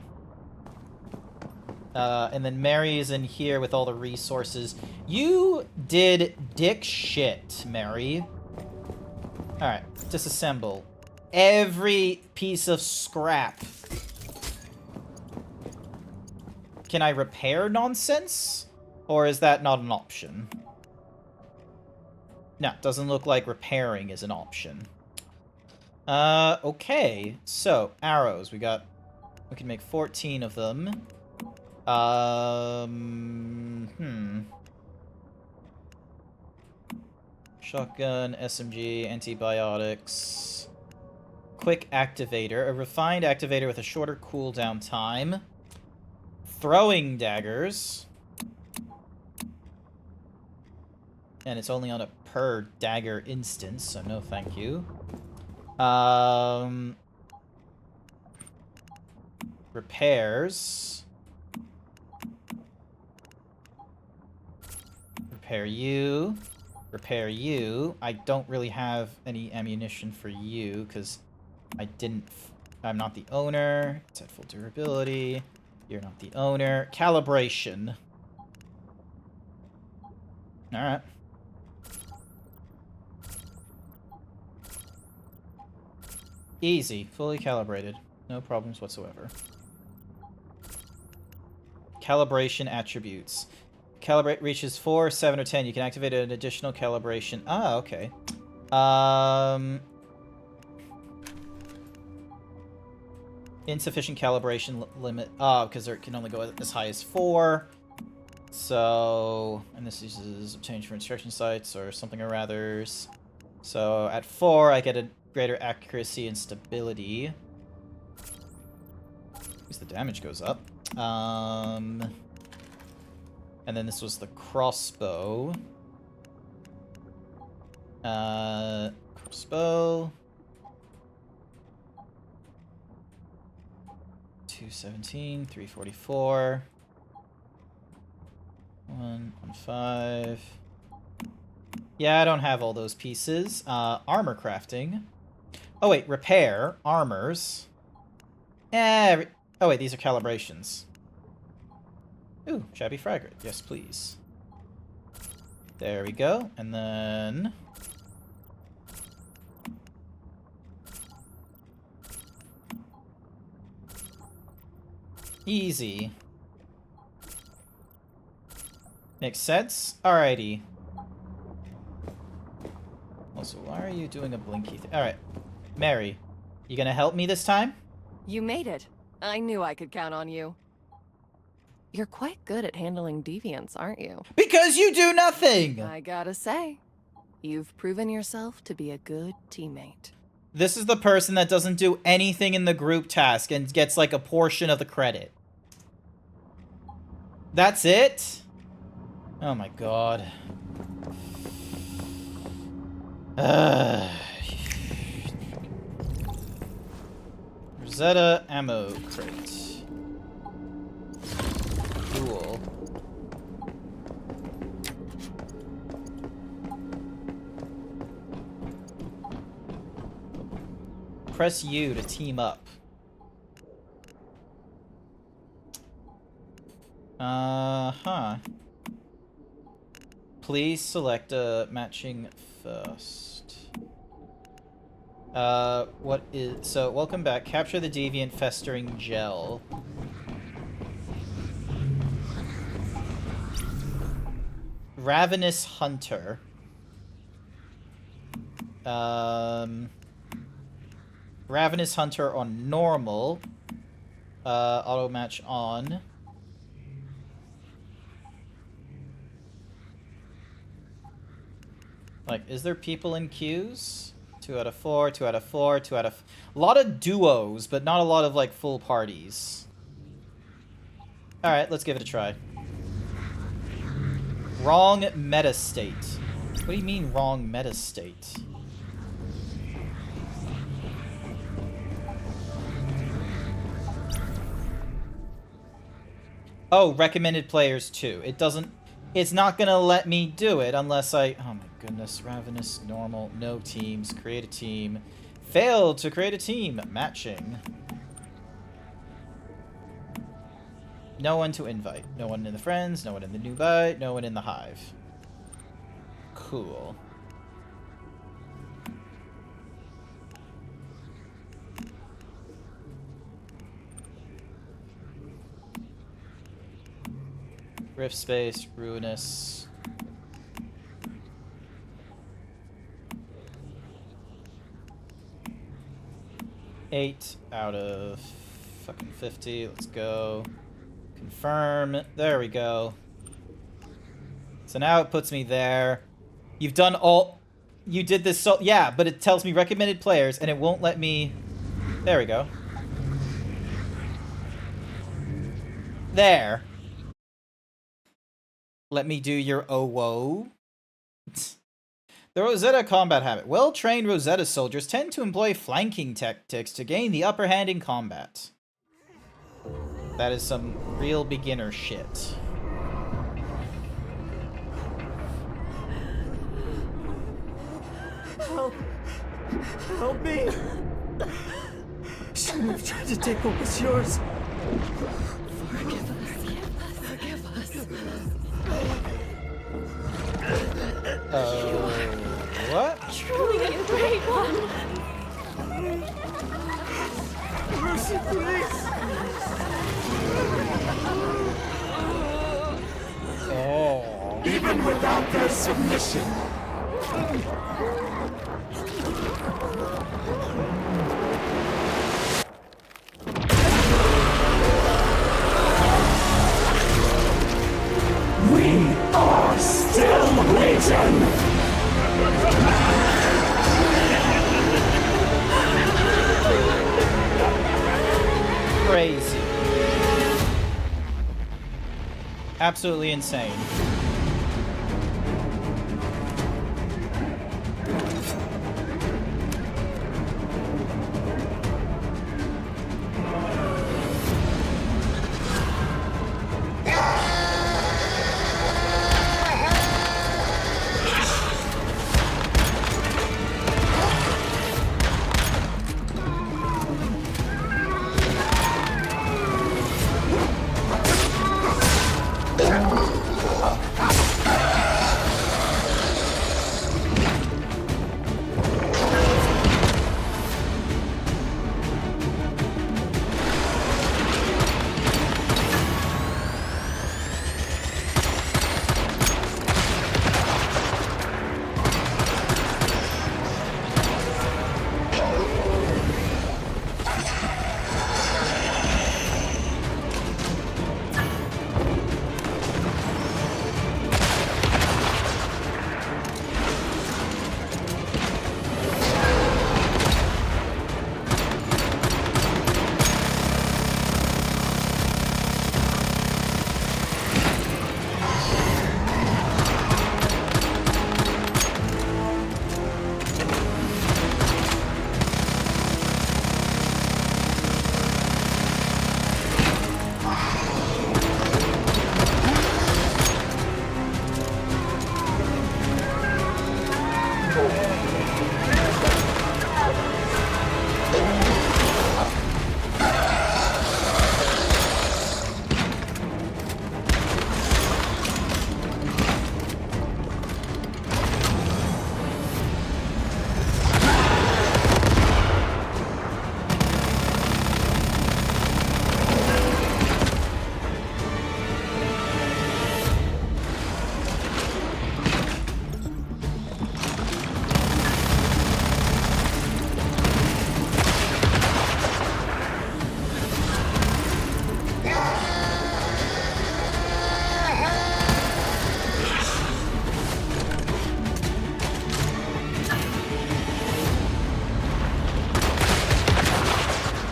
And then Mary is in here with all the resources. You did dick shit, Mary. Alright, disassemble. Every piece of scrap. Can I repair nonsense? Or is that not an option? No, doesn't look like repairing is an option. Okay. So, arrows. We can make 14 of them. Shotgun, SMG, antibiotics. Quick activator. A refined activator with a shorter cooldown time. Throwing daggers. And it's only on a per dagger instance, so no thank you. Repairs. Repair you. Repair you. I don't really have any ammunition for you, because I'm not the owner. It's at full durability. You're not the owner. Calibration. Alright. Easy. Fully calibrated. No problems whatsoever. Calibration attributes. Calibrate reaches 4, 7, or 10. You can activate an additional calibration. Ah, okay. Insufficient calibration limit. Oh, because it can only go as high as 4. So, and this uses obtained from instruction sites or something or others. So at 4, I get a greater accuracy and stability. At least the damage goes up. And then this was the crossbow. Crossbow. 217, 344. 115. Yeah, I don't have all those pieces. Armor crafting. Oh wait, repair. Armors. Oh wait, these are calibrations. Ooh, shabby fragment. Yes, please. There we go. And then... easy. Makes sense? Alrighty. Also, why are you doing a blinky thing? Alright. Mary, you gonna help me this time? You made it. I knew I could count on you. You're quite good at handling deviants, aren't you? Because you do nothing! I gotta say, You've proven yourself to be a good teammate. This is the person that doesn't do anything in the group task and gets like a portion of the credit. That's it? Oh my god. Rosetta ammo crate. Cool. Press U to team up. Huh. Please select a matching first. What is... So, welcome back. Capture the deviant festering gel. Ravenous Hunter. Ravenous Hunter on normal. Auto match on. Like, is there people in queues? 2 out of 4, 2 out of 4, 2 out of... A lot of duos, but not a lot of, like, full parties. Alright, let's give it a try. Wrong meta state. What do you mean, wrong meta state? Oh, recommended players too. It doesn't... It's not gonna let me do it unless I... Oh my goodness. Ravenous, normal, no teams. Create a team. Failed to create a team. Matching. No one to invite. No one in the friends. No one in the new buy. No one in the hive. Cool. Rift space, ruinous. Eight out of fucking 50. Let's go. Confirm. There we go. So now it puts me there. You've done all... You did this so... Yeah, but it tells me recommended players, and it won't let me... There we go. There. Let me do your oh whoa. The Rosetta combat habit. Well-trained Rosetta soldiers tend to employ flanking tactics to gain the upper hand in combat. That is some real beginner shit. Help! Help me! Shouldn't have tried to take what was yours. Forgive us. Forgive us. What? Truly a great one. Mercy, please! Oh. Even without their submission. We are still Legion! Crazy. Absolutely insane.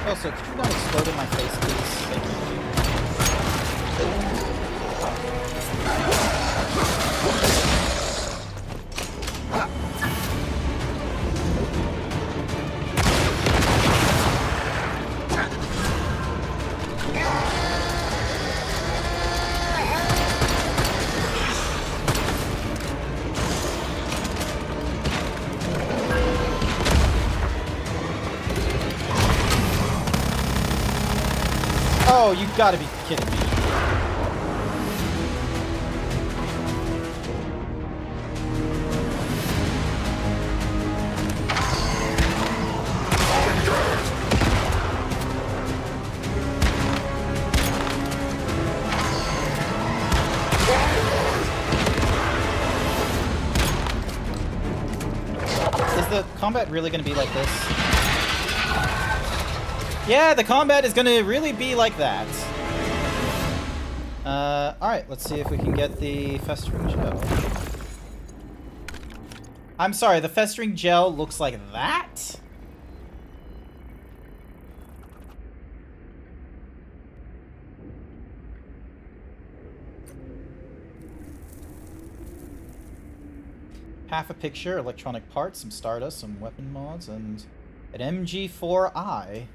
Also, could you not explode in my face, please? Thank you. Oh, you gotta be kidding me. Is the combat really gonna be like this? Yeah, the combat is gonna really be like that. Alright, let's see if we can get the festering gel. I'm sorry, the festering gel looks like that? Half a picture, electronic parts, some stardust, some weapon mods, and an MG4i.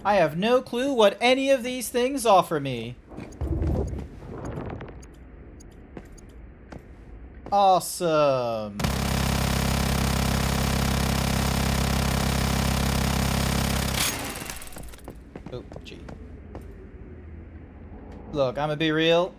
I have no clue what any of these things offer me. Awesome. Oh, gee. Look, I'm gonna be real.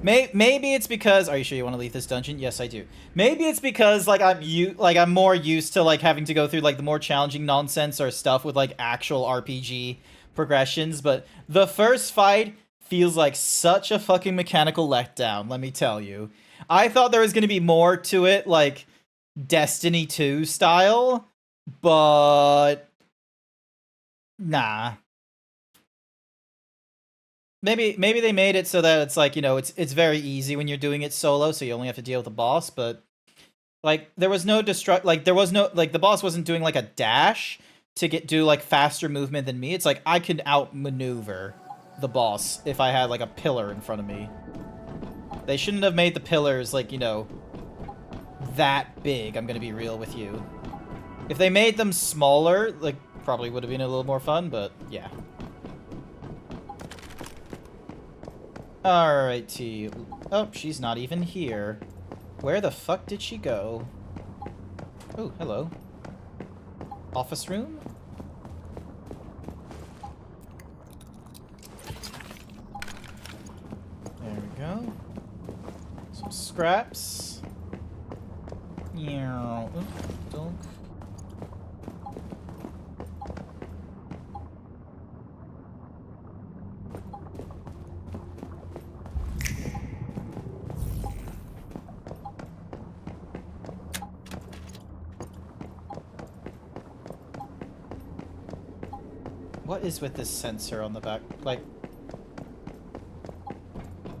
Maybe it's because. Are you sure you want to leave this dungeon? Yes, I do. Maybe it's because like I'm more used to like having to go through like the more challenging nonsense or stuff with like actual RPG progressions. But the first fight feels like such a fucking mechanical letdown. Let me tell you. I thought there was gonna be more to it, like Destiny 2 style, but nah. Maybe they made it so that it's like, you know, it's very easy when you're doing it solo, so you only have to deal with the boss, but like there was no the boss wasn't doing like a dash to do like faster movement than me. It's like I could outmaneuver the boss if I had like a pillar in front of me. They shouldn't have made the pillars like, you know, that big, I'm gonna be real with you. If they made them smaller, like probably would have been a little more fun, but yeah. Alrighty. Oh, she's not even here. Where the fuck did she go? Oh, hello. Office room? There we go. Some scraps. Yeah. Don't. What is with this sensor on the back? Like,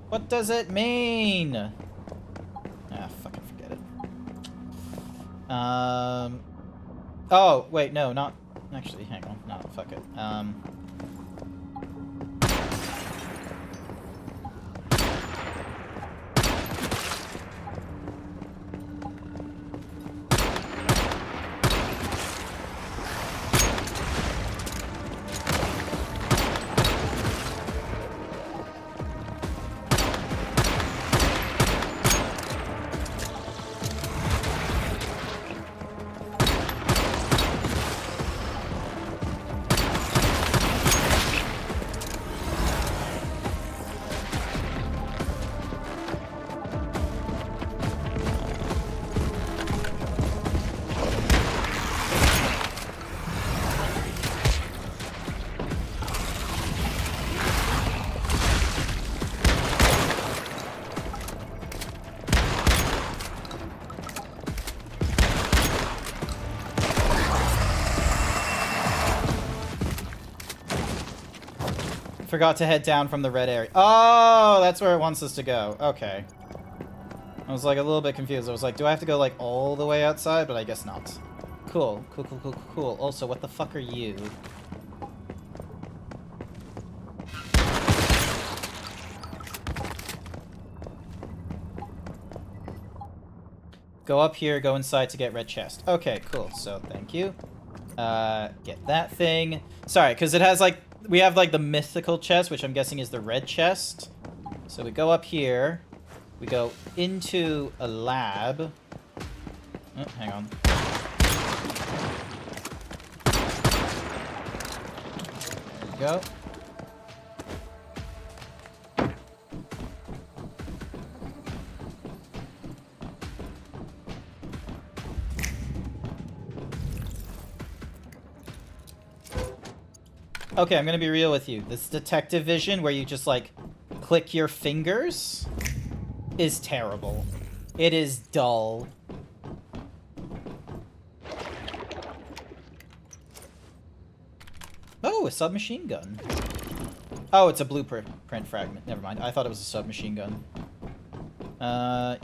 what does it mean? Ah, fucking forget it. Oh, wait, no, not... Actually, hang on. No, fuck it. Forgot to head down from the red area. Oh, that's where it wants us to go. Okay. I was like a little bit confused. I was like, do I have to go like all the way outside? But I guess not. Cool. Cool, cool, cool, cool. Also, what the fuck are you? Go up here, go inside to get red chest. Okay, cool. So, thank you. Get that thing. Sorry, because it has like... We have like the mythical chest, which I'm guessing is the red chest. So we go up here. We go into a lab. Oh, hang on. There we go. Okay, I'm gonna be real with you. This detective vision where you just like click your fingers is terrible. It is dull. Oh, a submachine gun. Oh, it's a blueprint fragment. Never mind. I thought it was a submachine gun.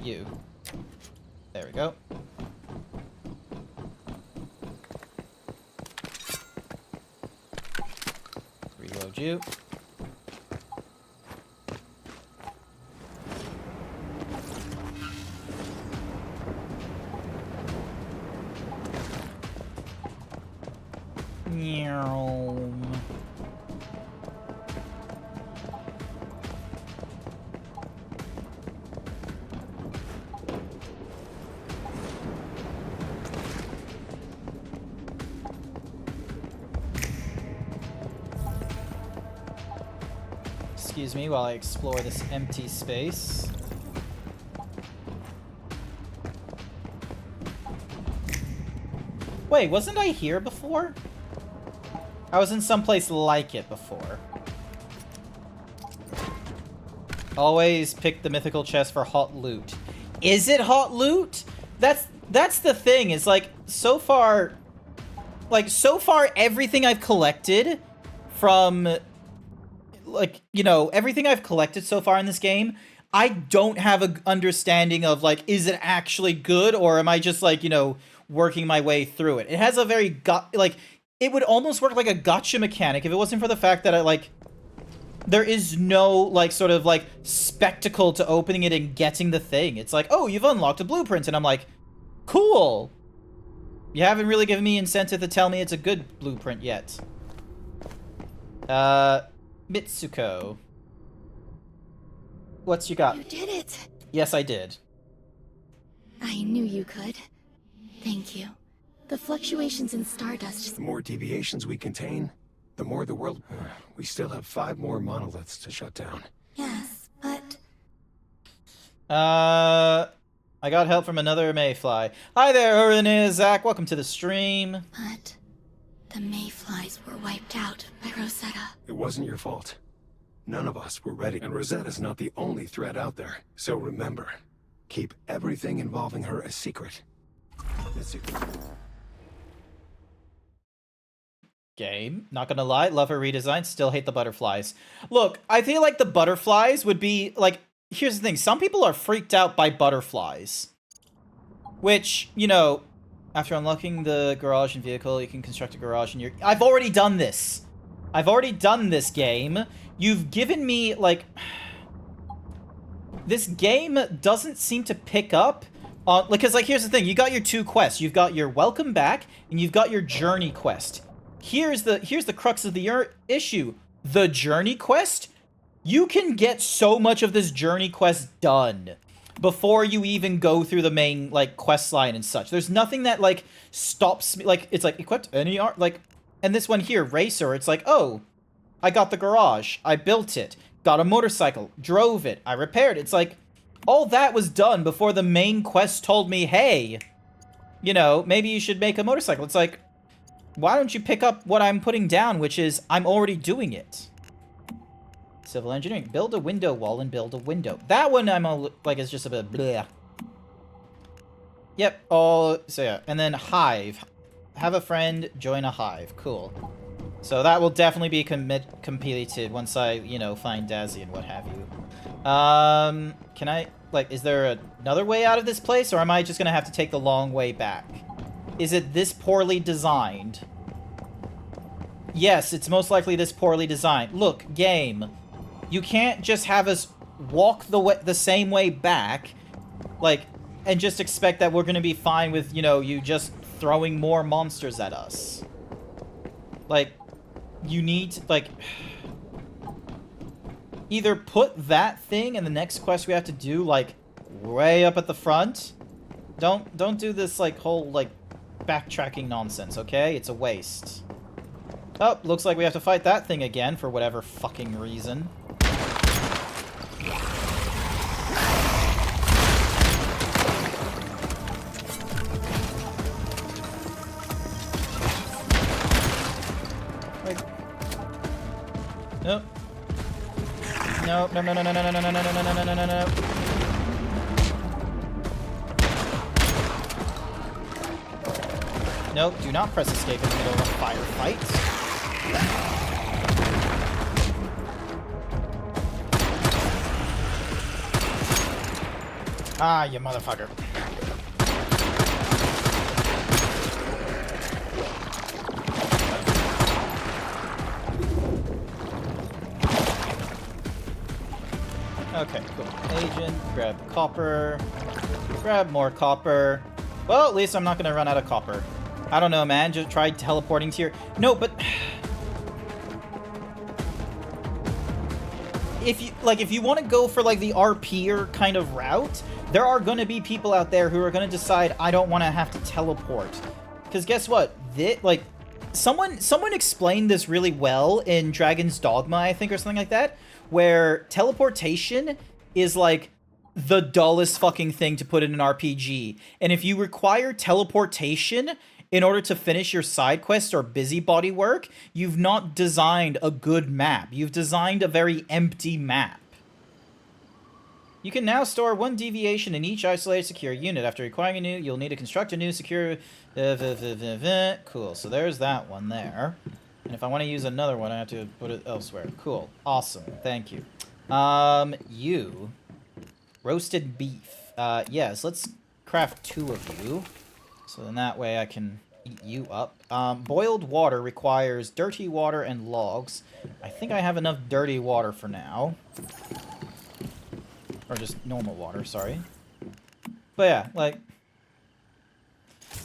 You. There we go. Reload you. Meow. Excuse me while I explore this empty space. Wait, wasn't I here before? I was in some place like it before. Always pick the mythical chest for hot loot. Is it hot loot? That's the thing, is like, so far everything I've collected from, like, you know, everything I've collected so far in this game, I don't have an understanding of, like, is it actually good, or am I just, like, you know, working my way through it? It has a very, like, it would almost work like a gotcha mechanic if it wasn't for the fact that there is no, like, sort of, like, spectacle to opening it and getting the thing. It's like, oh, you've unlocked a blueprint, and I'm like, cool. You haven't really given me incentive to tell me it's a good blueprint yet. Mitsuko. What's you got? You did it. Yes, I did. I knew you could. Thank you. The fluctuations in Stardust just... The more deviations we contain, the more the world... We still have 5 more monoliths to shut down. Yes, but... I got help from another mayfly. Hi there, Urin and Zach. Welcome to the stream. But... The mayflies were wiped out by Rosetta. It wasn't your fault. None of us were ready, and Rosetta's not the only threat out there. So remember, keep everything involving her a secret. Game. Not gonna lie, love her redesign, still hate the butterflies. Look, I feel like the butterflies would be, like, here's the thing, some people are freaked out by butterflies. Which, you know, after unlocking the garage and vehicle, you can construct a garage in your... I've already done this! I've already done this game. You've given me, like... This game doesn't seem to pick up on... Because, like, here's the thing, you got your 2 quests. You've got your welcome back, and you've got your journey quest. Here's the crux of the issue. The journey quest, you can get so much of this journey quest done before you even go through the main, like, quest line and such. There's nothing that, like, stops me. Like, it's like, equipped any art, like, and this one here, Racer, it's like, oh, I got the garage, I built it, got a motorcycle, drove it, I repaired it. It's like, all that was done before the main quest told me, hey, you know, maybe you should make a motorcycle. It's like, why don't you pick up what I'm putting down, which is, I'm already doing it. Civil engineering. Build a window wall and build a window. That one like, is just a bit bleh. Yep. Oh, so yeah. And then hive. Have a friend, join a hive. Cool. So that will definitely be completed once I, you know, find Dazzy and what have you. Can I, like, is there another way out of this place, or am I just gonna have to take the long way back? Is it this poorly designed? Yes, it's most likely this poorly designed. Look, game, you can't just have us walk the same way back, like, and just expect that we're gonna be fine with, you know, you just throwing more monsters at us. Like, you need to, like, either put that thing in the next quest we have to do, like, way up at the front. Don't do this, like, whole, like, backtracking nonsense, okay? It's a waste. Oh, looks like we have to fight that thing again for whatever fucking reason. Like, nope. Nope, no, no, no, no, no, no, no, no, no, no, no, no, no, no. Nope, do not press escape in the middle of a firefight. Ah, you motherfucker. Okay, cool. Agent, grab copper. Grab more copper. Well, at least I'm not gonna run out of copper. I don't know, man. Just try teleporting to your... No, but... If you want to go for, like, the RPer kind of route, there are gonna be people out there who are gonna decide, I don't want to have to teleport. Because guess what? Like, someone explained this really well in Dragon's Dogma, I think, or something like that, where teleportation is, like, the dullest fucking thing to put in an RPG. And if you require teleportation in order to finish your side quest or busybody work, you've not designed a good map. You've designed a very empty map. You can now store 1 deviation in each isolated secure unit. After acquiring a new, you'll need to construct a new secure... Cool, so there's that one there. And if I want to use another one, I have to put it elsewhere. Cool. Awesome. Thank you. You. Roasted beef. Yes, let's craft 2 of you. So then that way I can eat you up. Boiled water requires dirty water and logs. I think I have enough dirty water for now. Or just normal water, sorry. But yeah, like...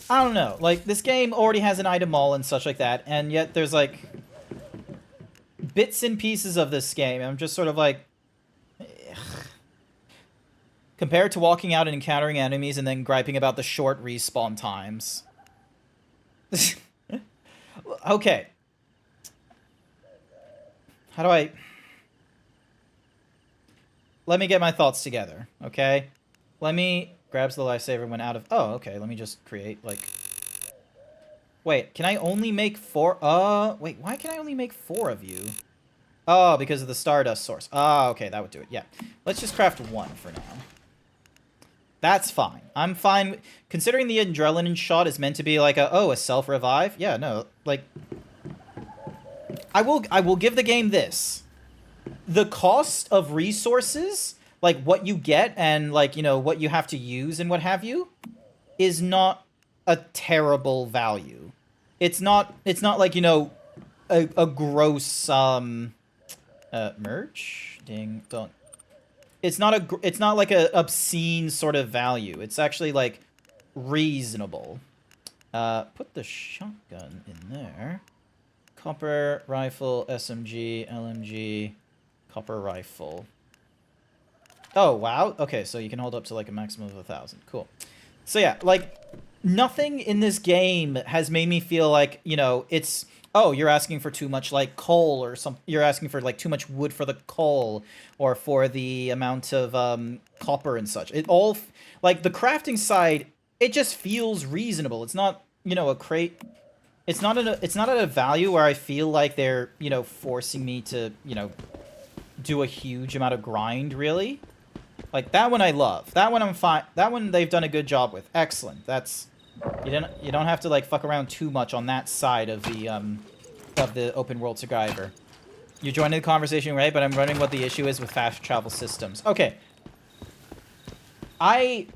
I don't know. Like, this game already has an item mall and such like that, and yet there's, like... bits and pieces of this game. I'm just sort of like... ugh. Compared to walking out and encountering enemies and then griping about the short respawn times. Okay. How do I... Let me get my thoughts together, okay? Let me... Grabs the lifesaver when out of... Oh, okay, let me just create, like... Wait, can I only make 4... wait, why can I only make 4 of you? Oh, because of the Stardust source. Ah, okay, that would do it, yeah. Let's just craft 1 for now. That's fine. I'm fine. Considering the adrenaline shot is meant to be like a self-revive. Yeah, no, like... I will give the game this. The cost of resources, like what you get and, like, you know, what you have to use and what have you, is not a terrible value. It's not like, you know, a gross, merch? Ding, don't... It's not like a obscene sort of value. It's actually, like, reasonable. Put the shotgun in there. Copper rifle, SMG, LMG, copper rifle. Oh, wow. Okay, so you can hold up to, like, a maximum of 1,000. Cool. So, yeah, like, nothing in this game has made me feel like, you know, it's... Oh, you're asking for too much, like, coal or some... You're asking for, like, too much wood for the coal or for the amount of copper and such. It all... Like, the crafting side, it just feels reasonable. It's not, you know, a crate... It's not at a value where I feel like they're, you know, forcing me to, you know, do a huge amount of grind, really. Like, that one I love. That one I'm fine. That one they've done a good job with. Excellent. That's... You don't have to, like, fuck around too much on that side of the the open world survivor. You're joining the conversation, right? But I'm wondering what the issue is with fast travel systems. Okay. I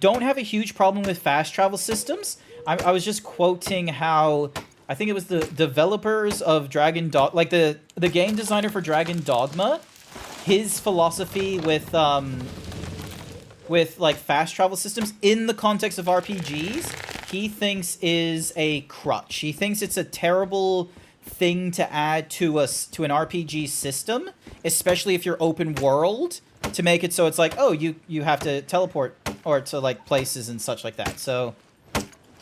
don't have a huge problem with fast travel systems. I was just quoting how I think it was the developers of Dragon Dog, like the game designer for Dragon Dogma, his philosophy with like fast travel systems in the context of RPGs, he thinks is a crutch. He thinks it's a terrible thing to add to an RPG system, especially if you're open world, to make it so it's like, oh, you have to teleport or to like places and such like that. So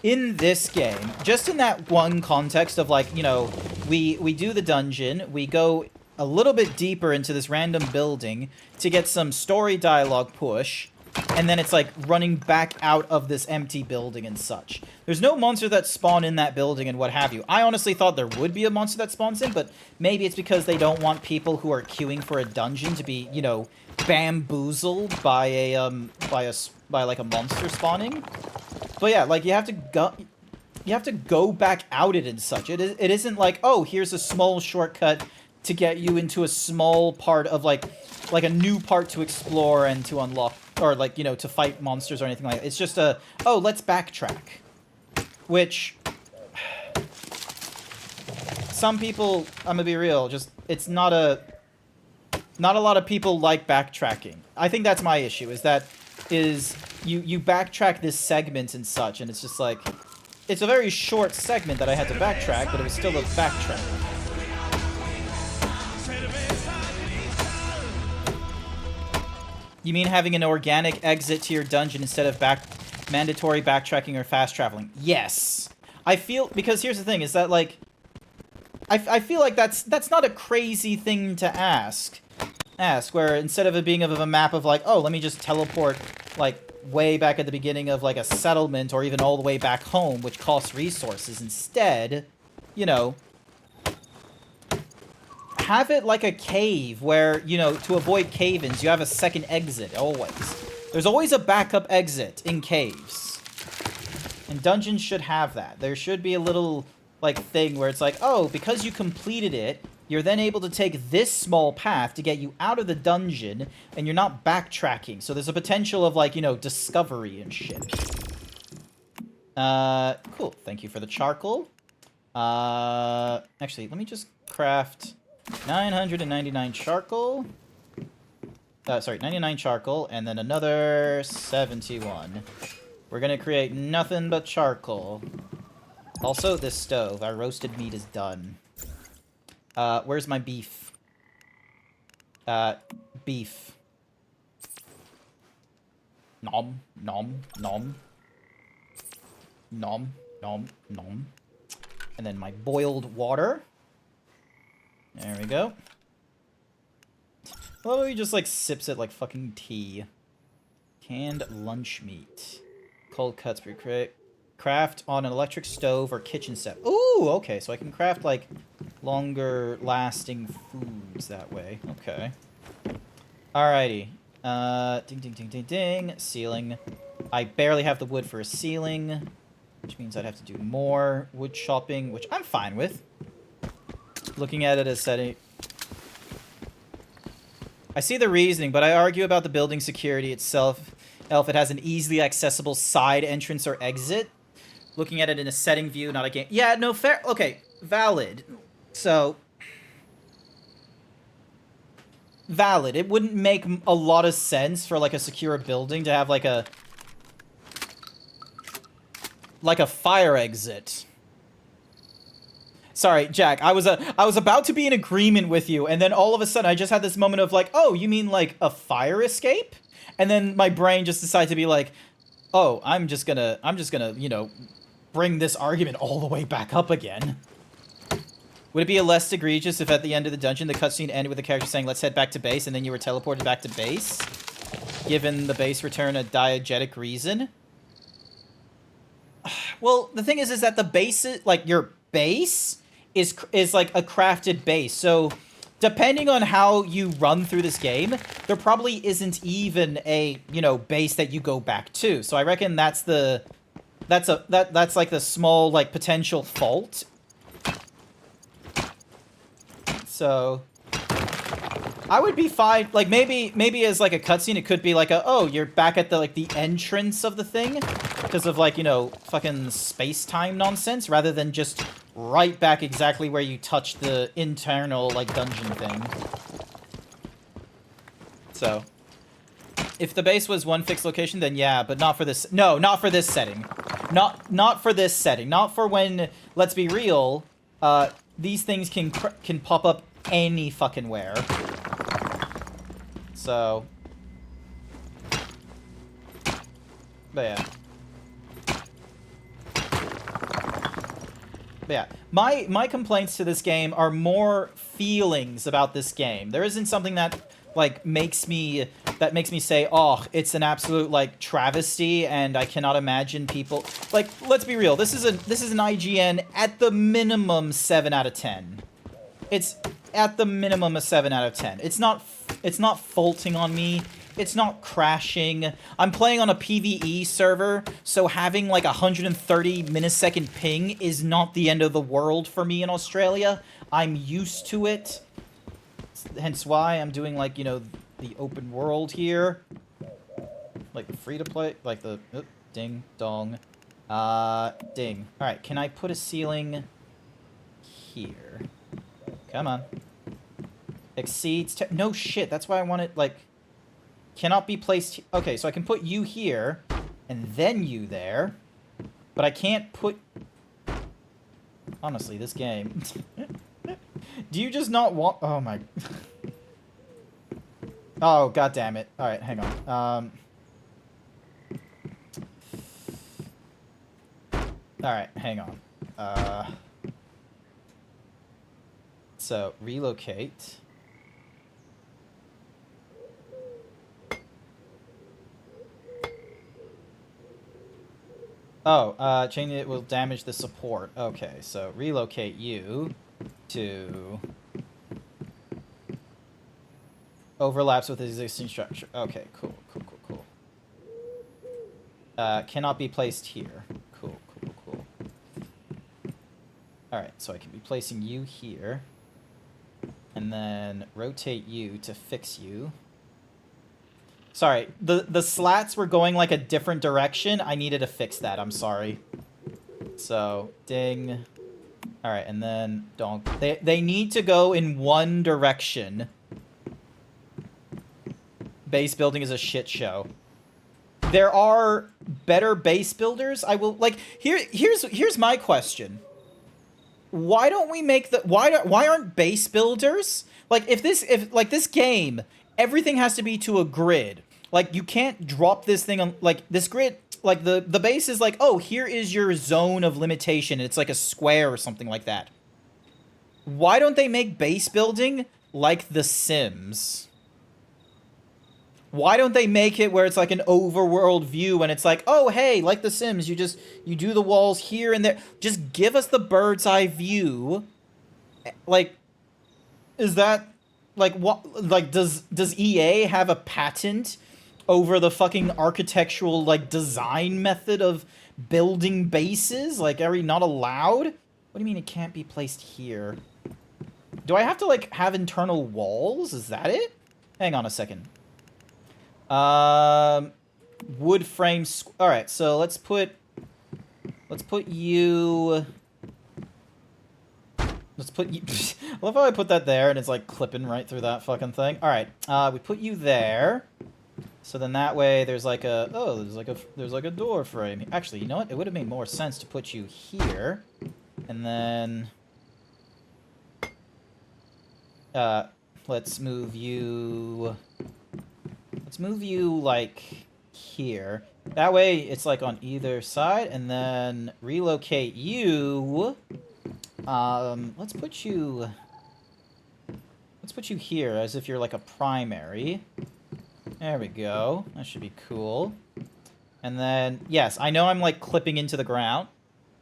in this game, just in that one context of like, you know, we do the dungeon, we go a little bit deeper into this random building to get some story dialogue push, and then it's like running back out of this empty building and such. There's no monster that spawn in that building and what have you. I honestly thought there would be a monster that spawns in, but maybe it's because they don't want people who are queuing for a dungeon to be, you know, bamboozled by a like a monster spawning. But yeah, like you have to go back out it and such. It isn't like, oh, here's a small shortcut to get you into a small part of like a new part to explore and to unlock, or like, you know, to fight monsters or anything like that. It's just a, oh, let's backtrack. Which some people, I'm gonna be real, just it's not a lot of people like backtracking. I think that's my issue, is you backtrack this segment and such, and it's just like, it's a very short segment that I had to backtrack, but it was still a backtrack. You mean having an organic exit to your dungeon instead of mandatory backtracking or fast traveling? Yes. I feel, because here's the thing, is that like, I feel like that's not a crazy thing to ask, where instead of it being of a map of like, oh, let me just teleport like way back at the beginning of like a settlement, or even all the way back home, which costs resources, instead, you know, have it like a cave where, you know, to avoid cave-ins, you have a second exit, always. There's always a backup exit in caves. And dungeons should have that. There should be a little, like, thing where it's like, oh, because you completed it, you're then able to take this small path to get you out of the dungeon, and you're not backtracking. So there's a potential of, like, you know, discovery and shit. Cool. Thank you for the charcoal. Actually, let me just craft 999 charcoal. Sorry, 99 charcoal, and then another 71. We're gonna create nothing but charcoal. Also, this stove. Our roasted meat is done. Where's my beef? Beef. Nom, nom, nom. Nom, nom, nom. And then my boiled water. There we go. Well, he just, like, sips it like fucking tea. Canned lunch meat. Cold cuts per craft on an electric stove or kitchen set. Ooh, okay, so I can craft, like, longer-lasting foods that way. Okay. Alrighty. Ding, ding, ding, ding, ding. Ceiling. I barely have the wood for a ceiling, which means I'd have to do more wood chopping, which I'm fine with. Looking at it as setting... I see the reasoning, but I argue about the building security itself. If it has an easily accessible side entrance or exit. Looking at it in a setting view, not a game... Yeah, no, fair... Okay, valid. So... Valid. It wouldn't make a lot of sense for, like, a secure building to have, like a fire exit. Sorry, Jack, I was about to be in agreement with you, and then all of a sudden I just had this moment of like, oh, you mean like a fire escape? And then my brain just decided to be like, oh, I'm just gonna, you know, bring this argument all the way back up again. Would it be less egregious if at the end of the dungeon the cutscene ended with the character saying, let's head back to base, and then you were teleported back to base? Given the base return a diegetic reason? Well, the thing is that the base, like, your base is like a crafted base. So depending on how you run through this game, there probably isn't even a, you know, base that you go back to. So I reckon that's like the small, like, potential fault So I would be fine. Like, maybe as, like, a cutscene, it could be like a, oh, you're back at the, like, the entrance of the thing. Because of, like, you know, fucking space-time nonsense, rather than just right back exactly where you touched the internal, like, dungeon thing. So, if the base was one fixed location, then yeah, but not for this. No, not for this setting. Not for this setting. Not for when, let's be real, these things can pop up any fucking where. So, but yeah. But yeah, my complaints to this game are more feelings about this game. There isn't something that like makes me say, oh, it's an absolute like travesty, and I cannot imagine people like. Let's be real. This is an IGN at the minimum 7 out of 10. It's at the minimum a 7 out of 10. It's not faulting on me. It's not crashing. I'm playing on a PvE server, so having like 130 millisecond ping is not the end of the world for me in Australia. I'm used to it. Hence why I'm doing like, you know, the open world here. Like free to play, like the ding dong. Ding. All right, can I put a ceiling here? Come on. Exceeds no shit, that's why I want it, like, cannot be placed. Okay, so I can put you here, and then you there. But I can't put... Honestly, this game... Do you just not want... Oh my... Oh, god damn it. Alright, hang on. Alright, hang on. So, relocate. Oh, change it will damage the support. Okay, so relocate you to... Overlaps with the existing structure. Okay, cool. Cannot be placed here. Cool. Alright, so I can be placing you here. And then rotate you to fix you. Sorry, the slats were going like a different direction. I needed to fix that, I'm sorry. So, ding. Alright, and then donk. They need to go in one direction. Base building is a shit show. There are better base builders. I will, like, here's my question. Why don't we make the... Why aren't base builders... Like, if this game... Everything has to be to a grid. Like, you can't drop this thing on... Like, this grid... Like, the base is like, oh, here is your zone of limitation. It's like a square or something like that. Why don't they make base building like The Sims? Why don't they make it where it's like an overworld view and it's like, oh, hey, like The Sims, you do the walls here and there. Just give us the bird's eye view. Like, is that... Like, what, like, does EA have a patent over the fucking architectural, like, design method of building bases? Like, are we not allowed? What do you mean it can't be placed here? Do I have to, like, have internal walls? Is that it? Hang on a second. Wood frame... Alright, so let's put you... Let's put you... I love how I put that there and it's like clipping right through that fucking thing. Alright, we put you there. So then that way there's like a... Oh, there's like a door frame. Actually, you know what? It would have made more sense to put you here. And then... let's move you... Let's move you, like, here. That way it's like on either side. And then relocate you... let's put you here as if you're like a primary. There we go. That should be cool. And then, yes, I know I'm like clipping into the ground.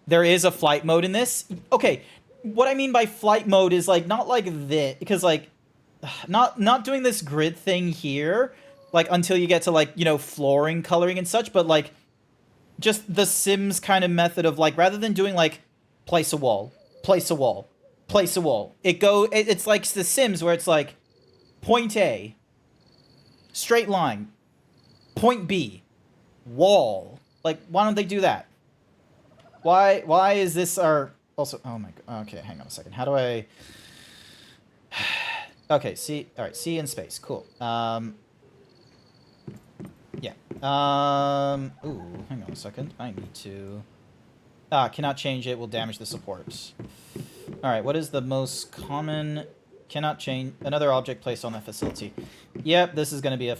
There is a flight mode in this. Okay, what I mean by flight mode is like not like this, because like not doing this grid thing here, like until you get to like, you know, flooring coloring and such, but like just the Sims kind of method of like rather than doing like place a wall, place a wall. It's like The Sims where it's like point A, straight line, point B, wall. Like, why don't they do that? Why is this our... Also, oh my god. Okay, hang on a second. How do I... Okay, C. All right, C in space. Cool. Yeah. Ooh, hang on a second. I need to... cannot change it. Will damage the support. All right, what is the most common... Cannot change... Another object placed on that facility. Yep, this is going to be a...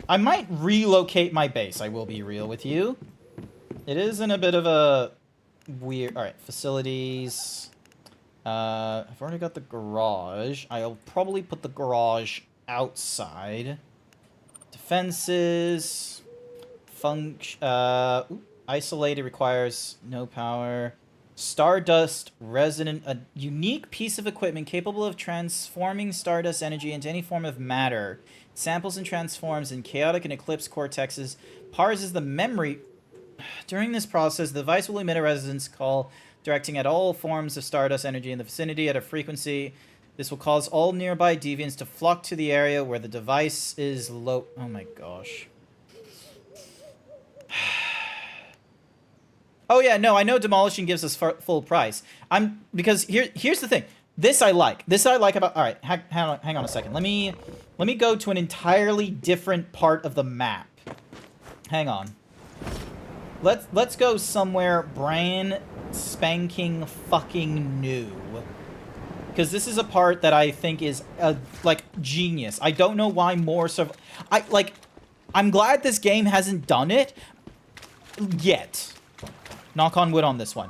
I might relocate my base, I will be real with you. It is in a bit of a weird... Alright, facilities. I've already got the garage. I'll probably put the garage outside. Defenses. Isolated requires no power. Stardust resonant, a unique piece of equipment capable of transforming stardust energy into any form of matter. Samples and transforms in chaotic and eclipse cortexes. Parses the memory. During this process, the device will emit a resonance call directing at all forms of stardust energy in the vicinity at a frequency. This will cause all nearby deviants to flock to the area where the device is low. Oh my gosh. Oh yeah, no, I know demolishing gives us full price. Because here's the thing. This I like. This I like about... All right, hang on a second. Let me go to an entirely different part of the map. Hang on. Let's go somewhere brand spanking fucking new. Because this is a part that I think is like genius. I don't know why more I'm glad this game hasn't done it yet. Knock on wood on this one.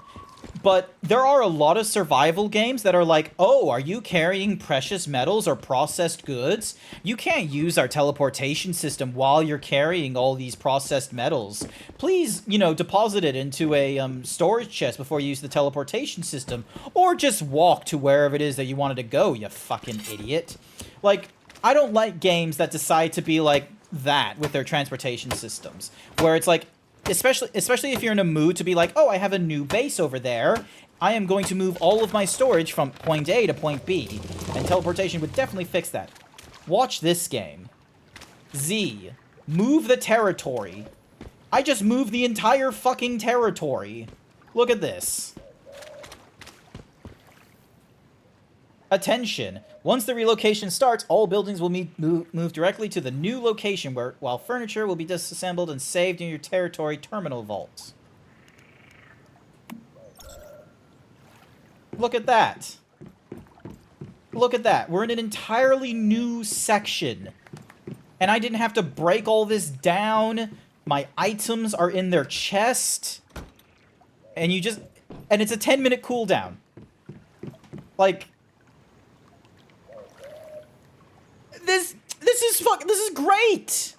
But there are a lot of survival games that are like, oh, are you carrying precious metals or processed goods? You can't use our teleportation system while you're carrying all these processed metals. Please, deposit it into a storage chest before you use the teleportation system. Or just walk to wherever it is that you wanted to go, you fucking idiot. Like, I don't like games that decide to be like that with their transportation systems. Where it's like, especially if you're in a mood to be like, oh, I have a new base over there. I am going to move all of my storage from point A to point B. And teleportation would definitely fix that. Watch this game. Z. Move the territory. I just moved the entire fucking territory. Look at this. Attention. Once the relocation starts, all buildings will move directly to the new location, while furniture will be disassembled and saved in your territory terminal vaults. Look at that. Look at that. We're in an entirely new section. And I didn't have to break all this down. My items are in their chest. And it's a 10-minute cooldown. Like... This is great!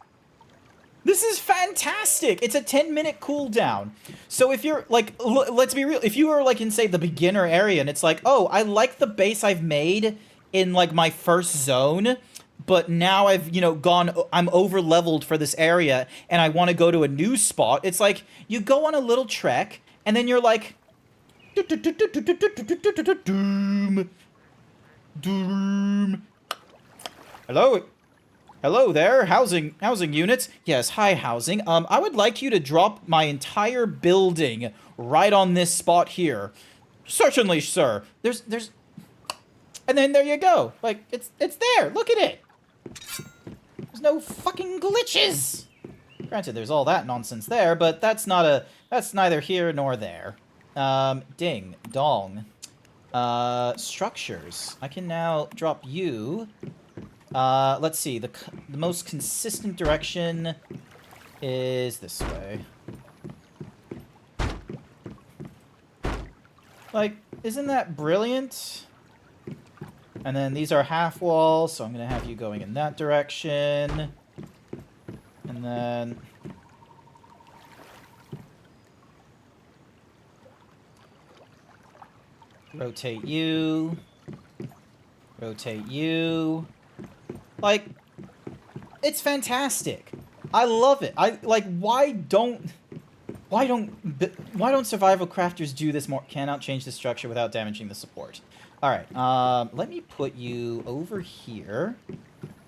This is fantastic! It's a 10-minute cooldown. So if you're, like, let's be real, if you are, like, in, say, the beginner area, and it's like, oh, I like the base I've made in, like, my first zone, but now I've, I'm over-leveled for this area, and I want to go to a new spot, it's like, you go on a little trek, and then you're like... Doom. Doom. Hello there, housing units. Yes, hi, housing. I would like you to drop my entire building right on this spot here. Certainly, sir. There's... And then there you go. Like, it's there. Look at it. There's no fucking glitches. Granted, there's all that nonsense there, but that's neither here nor there. Ding. Dong. Structures. I can now drop you... let's see, the most consistent direction is this way. Like, isn't that brilliant? And then these are half walls, so I'm gonna have you going in that direction. And then... rotate you. Rotate you. Like, it's fantastic. I love it. I like. Why don't survival crafters do this more? Cannot change the structure without damaging the support. All right. Let me put you over here,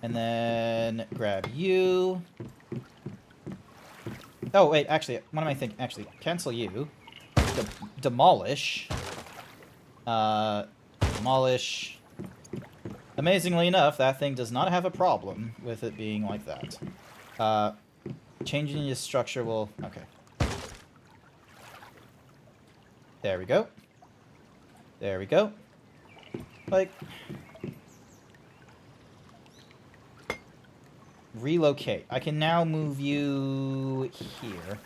and then grab you. Oh wait, actually, what am I thinking? Actually, cancel you. Demolish. Demolish. Amazingly enough, that thing does not have a problem with it being like that. Changing your structure will... Okay. There we go. There we go. Like... Relocate. I can now move you here.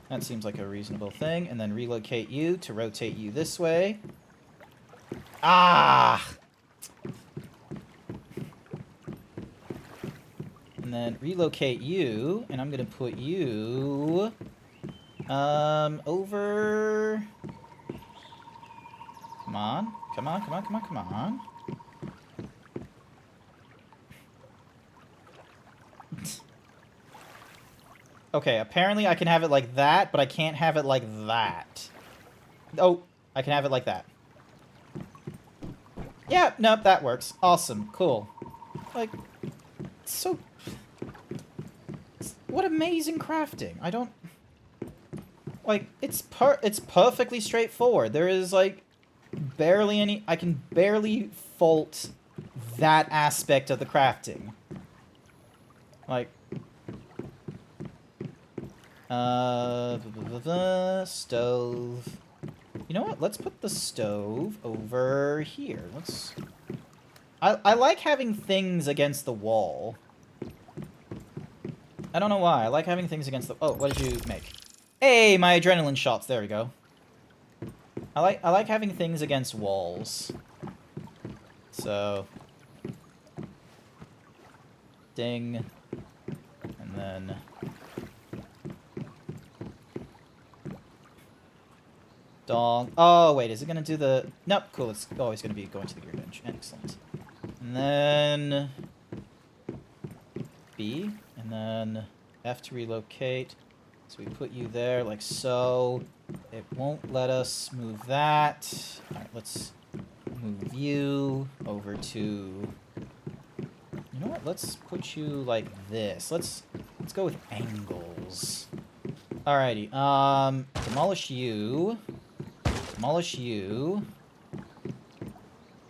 That seems like a reasonable thing. And then relocate you to rotate you this way. Ah! And then relocate you, and I'm gonna put you over. Come on, come on, come on, come on, come on. Okay, apparently I can have it like that, but I can't have it like that. Oh, I can have it like that. Yeah, nope, that works. Awesome, cool. Like, so... What amazing crafting. I don't... Like, it's perfectly straightforward. There is, like, barely any... I can barely fault that aspect of the crafting. Like... Stove. You know what? Let's put the stove over here. Let's... I like having things against the wall. I don't know why. I like having things against the... Oh, what did you make? Hey, my adrenaline shots. There we go. I like having things against walls. So... Ding. And then... Dong. Oh, wait. Is it going to do the... Nope. Cool. It's always going to be going to the gear bench. Excellent. And then... B. And then F to relocate. So we put you there like so. It won't let us move that. Alright, let's move you over to... You know what? Let's put you like this. Let's go with angles. Alrighty. Demolish you. Demolish you.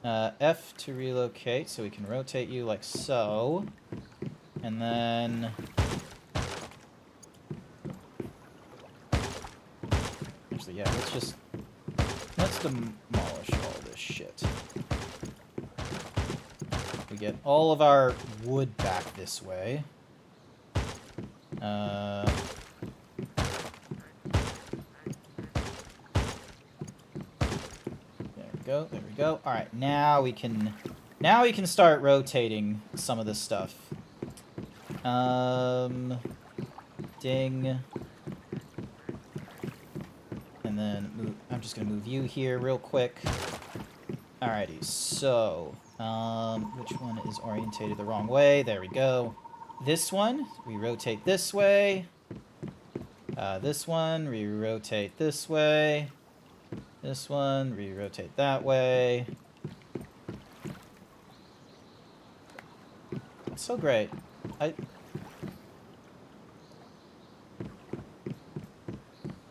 F to relocate, so we can rotate you like so. And then... Actually, yeah, let's demolish all this shit. We get all of our wood back this way. There we go, there we go. Alright, now we can start rotating some of this stuff. Ding. And then move, I'm just gonna move you here real quick. Alrighty, so, which one is orientated the wrong way? There we go. This one, we rotate this way. This one, we rotate this way. This one, we rotate that way. It's so great.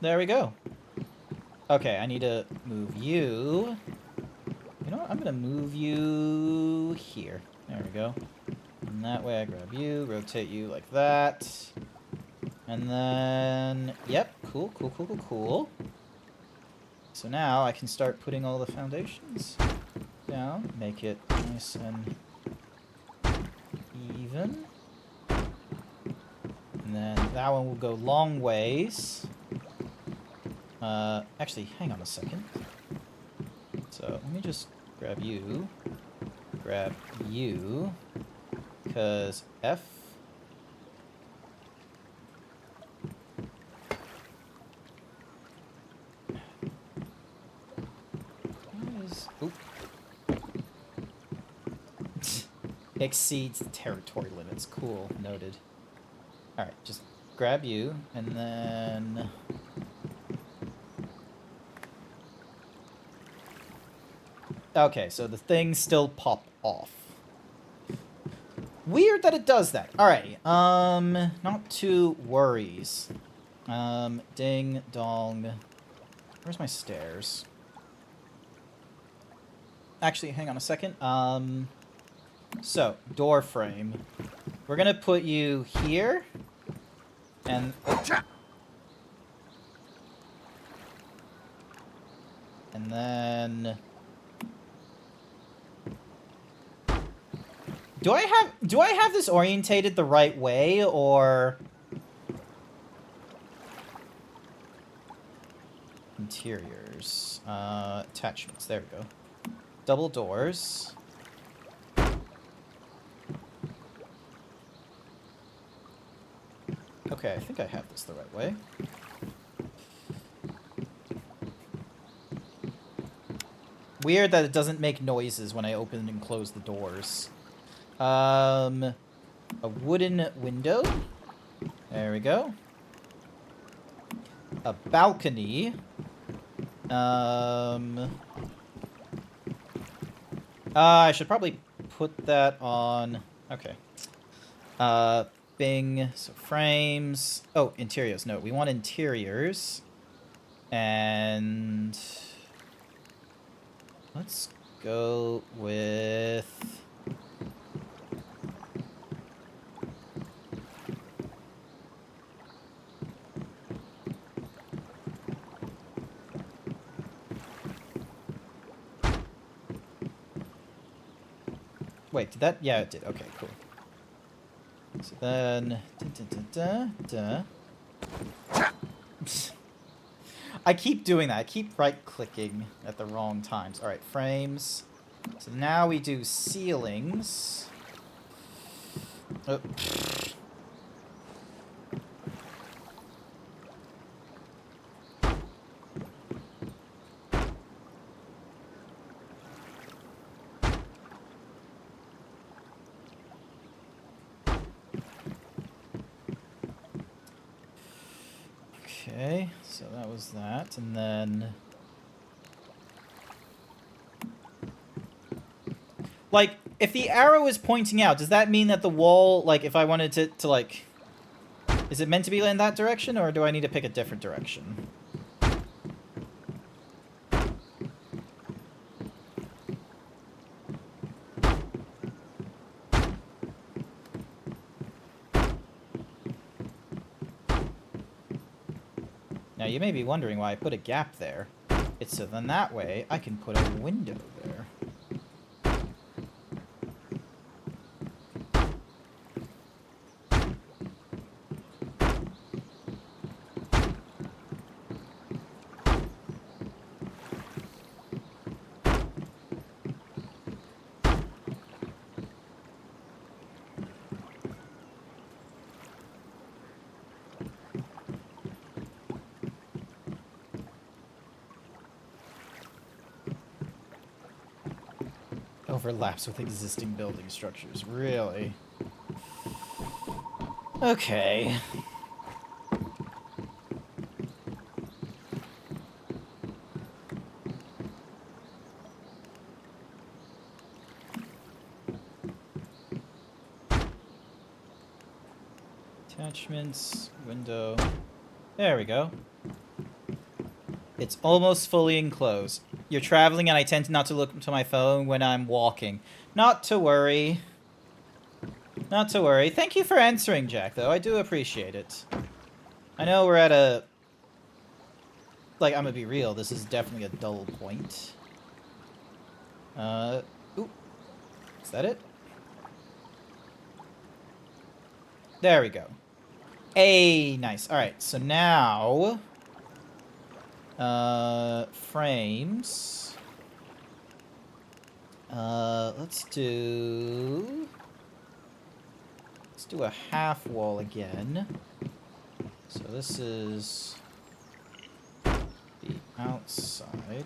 There we go. Okay, I need to move you. You know what? I'm gonna move you here. There we go. And that way I grab you, rotate you like that. And then... Yep, cool, cool, cool, cool, cool. So now I can start putting all the foundations down, make it nice and even. And then that one will go long ways. Actually, hang on a second. So let me just grab you, because F. Oop. Exceeds territory limits. Cool. Noted. Alright, just grab you, and then... Okay, so the things still pop off. Weird that it does that. Alright, not to worries. Ding, dong. Where's my stairs? Actually, hang on a second. So, door frame. We're gonna put you here. And... And then... Do I have this orientated the right way, or... Interiors. Attachments. There we go. Double doors. Okay, I think I have this the right way. Weird that it doesn't make noises when I open and close the doors. A wooden window. There we go. A balcony. I should probably put that on... Okay. Bing. So frames. Oh, interiors. No, we want interiors. And... Let's go with... Wait, did that? Yeah, it did. Okay, cool. So then... I keep doing that. I keep right-clicking at the wrong times. Alright, frames. So now we do ceilings. Oh. Okay, so that was that, and then... Like, if the arrow is pointing out, does that mean that the wall, like, if I wanted to like... Is it meant to be in that direction, or do I need to pick a different direction? Now, you may be wondering why I put a gap there. It's so then that way I can put a window there. Overlaps with existing building structures. Really? Okay. Attachments, window. There we go. It's almost fully enclosed. You're traveling and I tend not to look to my phone when I'm walking. Not to worry. Not to worry. Thank you for answering, Jack, though. I do appreciate it. I know we're at a... Like, I'm gonna be real. This is definitely a dull point. Ooh. Is that it? There we go. Hey, nice. Alright, so now... frames. Let's do a half wall again. So this is the outside.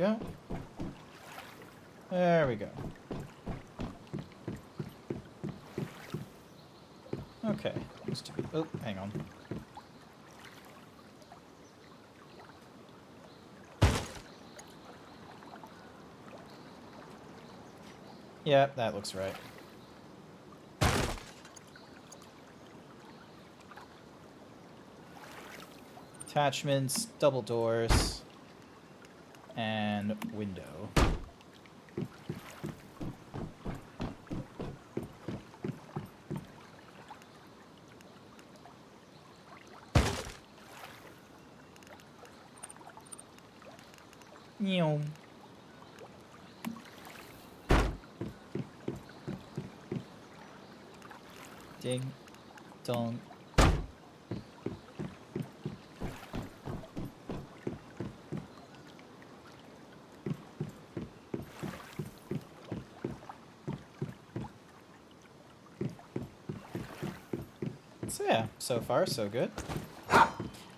go. There we go. Okay. Used to be. Oh, hang on. Yep, that looks right. Attachments, double doors, and window. Meow. Ding, dong. So yeah, so far so good.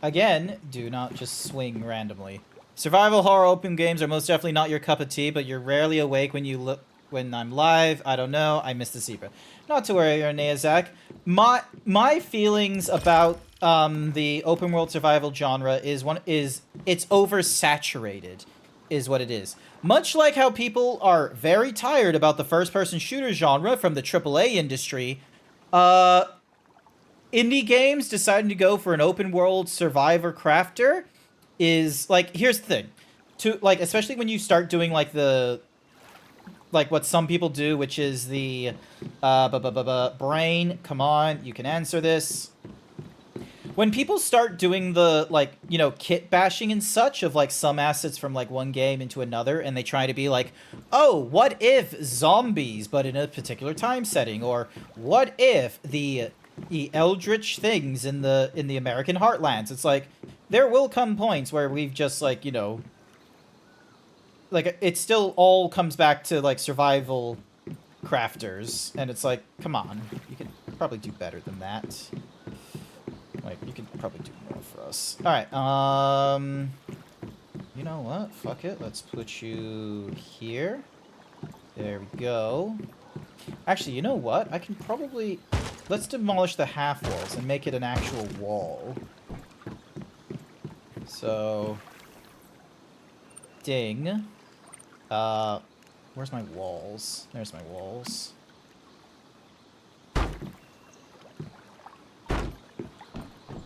Again, do not just swing randomly. Survival horror open games are most definitely not your cup of tea, but you're rarely awake when you look when I'm live. I don't know. I missed the zebra. Not to worry, Neazak. My feelings about the open world survival genre is it's oversaturated, is what it is. Much like how people are very tired about the first-person shooter genre from the AAA industry, indie games deciding to go for an open world survivor crafter is like, here's the thing, to like, especially when you start doing like what some people do, which is the brain. Come on, you can answer this. When people start doing the, like, you know, kit bashing and such of like some assets from like one game into another, and they try to be like, oh, what if zombies but in a particular time setting, or what if the eldritch things in the American heartlands. It's like, there will come points where we've just, like, you know, like, it still all comes back to like survival crafters, and it's like, come on, you could probably do better than that. Like, you could probably do more for us. All right, you know what, fuck it, let's put you here. There we go. Actually, you know what, I can probably, let's demolish the half walls and make it an actual wall. So, ding. Where's my walls? There's my walls.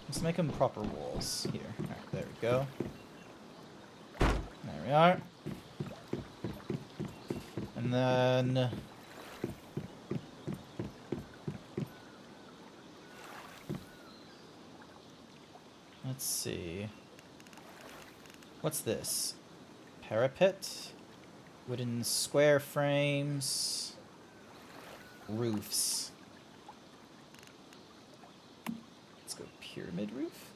Let's make them proper walls here. Alright, there we go. There we are. And then... let's see. What's this? Parapet? Wooden square frames? Roofs. Let's go pyramid roof.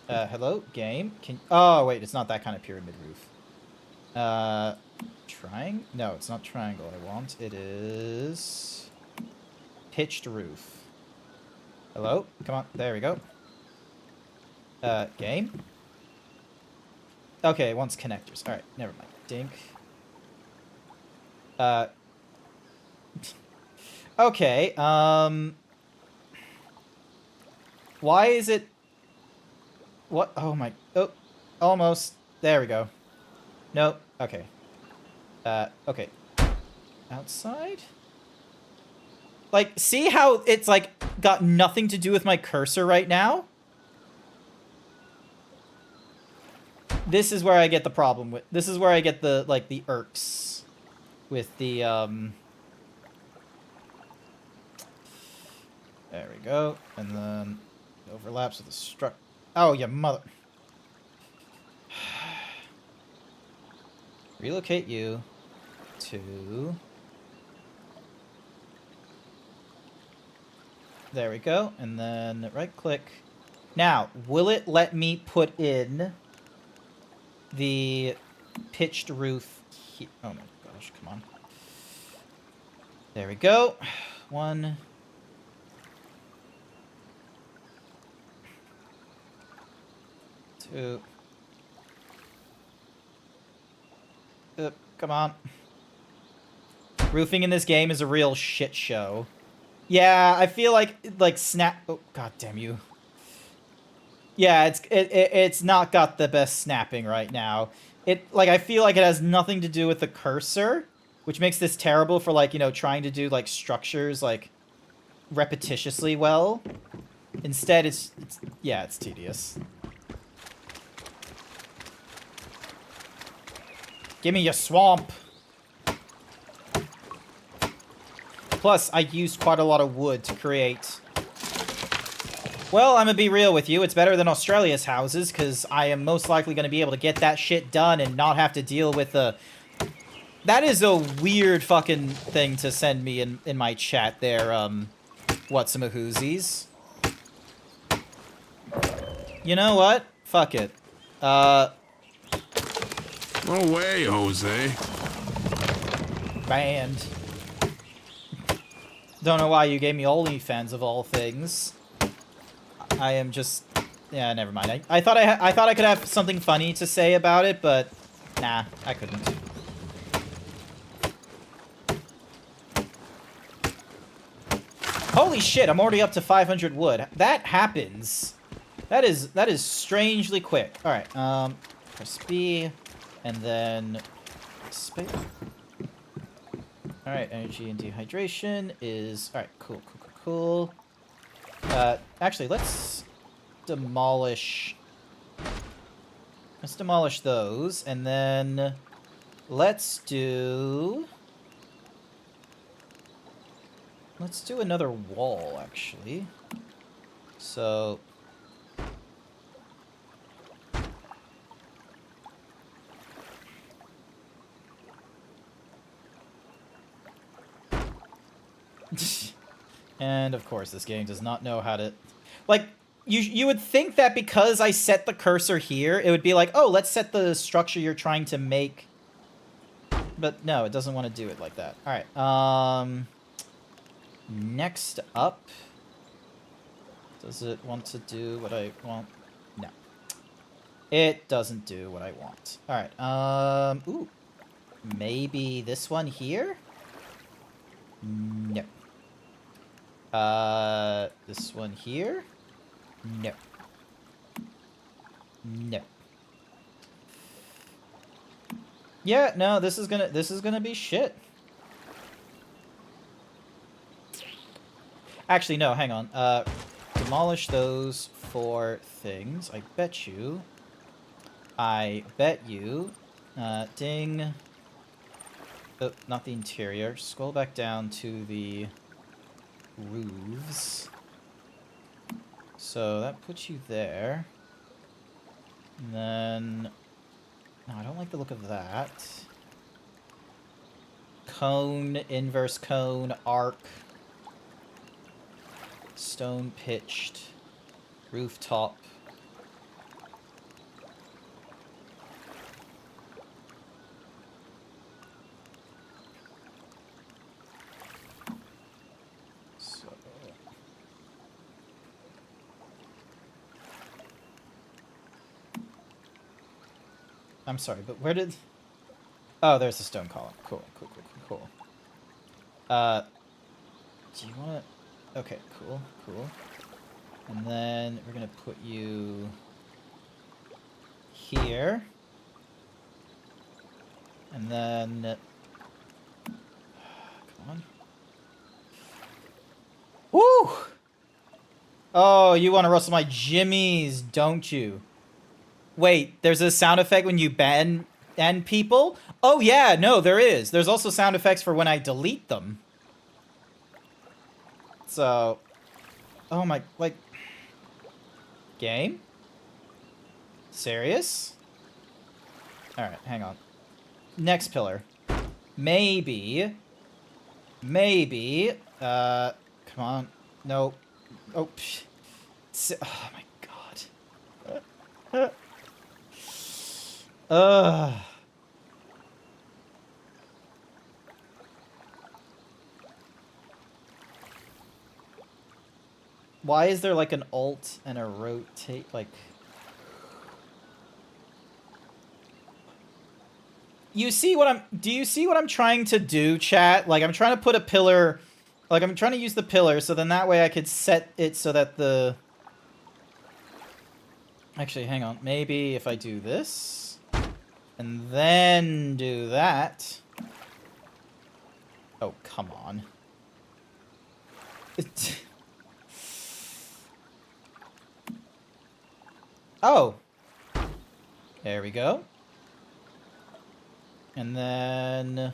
Hello? Game? Oh, wait, it's not that kind of pyramid roof. Triangle? No, it's not triangle I want. It is... pitched roof. Hello? Come on. There we go. Game? Okay, it wants connectors. Alright, never mind. Dink. Okay, why is it... what? Oh my... oh, almost. There we go. Nope. Okay. Okay. Outside? Like, see how it's, like, got nothing to do with my cursor right now? This is where I get the problem with... this is where I get the, like, the irks with the, there we go. And then it overlaps with the struct... oh, you mother... relocate you to... there we go. And then right-click. Now, will it let me put in the pitched roof here? Oh my gosh, come on. There we go. 1... 2... Come on. Roofing in this game is a real shit show. Yeah, I feel like snap. Oh, god damn you. Yeah, it's not got the best snapping right now. I feel like it has nothing to do with the cursor, which makes this terrible for like, you know, trying to do like structures like repetitiously well. Instead, it's tedious. Give me your swamp. Plus, I used quite a lot of wood to create. Well, I'm gonna be real with you. It's better than Australia's houses, because I am most likely gonna be able to get that shit done and not have to deal with the... That is a weird fucking thing to send me in my chat there, whatsamahoozies. You know what? Fuck it. No way, Jose. Banned. Don't know why you gave me OnlyFans of all things. I am just... Yeah, never mind. I thought I could have something funny to say about it, but... Nah, I couldn't. Holy shit, I'm already up to 500 wood. That happens. That is strangely quick. Alright, press B, and then... Space. Alright, energy and dehydration is... Alright, cool. Actually, let's demolish... Let's demolish those, and then... Let's do another wall, actually. So... And, of course, this game does not know how to... Like, you would think that because I set the cursor here, it would be like, oh, let's set the structure you're trying to make. But no, it doesn't want to do it like that. Alright, next up... Does it want to do what I want? No. It doesn't do what I want. Alright, ooh. Maybe this one here? No. This one here? No. No. Yeah, no, this is gonna be shit. Actually, no, hang on. Demolish those 4 things. I bet you. Ding. Oh, not the interior. Scroll back down to the roofs. So that puts you there. And then... No, I don't like the look of that. Cone, inverse cone, arc. Stone pitched. Rooftop. I'm sorry, but where did... Oh, there's the stone column. Cool. Do you want to... Okay, cool. And then we're going to put you... here. And then... Come on. Woo! Oh, you want to rustle my jimmies, don't you? Wait, there's a sound effect when you ban people? Oh yeah, no, there is. There's also sound effects for when I delete them. So... Oh my... Like... Game? Serious? Alright, hang on. Next pillar. Maybe... Come on. No. Oh, oh my god. Why is there like an alt and a rotate, like... You see what I'm... Do you see what I'm trying to do, chat? Like, I'm trying to put a pillar... Like, I'm trying to use the pillar, so then that way I could set it so that the... Actually, hang on. Maybe if I do this... And then do that... Oh, come on. Oh! There we go. And then...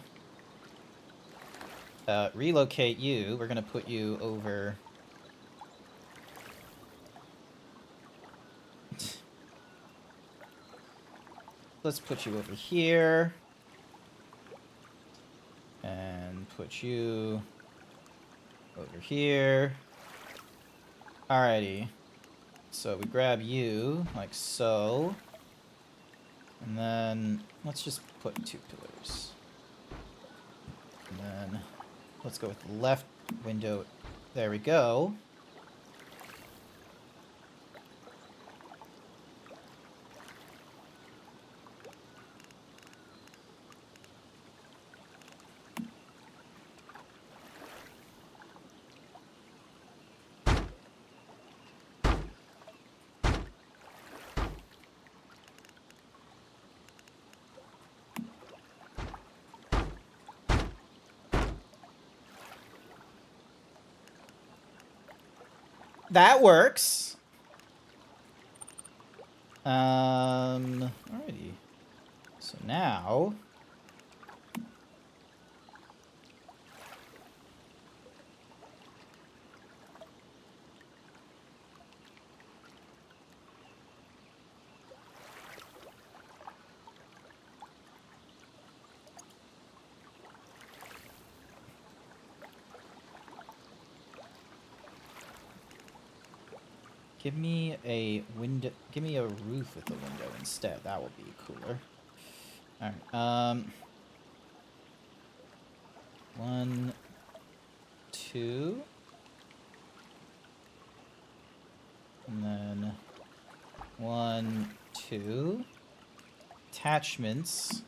relocate you. We're gonna put you over... Let's put you over here. And put you over here. Alrighty. So we grab you, like so. And then let's just put 2 pillars. And then let's go with the left window. There we go. That works. Alrighty. So now... Give me a window. Give me a roof with a window instead. That will be cooler. All right. 1, 2, and then 1, 2. Attachments.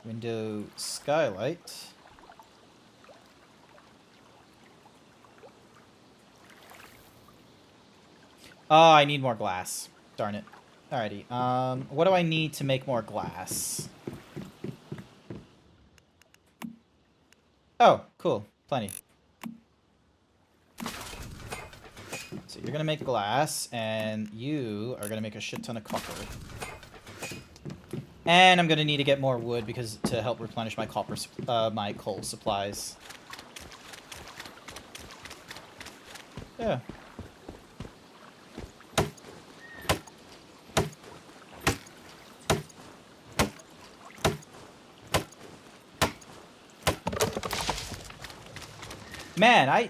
Window skylight. Oh, I need more glass. Darn it. Alrighty. What do I need to make more glass? Oh, cool. Plenty. So you're gonna make glass, and you are gonna make a shit ton of copper. And I'm gonna need to get more wood because to help replenish my my coal supplies. Yeah. Man,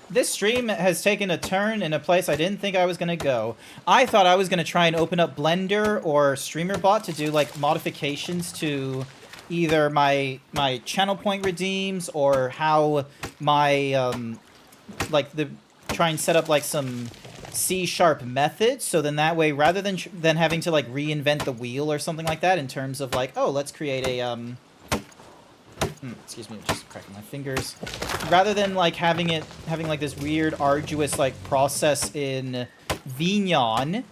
this stream has taken a turn in a place I didn't think I was going to go. I thought I was going to try and open up Blender or StreamerBot to do, like, modifications to either my channel point redeems or how my, try and set up, like, some C# methods. So then that way, rather than having to, like, reinvent the wheel or something like that in terms of, like, oh, let's create a, excuse me, I'm just cracking my fingers. Rather than like having like this weird arduous like process in Vignon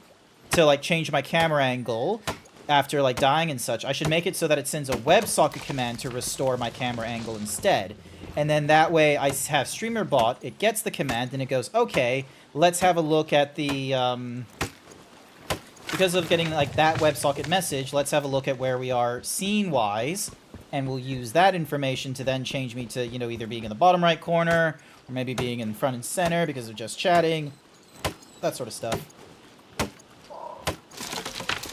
to like change my camera angle after like dying and such, I should make it so that it sends a WebSocket command to restore my camera angle instead. And then that way I have StreamerBot, it gets the command and it goes, okay, let's have a look at the, because of getting like that WebSocket message, let's have a look at where we are scene-wise. And we'll use that information to then change me to, you know, either being in the bottom right corner or maybe being in front and center because of just chatting. That sort of stuff.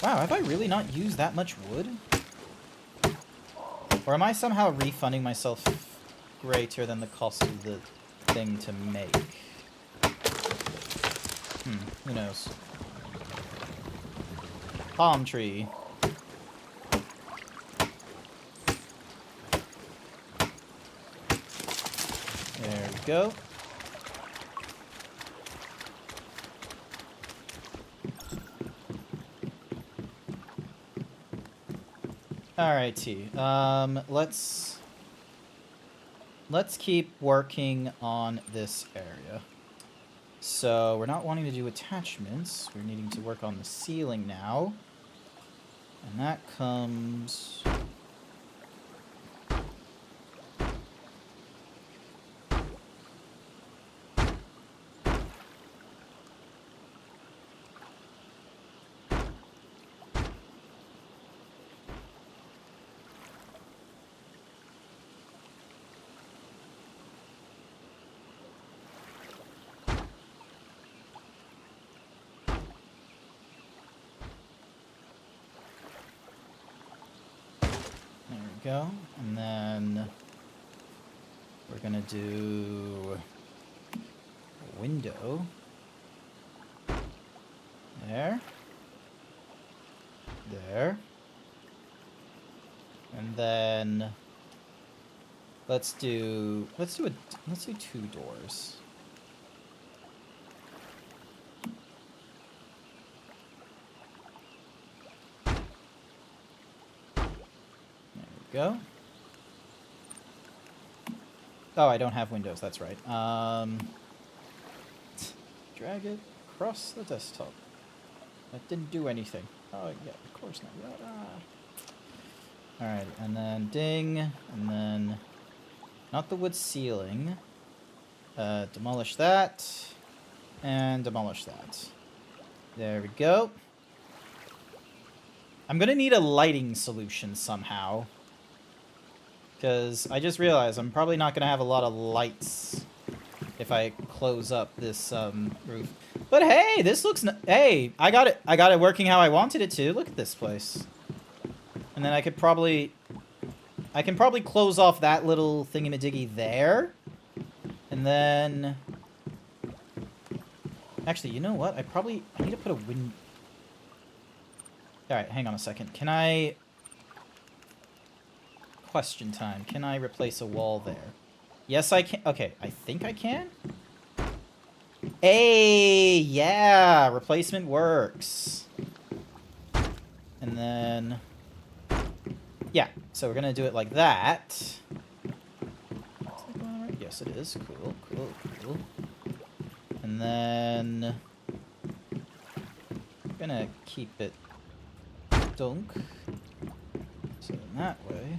Wow, have I really not used that much wood? Or am I somehow refunding myself greater than the cost of the thing to make? Who knows? Palm tree. There we go. Alrighty. Let's keep working on this area. So we're not wanting to do attachments. We're needing to work on the ceiling now. And that comes... There we go. And then we're gonna do a window. There. There. And then let's do two doors. Go. Oh, I don't have windows, that's right. Drag it across the desktop. That didn't do anything. Oh, yeah, of course not. Alright, and then ding, and then not the wood ceiling. Demolish that, and demolish that. There we go. I'm gonna need a lighting solution somehow. Because I just realized I'm probably not going to have a lot of lights if I close up this roof. But hey, this looks... Hey, I got it working how I wanted it to. Look at this place. And then I could probably... I can probably close off that little thingamadiggy there. And then... Actually, you know what? I need to put a window... Alright, hang on a second. Can I... Question time. Can I replace a wall there? Yes, I can. Okay, I think I can. Hey, yeah, replacement works. And then, yeah, so we're gonna do it like that. Is that going right? Yes, it is. Cool, cool, cool. And then, I'm gonna keep it dunk. So in that way.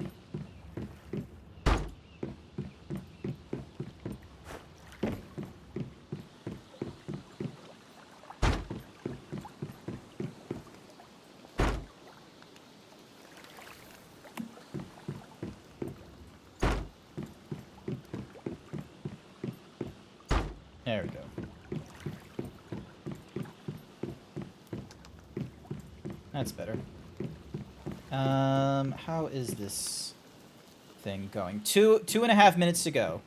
There we go. That's better. How is this thing going? 2.5 minutes to go.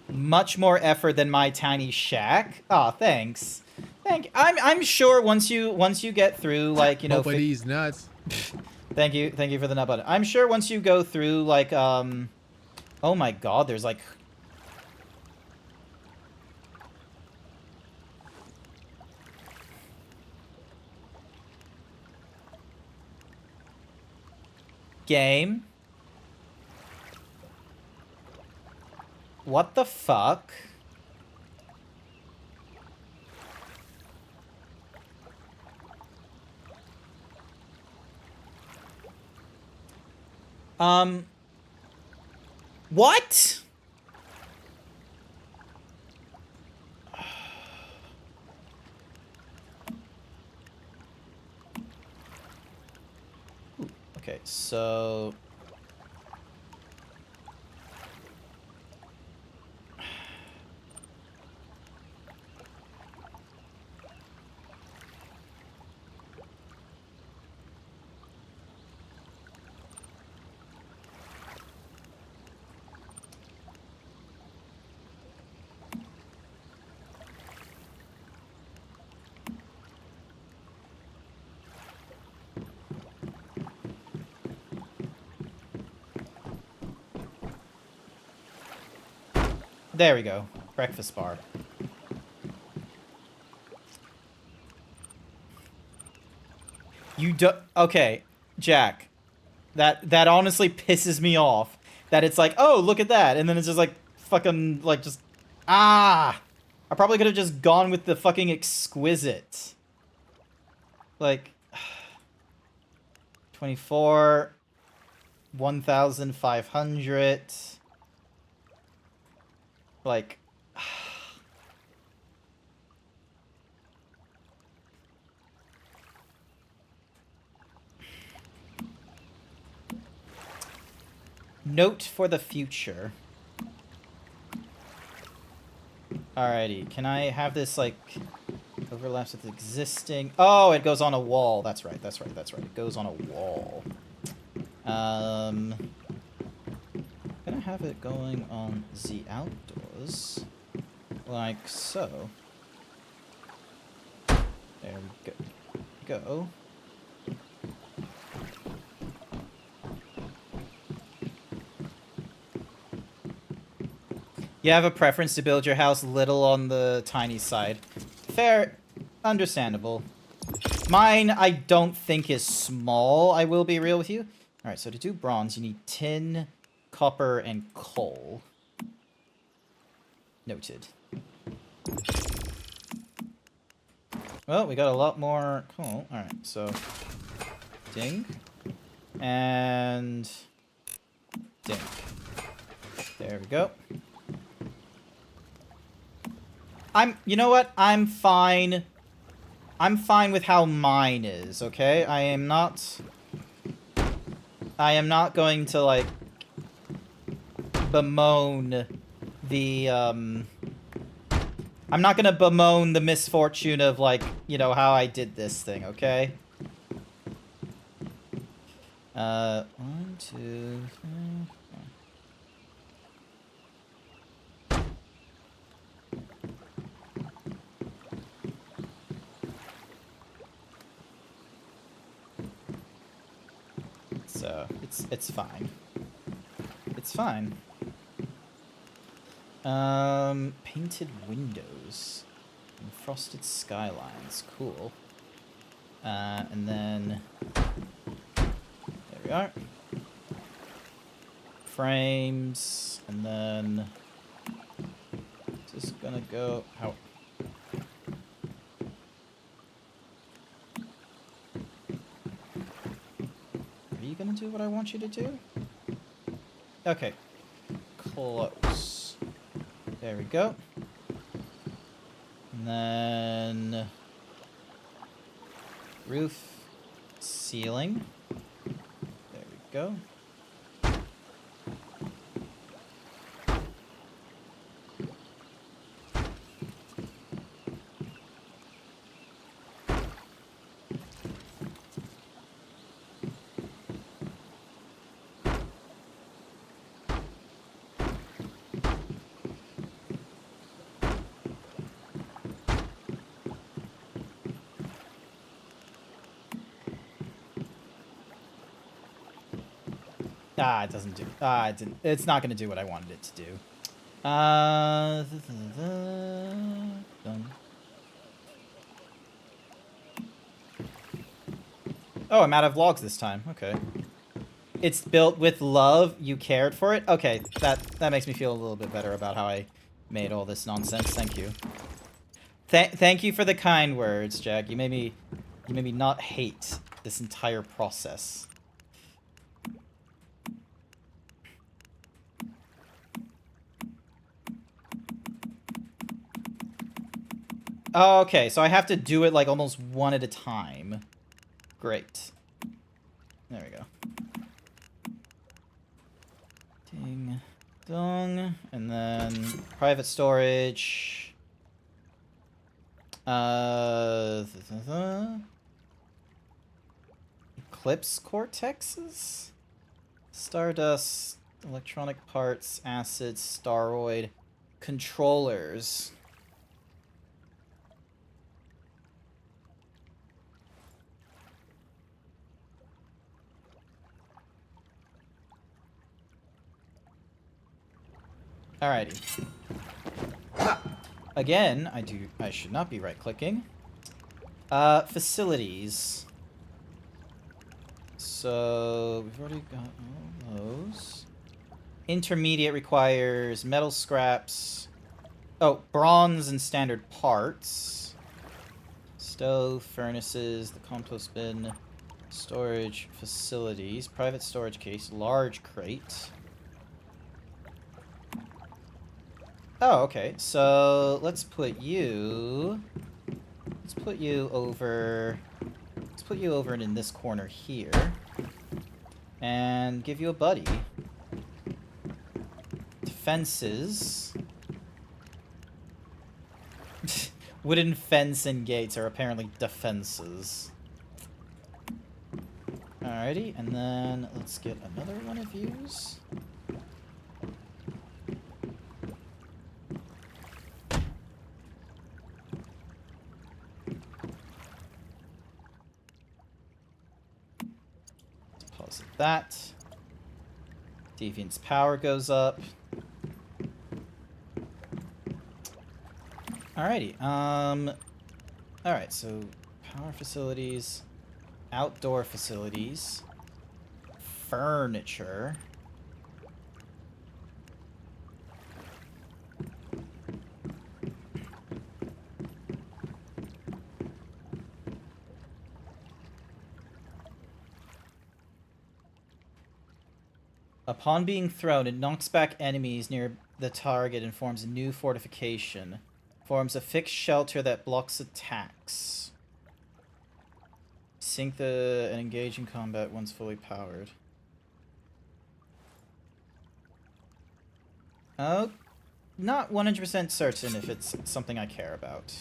Much more effort than my tiny shack. Aw, thanks. I'm sure once you get through, like, you know, these nuts. Thank you for the nut button. I'm sure once you go through, like, oh my god, there's like game. What the fuck? What? Okay, so... There we go. Breakfast bar. You do... Okay, Jack. That honestly pisses me off. That it's like, oh, look at that. And then it's just like, fucking, like, just... Ah! I probably could have just gone with the fucking exquisite. Like... 24... 1,500... Like... Note for the future. Alrighty, can I have this, like, overlaps with existing... Oh, it goes on a wall. That's right, that's right, that's right. It goes on a wall. I'm gonna have it going on the outdoors. Like so. There we go. You have a preference to build your house little on the tiny side. Fair. Understandable. Mine, I don't think is small, I will be real with you. Alright, so to do bronze, you need tin, copper, and coal. Noted. Well, we got a lot more coal. Alright, so... Ding. And... Ding. There we go. You know what? I'm fine. I'm fine with how mine is, okay? I am not going to, like, bemoan the, I'm not gonna bemoan the misfortune of, like, you know, how I did this thing, okay? 1, 2, 3... So, it's fine. It's fine. Painted windows. And frosted skylines. Cool. And then... There we are. Frames. And then... Just gonna go... How... Gonna do what I want you to do? Okay. Close. There we go. And then... Roof. Ceiling. There we go. Ah, it doesn't do... Ah, it didn't... It's not going to do what I wanted it to do. Done. Oh, I'm out of logs this time. Okay. It's built with love. You cared for it? Okay, that makes me feel a little bit better about how I made all this nonsense. Thank you. Thank you for the kind words, Jack. You made me not hate this entire process. Oh, okay, so I have to do it like almost one at a time. Great. There we go. Ding dong. And then private storage. Eclipse cortexes? Stardust, electronic parts, acid, staroid, controllers. Alrighty. Again, I should not be right-clicking. Facilities. So we've already got all those. Intermediate requires metal scraps. Oh, bronze and standard parts. Stove, furnaces, the compost bin, storage facilities, private storage case, large crate. Oh, okay. So let's put you over. Let's put you over in this corner here, and give you a buddy. Defenses. Wooden fence and gates are apparently defenses. Alrighty, and then let's get another one of yous. Deposit that. Deviant's power goes up. Alrighty, alright, so power facilities, outdoor facilities, furniture. Upon being thrown, it knocks back enemies near the target and forms a new fortification. Forms a fixed shelter that blocks attacks. Sink and engage in combat once fully powered. Oh, not 100% certain if it's something I care about.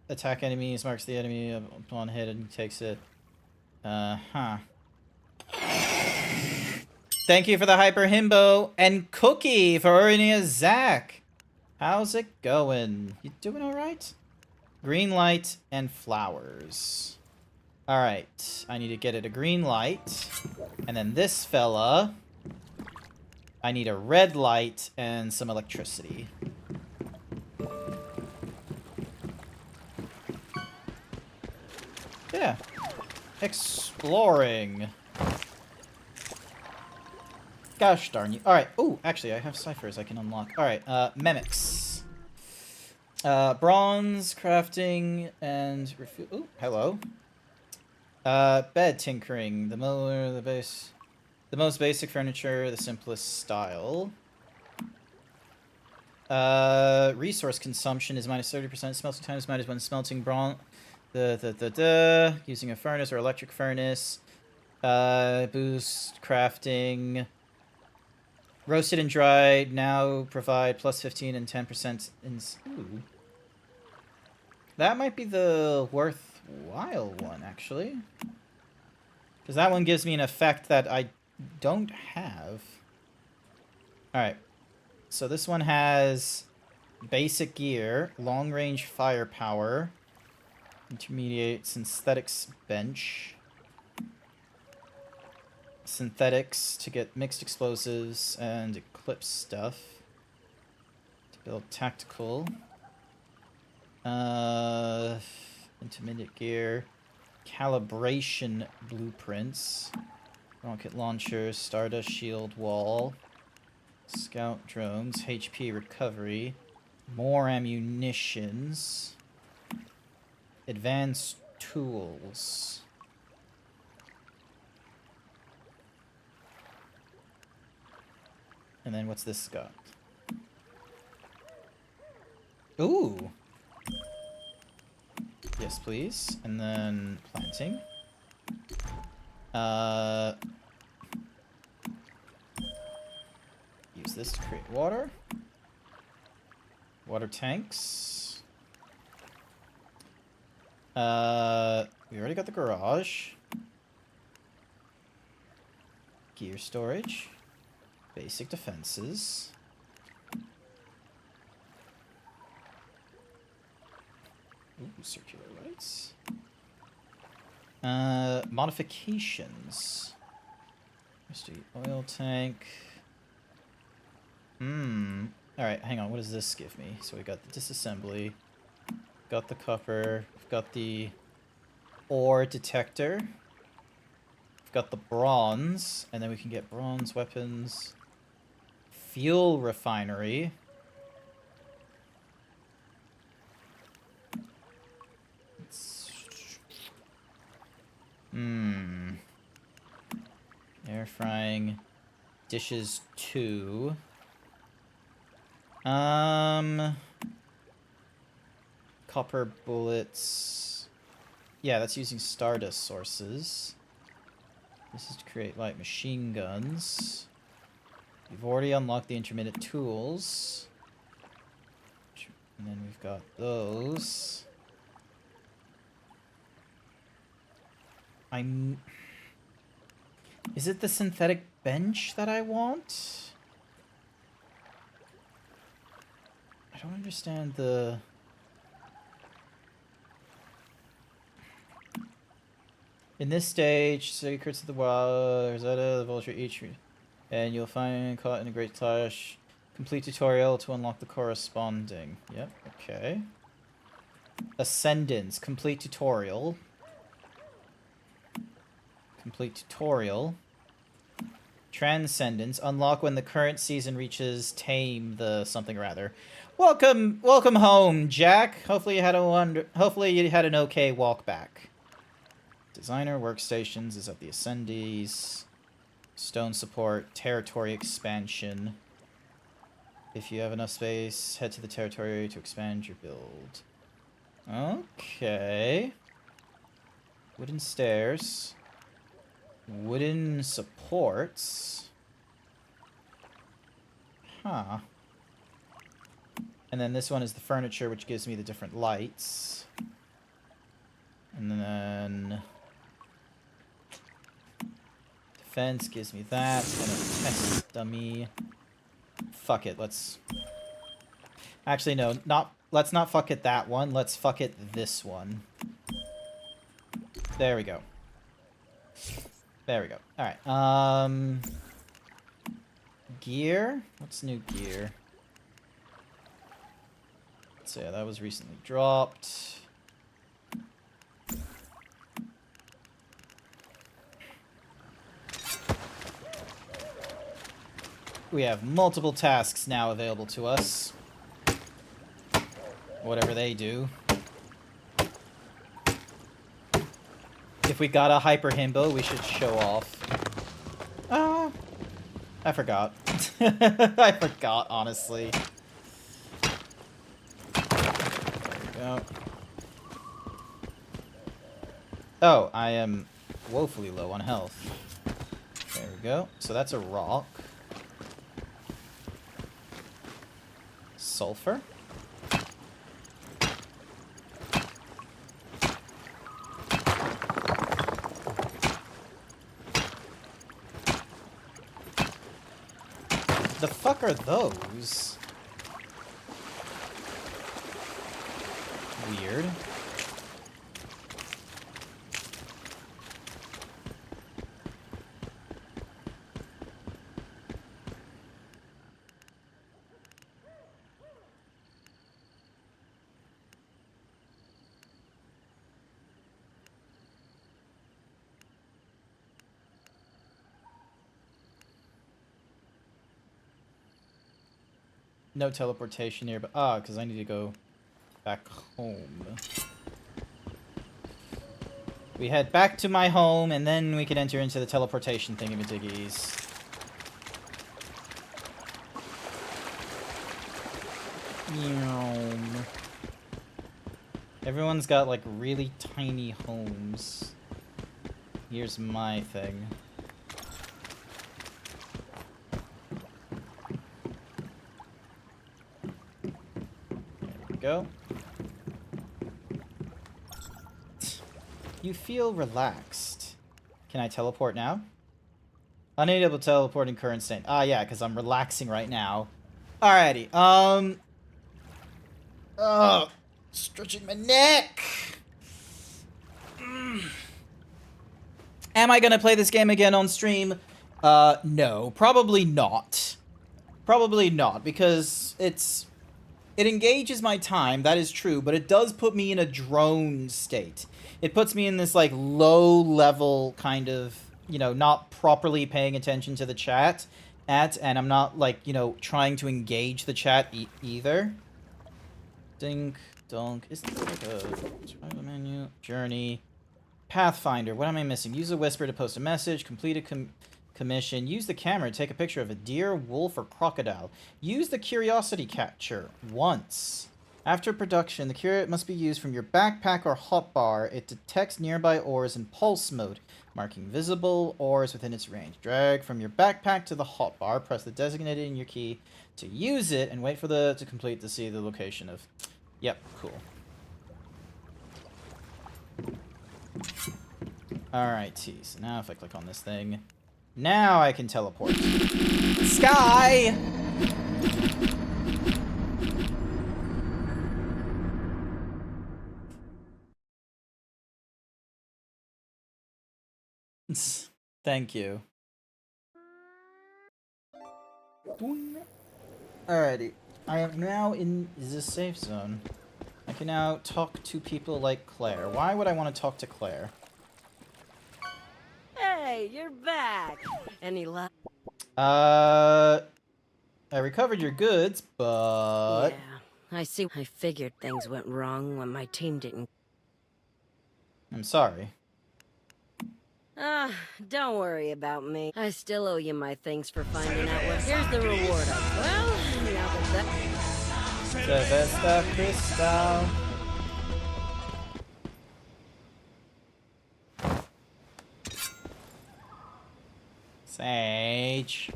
Attack enemies, marks the enemy upon hit and takes it. Huh. Thank you for the hyper himbo and cookie for Orenia Zach. How's it going? You doing alright? Green light and flowers. Alright, I need to get it a green light. And then this fella, I need a red light and some electricity. Yeah. Exploring. Gosh darn you. Alright. Oh, actually, I have ciphers I can unlock. Alright, mimics. Bronze, crafting, and... Oh, hello. Bed tinkering. The mower, the base... The most basic furniture, the simplest style. Resource consumption is minus 30%. Smelting time is minus 1. Smelting bronze... Using a furnace or electric furnace. Boost crafting... Roasted and dried now provide plus 15 and 10% in... Ooh. That might be the worthwhile one, actually. Because that one gives me an effect that I don't have. Alright. So this one has basic gear, long-range firepower, intermediate synthetics bench, synthetics to get mixed explosives and eclipse stuff to build tactical, intermediate gear, calibration blueprints, rocket launchers, stardust shield wall, scout drones, HP recovery, more ammunitions, advanced tools. And then what's this got? Ooh! Yes, please. And then planting. Use this to create water. Water tanks. We already got the garage. Gear storage. Basic defenses. Ooh, circular lights. Modifications. Mr. Oil tank. Alright, hang on. What does this give me? So we got the disassembly. Got the copper. We've got the ore detector. We've got the bronze, and then we can get bronze weapons. Fuel refinery. Air frying. Dishes 2. Copper bullets. Yeah, that's using Stardust sources. This is to create light machine guns. We've already unlocked the intermittent tools. And then we've got those. Is it the synthetic bench that I want? I don't understand the... In this stage, Secrets of the Wild, Rosetta, the Vulture, each... And you'll find caught in a great clash. Complete tutorial to unlock the corresponding. Yep, okay. Ascendance, complete tutorial. Complete tutorial. Transcendence, unlock when the current season reaches tame the something or other. Welcome home, Jack. Hopefully you had an okay walk back. Designer workstations is at the Ascendees. Stone support, territory expansion. If you have enough space, head to the territory to expand your build. Okay. Wooden stairs. Wooden supports. Huh. And then this one is the furniture, which gives me the different lights. And then... Defense gives me that. And a test dummy. Fuck it, let's... Actually, no, let's not fuck it that one. Let's fuck it this one. There we go. There we go. Alright, gear? What's new gear? So yeah, that was recently dropped. We have multiple tasks now available to us. Whatever they do. If we got a hyper himbo, we should show off. Oh, I forgot. I forgot, honestly. There we go. Oh, I am woefully low on health. There we go. So that's a rock. Sulfur. The fuck are those? Weird. No teleportation here, but because I need to go back home. We head back to my home, and then we can enter into the teleportation thingamajiggies. Everyone's got like really tiny homes. Here's my thing. Go. You feel relaxed. Can I teleport now? Unable to teleport in current state. Ah, yeah, because I'm relaxing right now. Alrighty. Stretching my neck. Am I gonna play this game again on stream? No, probably not. Probably not, because it engages my time, that is true, but it does put me in a drone state. it puts me in this like low level kind of, you know, not properly paying attention to the chat and I'm not like, you know, trying to engage the chat either. Dink donk. Is this like a survival menu? Journey. Pathfinder. What am I missing? Use a whisper to post a message. Complete a commission. Use the camera to take a picture of a deer, wolf, or crocodile. Use the curiosity catcher once. After production, the curate must be used from your backpack or hotbar. It detects nearby ores in pulse mode, marking visible ores within its range. Drag from your backpack to the hotbar. Press the designated in your key to use it, and wait for the to complete to see the location of. Yep, cool. Alrighty, so now if I click on this thing, now I can teleport. Sky! Thank you. Alrighty. I am now in the safe zone. I can now talk to people like Claire. Why would I want to talk to Claire? Hey, you're back. Any luck? I recovered your goods, but... Yeah, I see. I figured things went wrong when my team didn't. I'm sorry. Don't worry about me. I still owe you my thanks for finding out what. Here's the reward of. Well, now that Sylvester Crystal. Sage.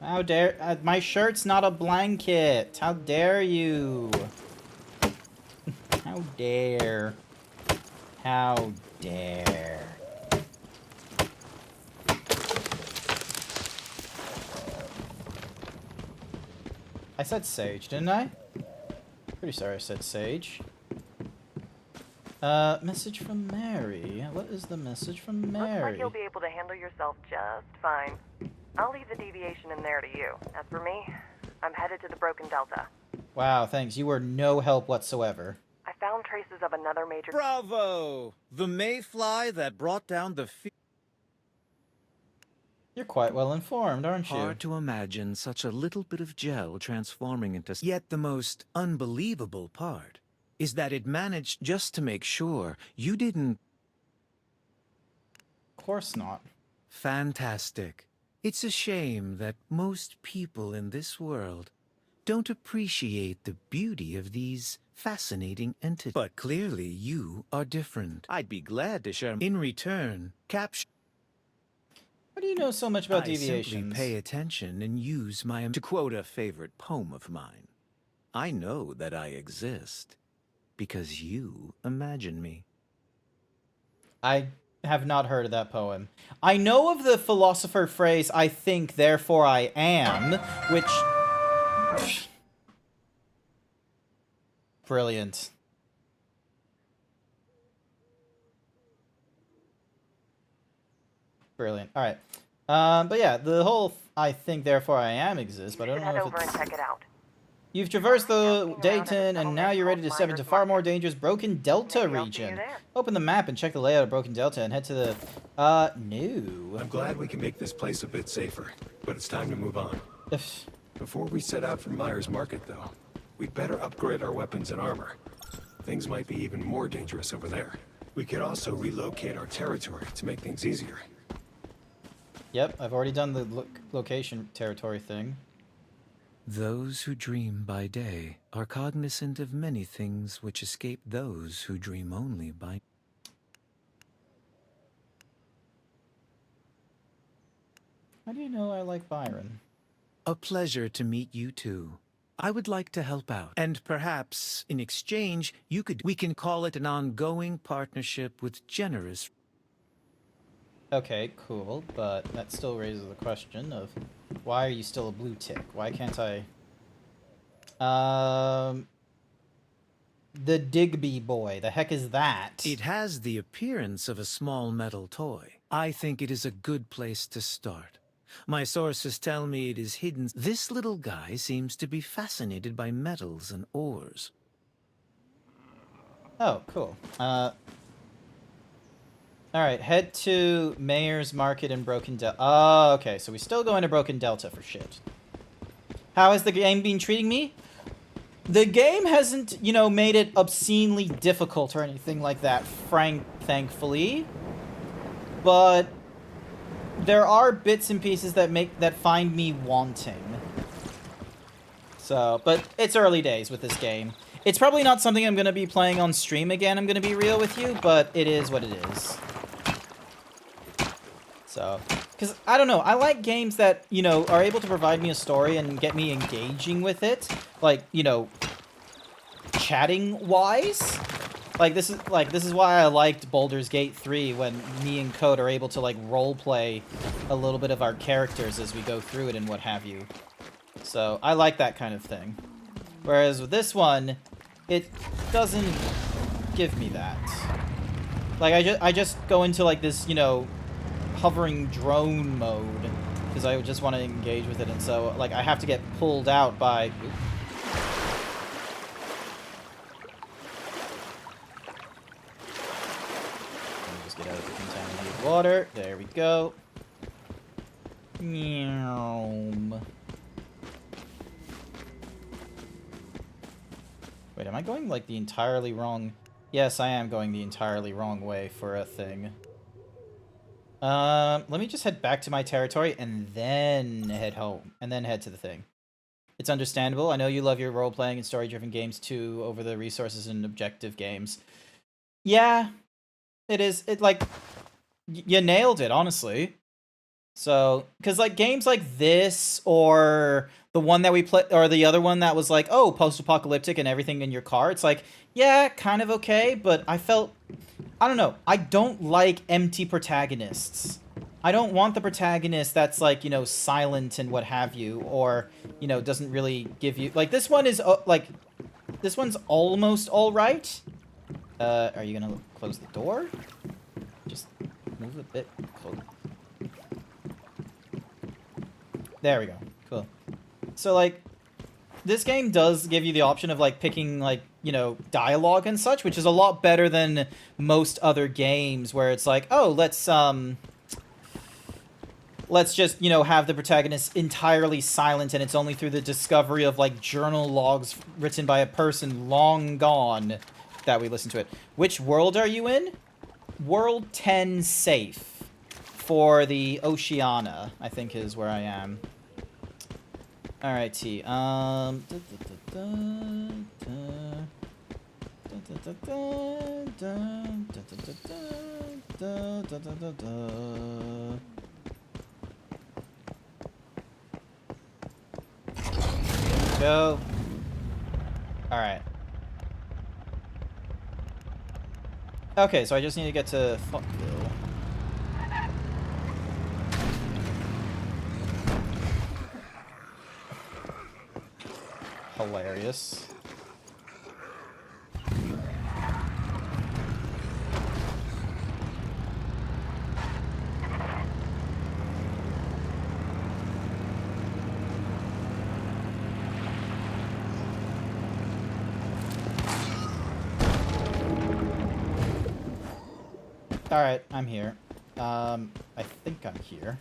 How dare... my shirt's not a blanket. How dare you? How dare. How dare. I said Sage, didn't I? Pretty sorry I said Sage. Message from Mary. What is the message from Mary? Looks like you'll be able to handle yourself just fine. I'll leave the deviation in there to you. As for me, I'm headed to the Broken Delta. Wow, thanks. You were no help whatsoever. I found traces of another major... Bravo! The mayfly that brought down the You're quite well informed, aren't you? Hard to imagine such a little bit of gel transforming into... Yet the most unbelievable part is that it managed just to make sure you didn't... Of course not. Fantastic. It's a shame that most people in this world don't appreciate the beauty of these fascinating entities. But clearly you are different. I'd be glad to share... In return, capture... How do you know so much about I deviations? simply pay attention and use my... To quote a favorite poem of mine, I know that I exist because you imagine me. I have not heard of that poem. I know of the philosopher phrase, I think, therefore I am, which... Brilliant. Brilliant. Alright. But yeah, the whole I think, therefore I am exists, but I don't know if over and check it out. You've traversed the Dayton, and now you're ready to step into far more dangerous Broken Delta region. Open the map and check the layout of Broken Delta and head to the... no. I'm glad we can make this place a bit safer, but it's time to move on. Before we set out for Myers Market, though, we'd better upgrade our weapons and armor. Things might be even more dangerous over there. We could also relocate our territory to make things easier. Yep, I've already done the location territory thing. Those who dream by day are cognizant of many things which escape those who dream only by... How do you know I like Byron? A pleasure to meet you too. I would like to help out, and perhaps, in exchange, we can call it an ongoing partnership with generous... Okay, cool, but that still raises the question of why are you still a blue tick? Why can't I... The Digby boy, the heck is that? It has the appearance of a small metal toy. I think it is a good place to start. My sources tell me it is hidden. This little guy seems to be fascinated by metals and ores. Oh, cool. Alright, head to Mayor's Market in Broken Delta. Oh, okay, so we still go into Broken Delta for shit. How has the game been treating me? The game hasn't, you know, made it obscenely difficult or anything like that, thankfully. But there are bits and pieces that find me wanting. So, but it's early days with this game. It's probably not something I'm going to be playing on stream again, I'm going to be real with you, but it is what it is. So, because, I don't know, I like games that, you know, are able to provide me a story and get me engaging with it. Like, you know, chatting-wise. Like, this is why I liked Baldur's Gate 3, when me and Code are able to, like, roleplay a little bit of our characters as we go through it and what have you. So, I like that kind of thing. Whereas with this one, it doesn't give me that. Like, I just go into, like, this, you know, hovering drone mode, because I just want to engage with it, and so, like, I have to get pulled out by... Oops. Let me just get out of the contaminated water. There we go. Meow. Wait, am I going, like, the entirely wrong... Yes, I am going the entirely wrong way for a thing. Let me just head back to my territory and then head home. And then head to the thing. It's understandable. I know you love your role-playing and story-driven games too over the resources and objective games. Yeah, it is. It, like, you nailed it, honestly. So, because, like, games like this, or the one that we play, or the other one that was like, oh, post-apocalyptic and everything in your car, it's like, yeah, kind of okay, but I felt... I don't know. I don't like empty protagonists. I don't want the protagonist that's, like, you know, silent and what have you, or, you know, doesn't really give you... Like, this one is, like, this one's almost alright. Are you gonna close the door? Just move a bit closer. There we go. Cool. So, like, this game does give you the option of, like, picking, like, you know, dialogue and such, which is a lot better than most other games where it's like, oh, let's just, you know, have the protagonist entirely silent and it's only through the discovery of, like, journal logs written by a person long gone that we listen to it. Which world are you in? World 10 safe for the Oceania, I think is where I am. Alrighty, go. Alright. Okay, so I just need to get to Fuckville. Hilarious. Alright, I'm here. I think I'm here.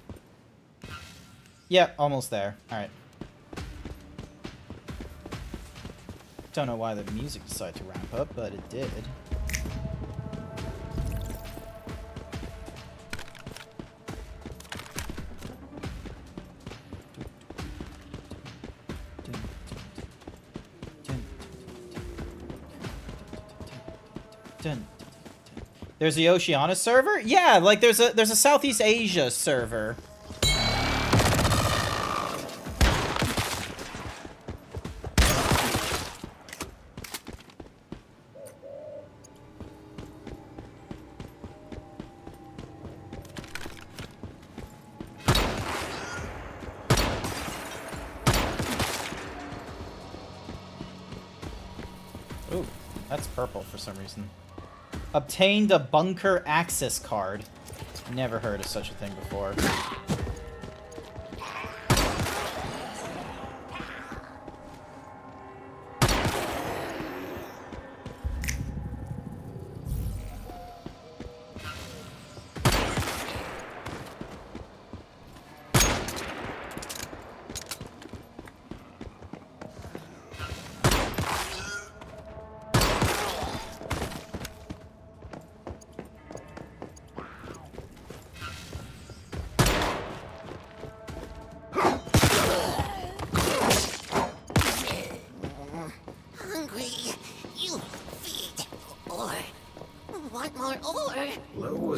Yeah, almost there. Alright. Don't know why the music decided to ramp up, but it did. There's the Oceania server? Yeah, like there's a Southeast Asia server. Ooh, that's purple for some reason. Obtained a bunker access card. Never heard of such a thing before.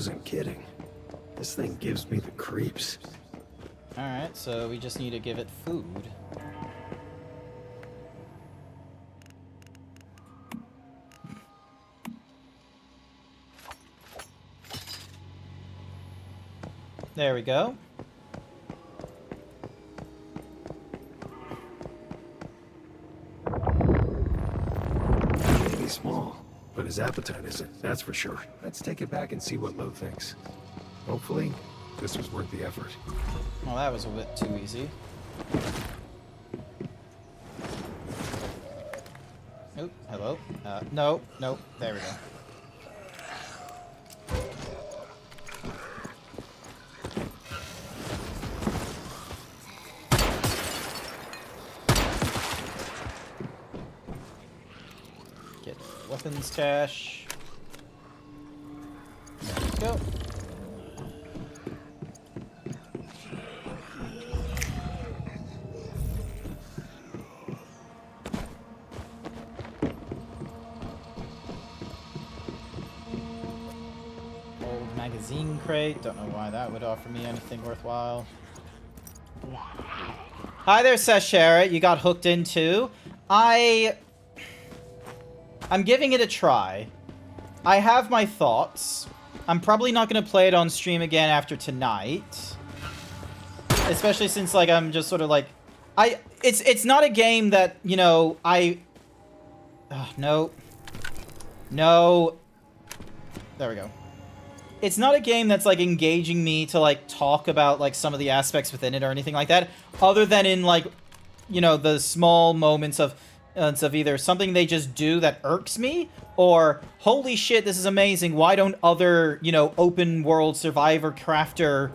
wasn't kidding. This thing gives me the creeps. Alright, so we just need to give it food. There we go. Maybe small, but his appetite isn't, that's for sure. Let's take it back and see what Lo thinks. Hopefully, this was worth the effort. Well, that was a bit too easy. Oh, hello. No, there we go. Get weapons cache. There we go. Magazine crate. Don't know why that would offer me anything worthwhile. Hi there, Sashara. You got hooked into. I'm giving it a try. I have my thoughts. I'm probably not going to play it on stream again after tonight. Especially since, like, I'm just sort of like... It's not a game that, you know, no. No. There we go. It's not a game that's, like, engaging me to, like, talk about, like, some of the aspects within it or anything like that, other than in, like, you know, the small moments of either something they just do that irks me, or, holy shit, this is amazing, why don't other, you know, open-world survivor crafter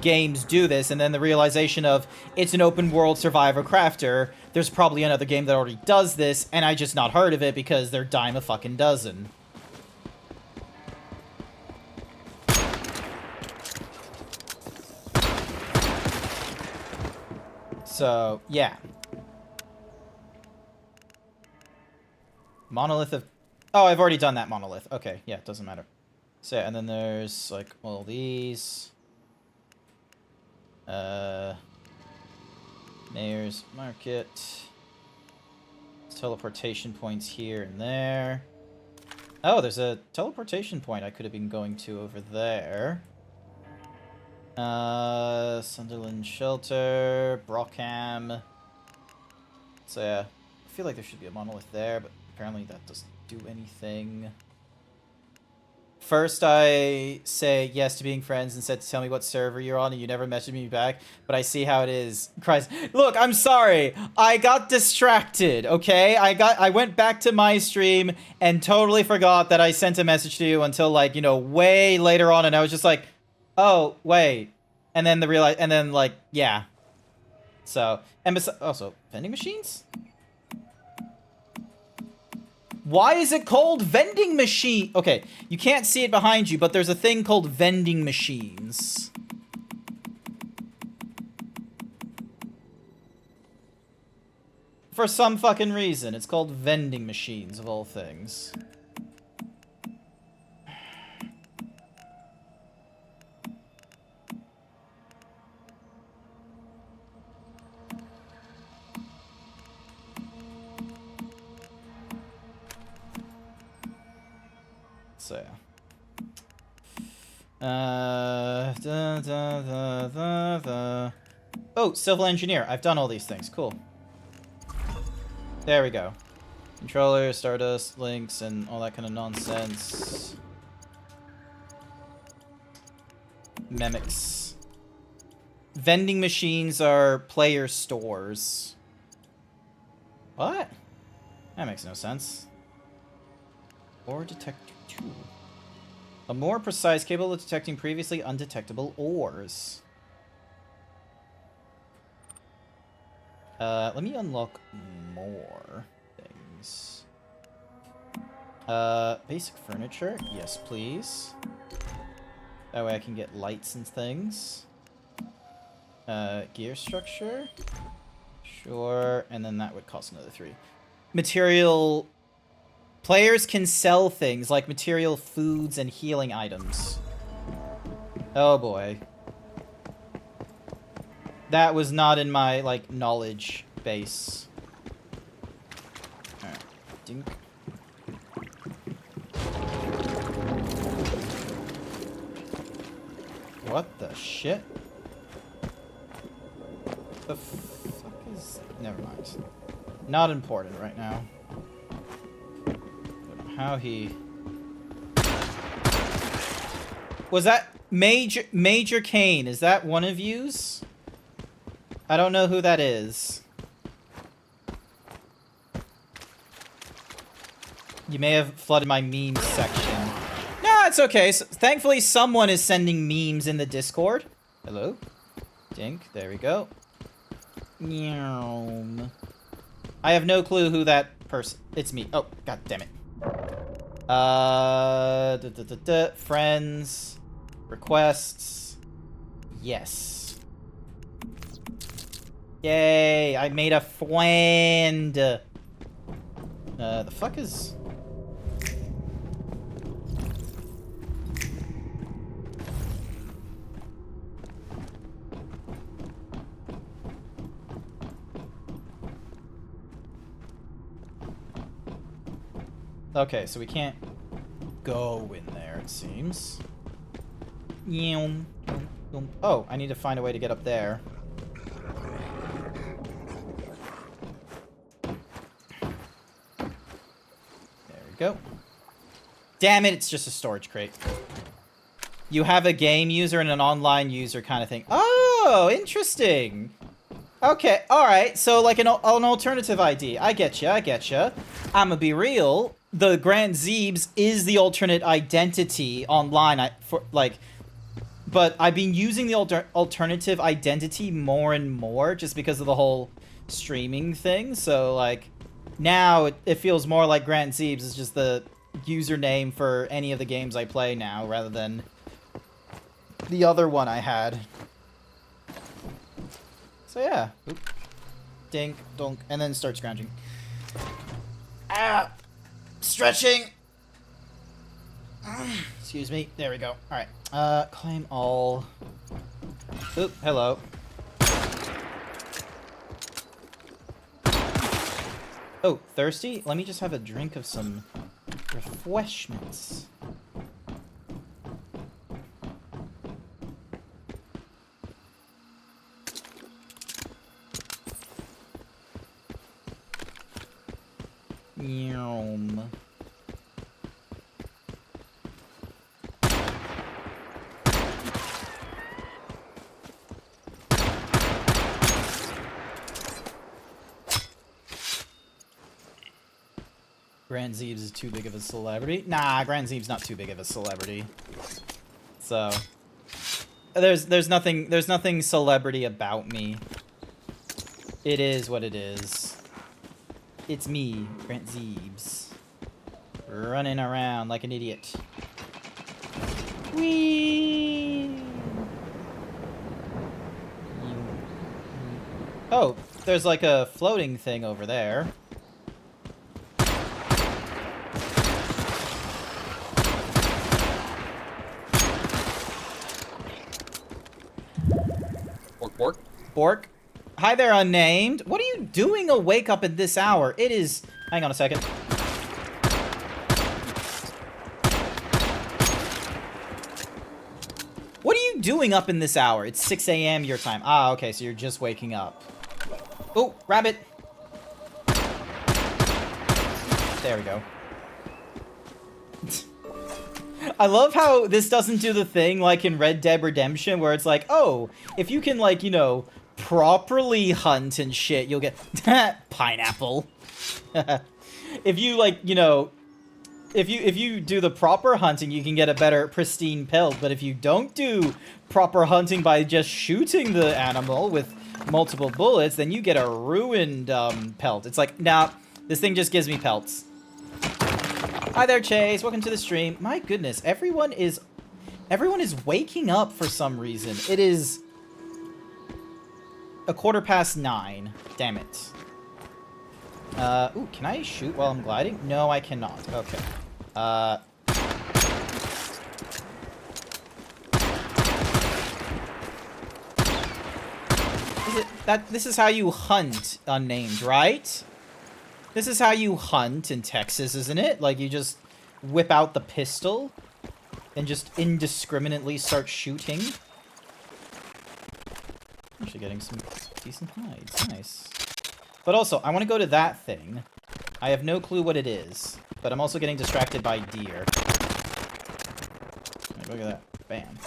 games do this? And then the realization of, it's an open-world survivor crafter, there's probably another game that already does this, and I just not heard of it because they're dime a fucking dozen. So, yeah. Monolith of... Oh, I've already done that monolith. Okay, yeah, it doesn't matter. So, and then there's, like, all these. Mayor's Market. Teleportation points here and there. Oh, there's a teleportation point I could have been going to over there. Sunderland Shelter, Brockham. So yeah, I feel like there should be a monolith there, but apparently that doesn't do anything. First I say yes to being friends and said to tell me what server you're on and you never messaged me back, but I see how it is. Christ. Look, I'm sorry. I got distracted, okay? I went back to my stream and totally forgot that I sent a message to you until, like, you know, way later on, and I was just like, oh, wait. And then like, yeah. So, and also, vending machines? Why is it called vending machine? Okay, you can't see it behind you, but there's a thing called vending machines. For some fucking reason, it's called vending machines, of all things. So, oh, civil engineer. I've done all these things. Cool. There we go. Controller, Stardust, links, and all that kind of nonsense. Mimics. Vending machines are player stores. What? That makes no sense. Ore detector 2. A more precise, capable of detecting previously undetectable ores. Let me unlock more things. Basic furniture. Yes, please. That way I can get lights and things. Gear structure. Sure. And then that would cost another 3. Material... Players can sell things like material, foods, and healing items. Oh boy. That was not in my, like, knowledge base. Alright. Dink. What the shit? The fuck is... Never mind. Not important right now. Don't know how he... Was that Major Kane? Is that one of yous? I don't know who that is. You may have flooded my memes section. No, it's okay. So, thankfully, someone is sending memes in the Discord. Hello? Dink. There we go. Meow. I have no clue who that person... It's me. Oh, god damn it. Friends. Requests. Yes. Yay, I made a friend. The fuck is... Okay, so we can't go in there, it seems. Oh, I need to find a way to get up there. There we go. Damn it, it's just a storage crate. You have a game user and an online user kind of thing. Oh, interesting. Okay, alright, so like an alternative ID. I getcha. I'ma be real. The GrantZeebs is the alternate identity online. But I've been using the alternative identity more and more just because of the whole streaming thing. So, like, now it feels more like GrantZeebs is just the username for any of the games I play now, rather than the other one I had. So, yeah. Oop. Dink, donk, and then start scrounging. Ah! Stretching! Excuse me. There we go. Alright. Claim all. Oop, hello. Oh, thirsty? Let me just have a drink of some refreshments. Yum. GrantZeebs is too big of a celebrity. Nah, GrantZeebs not too big of a celebrity. So there's nothing celebrity about me. It is what it is. It's me, GrantZeebs, running around like an idiot. Whee! Oh, there's like a floating thing over there. Bork. Bork. Hi there, unnamed. What are you doing awake up at this hour? It is... Hang on a second. What are you doing up in this hour? It's 6 a.m. your time. Ah, okay, so you're just waking up. Oh, rabbit. There we go. I love how this doesn't do the thing like in Red Dead Redemption where it's like, oh, if you can, like, you know, properly hunt and shit, you'll get pineapple. If you, like, you know, if you do the proper hunting, you can get a better pristine pelt, but if you don't do proper hunting by just shooting the animal with multiple bullets, then you get a ruined pelt. It's like, nah, this thing just gives me pelts. Hi there, Chase. Welcome to the stream. My goodness, everyone is waking up for some reason. It is 9:15. Damn it. Ooh, can I shoot while I'm gliding? No, I cannot. Okay. This is how you hunt unnamed, right? This is how you hunt in Texas, isn't it? Like, you just whip out the pistol and just indiscriminately start shooting. Actually getting some decent hides. Nice. But also, I want to go to that thing. I have no clue what it is, but I'm also getting distracted by deer. Look at that. Bam.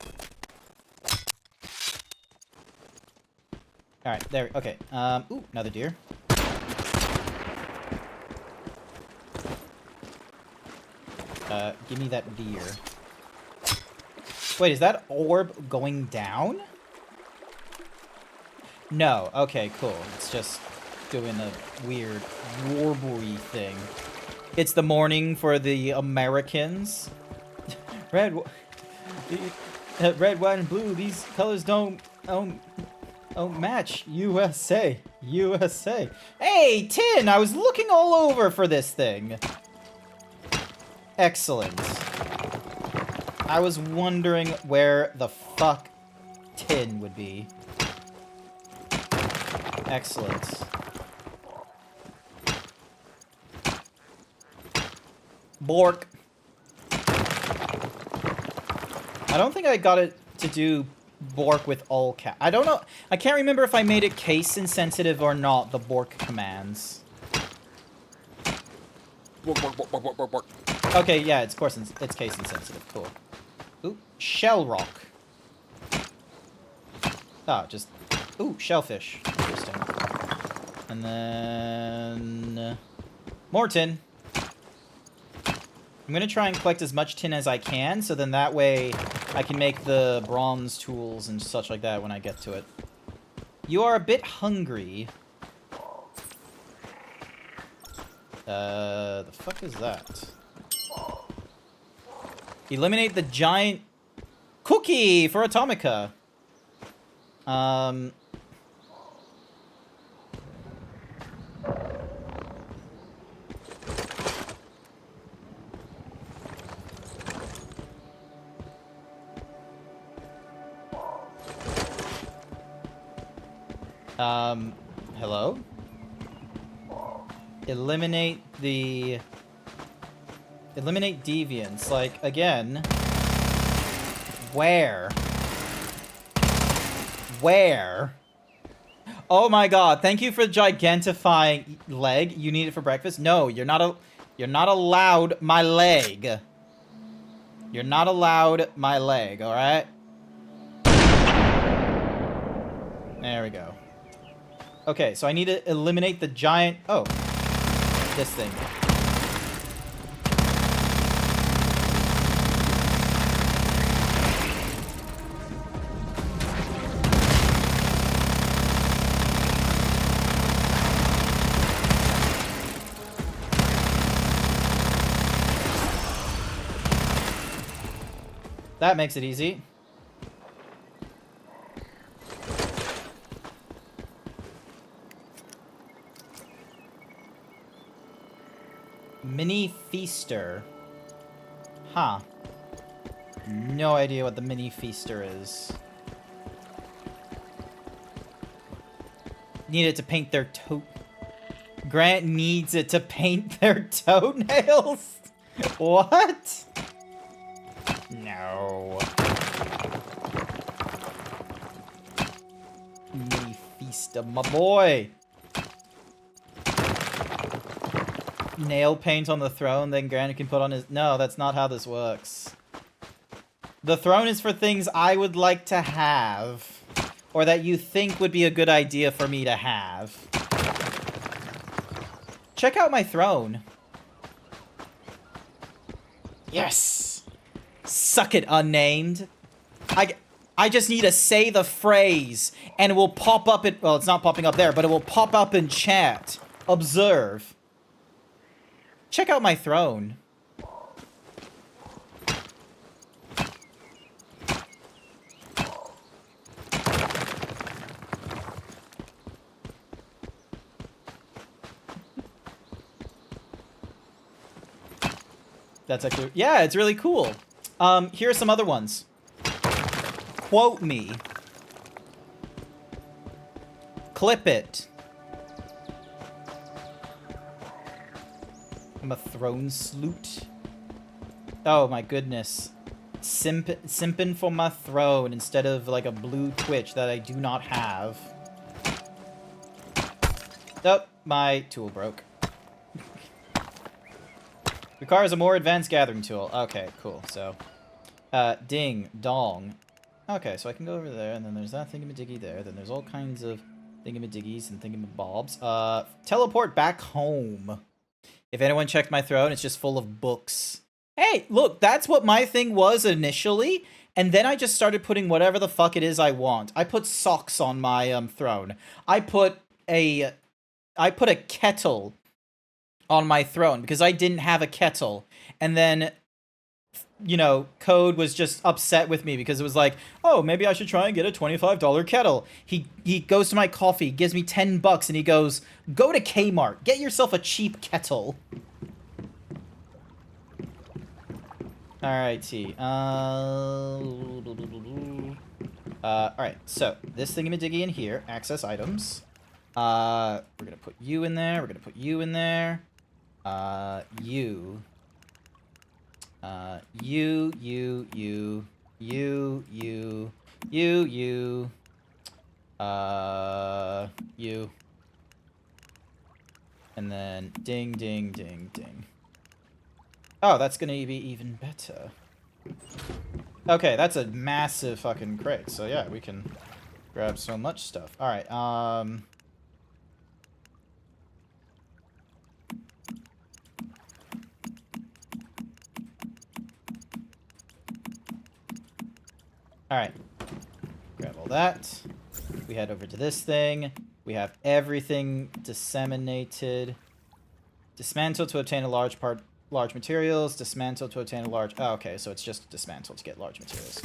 Alright, there. Okay. Ooh, another deer. Give me that deer. Wait, is that orb going down? No. Okay, cool. It's just doing a weird warbly thing. It's the morning for the Americans. Red, white, and blue. These colors don't match. USA. USA. Hey, Tin! I was looking all over for this thing. Excellent. I was wondering where the fuck Tin would be. Excellent. Bork. I don't think I got it to do Bork with all cap. I don't know. I can't remember if I made it case insensitive or not, the Bork commands. Okay, yeah, it's case insensitive. Cool. Ooh, shell rock. Oh, just... Ooh, shellfish. Interesting. And then... more tin. I'm gonna try and collect as much tin as I can, so then that way I can make the bronze tools and such like that when I get to it. You are a bit hungry. The fuck is that? Eliminate the giant cookie for Atomica. Hello? Eliminate deviants. Like, again. Where? Where? Oh my god, thank you for gigantifying leg. You need it for breakfast? No, you're not allowed my leg. You're not allowed my leg, alright? There we go. Okay, so I need to eliminate the giant... Oh. This thing. That makes it easy. Mini Feaster. Huh. No idea what the Mini Feaster is. Need it to paint their Grant needs it to paint their toenails? What? No. Mini Feaster, my boy. Nail paint on the throne, then Grant can put on his... No, that's not how this works. The throne is for things I would like to have. Or that you think would be a good idea for me to have. Check out my throne. Yes! Suck it, unnamed. I just need to say the phrase, and it will pop up in... Well, it's not popping up there, but it will pop up in chat. Observe. Check out my throne. That's actually... Yeah, it's really cool. Here are some other ones. Quote me. clip it. I'm a throne sloot. Oh my goodness. Simping for my throne instead of like a blue Twitch that I do not have. Oh, my tool broke. Requires a more advanced gathering tool. Okay, cool. So, ding, dong. Okay, so I can go over there, and then there's that thingamadiggy there. Then there's all kinds of thingamadiggies and thingamabobs. Teleport back home. If anyone checked my throne, it's just full of books. Hey, look, that's what my thing was initially, and then I just started putting whatever the fuck it is I want. I put socks on my throne. I put a kettle on my throne because I didn't have a kettle. And then, you know, Code was just upset with me because it was like, oh, maybe I should try and get a $25 kettle. He goes to my coffee, gives me $10, and he goes, go to Kmart, get yourself a cheap kettle. Alrighty. Alright, so this thingamadiggy in here, access items. We're gonna put you in there, we're gonna put you in there. You. You. And then ding, ding, ding, ding. Oh, that's gonna be even better. Okay, that's a massive fucking crate. So yeah, we can grab so much stuff. Alright, Alright. Grab all that. We head over to this thing. We have everything disseminated. Dismantle to obtain a large materials. Dismantle to obtain a large... Oh, okay, so it's just dismantle to get large materials.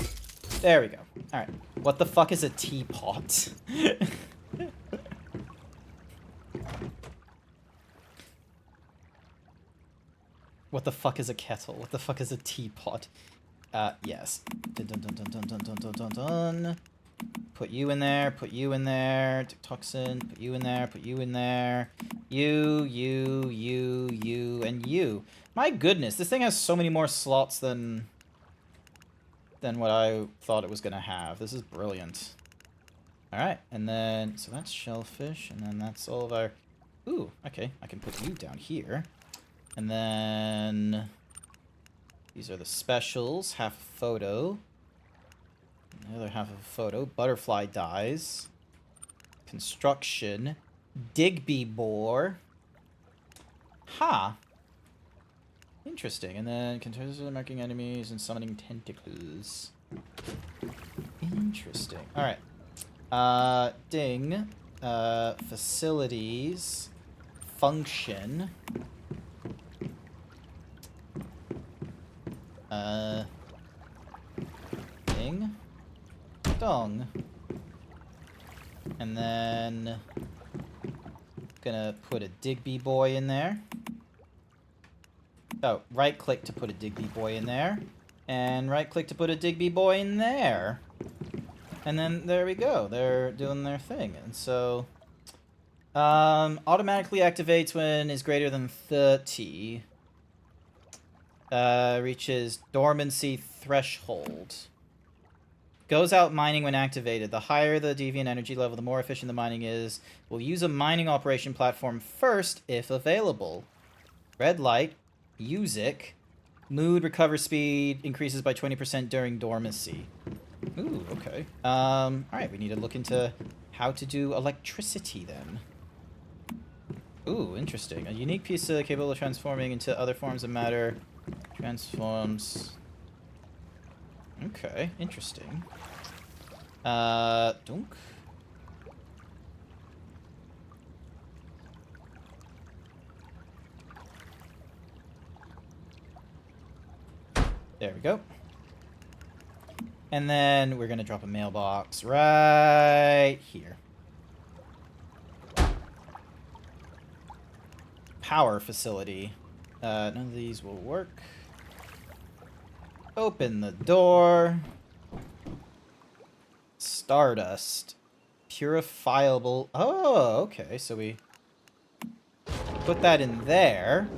There we go. Alright. What the fuck is a teapot? What the fuck is a kettle? What the fuck is a teapot? Yes. Dun, dun, dun, dun, dun, dun, dun, dun, dun, dun. Put you in there, put you in there. Toxin, put you in there, put you in there. You, and you. My goodness, this thing has so many more slots than what I thought it was gonna have. This is brilliant. Alright, and then, so that's shellfish, and then that's all of our... Ooh, okay, I can put you down here. And then... These are the specials, half a photo. And the other half of a photo. Butterfly dies. Construction. Digby boar. Ha! Interesting. And then continues marking enemies and summoning tentacles. Interesting. Alright. Ding. Facilities. Function. Ding. Dong. And then... Gonna put a Digby boy in there. Oh, right-click to put a Digby boy in there. And right-click to put a Digby boy in there. And then there we go. They're doing their thing. And so... automatically activates when is greater than 30. Reaches dormancy threshold. Goes out mining when activated. The higher the deviant energy level, the more efficient the mining is. Will use a mining operation platform first, if available. Red light. Music. Mood recover speed increases by 20% during dormancy. Ooh, okay. Alright, we need to look into how to do electricity then. Ooh, interesting. A unique piece capable of transforming into other forms of matter. Transforms... Okay, interesting. Dunk. There we go. And then we're gonna drop a mailbox right here. Power facility. None of these will work. Open the door. Stardust. Purifiable. Oh, okay. So we put that in there.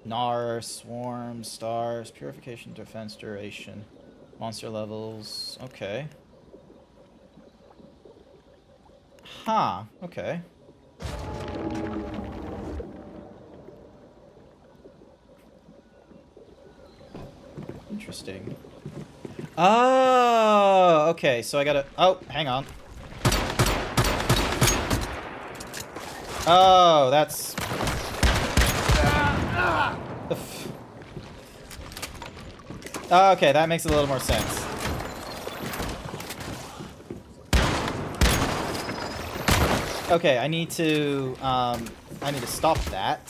Gnar, swarm, stars, purification, defense, duration, monster levels. Okay. Huh. Okay. Interesting. Oh, okay. So I gotta... Oh, hang on. Oh, that's... Okay, that makes a little more sense. Okay, I need to stop that.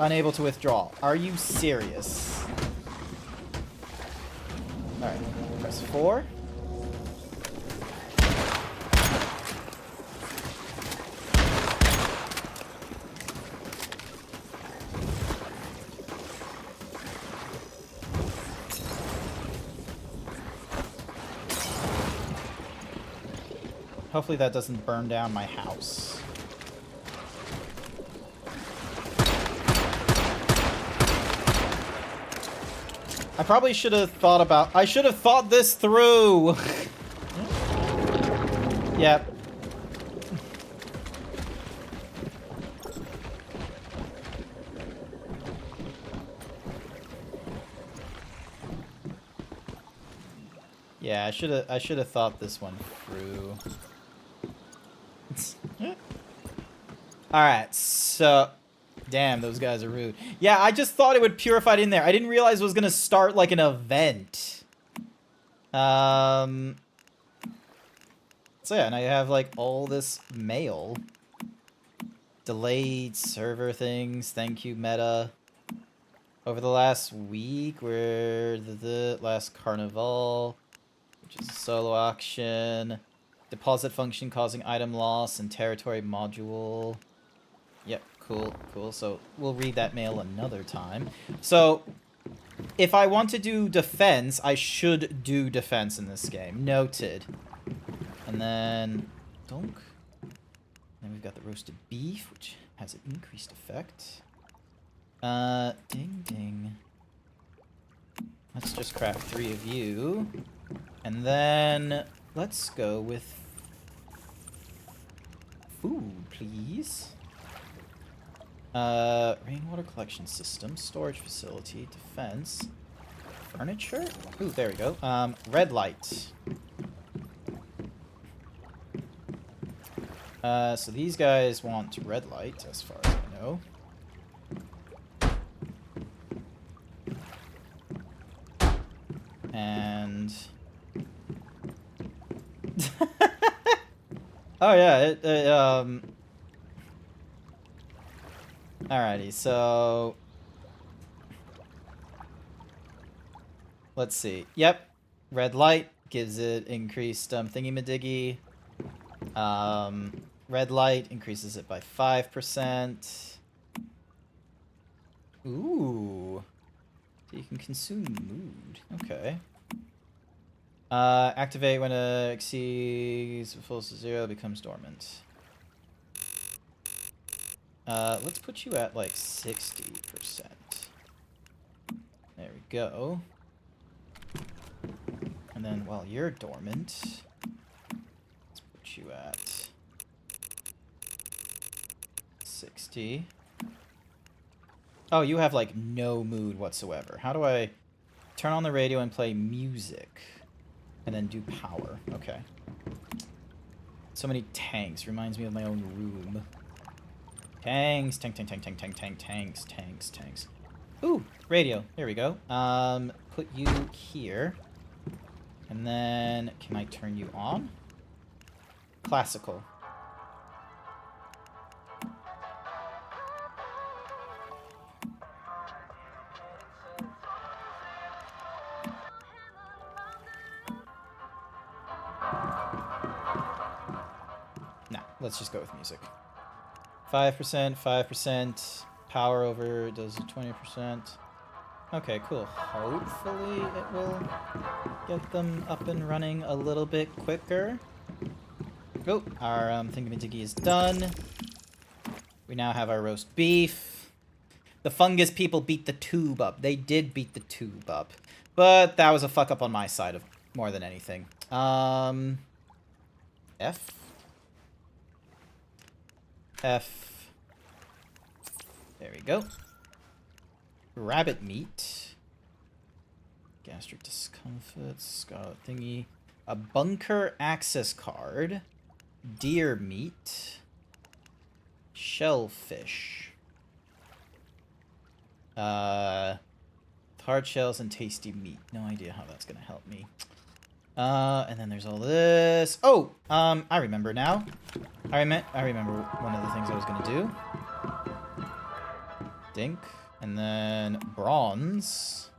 Unable to withdraw. Are you serious? Alright, press 4. Hopefully that doesn't burn down my house. I probably should have thought about... I should have thought this through! Yep. Yeah, I should have thought this one through. Alright, so... Damn, those guys are rude. Yeah, I just thought it would purify it in there. I didn't realize it was gonna start like an event. So yeah, and I have like all this mail. Delayed server things. Thank you, Meta. Over the last week, we're the last Carnival, which is a solo auction. Deposit function causing item loss and territory module. Yep, cool, cool. So we'll read that mail another time. So if I want to do defense, I should do defense in this game. Noted. And then donk. Then we've got the roasted beef, which has an increased effect. Ding ding. Let's just craft 3 of you. And then let's go with food, please. Rainwater collection system, storage facility, defense, furniture. Ooh, there we go. Red light. So these guys want red light, as far as I know. And... oh yeah, alrighty, so... let's see. Yep. Red light gives it increased thingy-madiggy. Red light increases it by 5%. Ooh. So you can consume mood. Okay. Activate when it exceeds falls to 0, becomes dormant. Let's put you at like 60%. There we go. And then while you're dormant, let's put you at 60. Oh, you have like no mood whatsoever. How do I turn on the radio and play music? And then do power. Okay. So many tanks. Reminds me of my own room. Tanks. Tanks. Ooh, radio. There we go. Put you here. And then, can I turn you on? Classical. Nah, let's just go with music. 5%, 5%. Power over does 20%. Okay, cool. Hopefully it will get them up and running a little bit quicker. Oh, our thingamajiggy is done. We now have our roast beef. The fungus people beat the tube up. They did beat the tube up. But that was a fuck up on my side of more than anything. F. F. There we go. Rabbit meat. Gastric discomfort. Scarlet thingy. A bunker access card. Deer meat. Shellfish. Hard shells and tasty meat. No idea how that's gonna help me. And then there's all this. Oh, I remember now. I remember one of the things I was gonna do. Dink. And then bronze.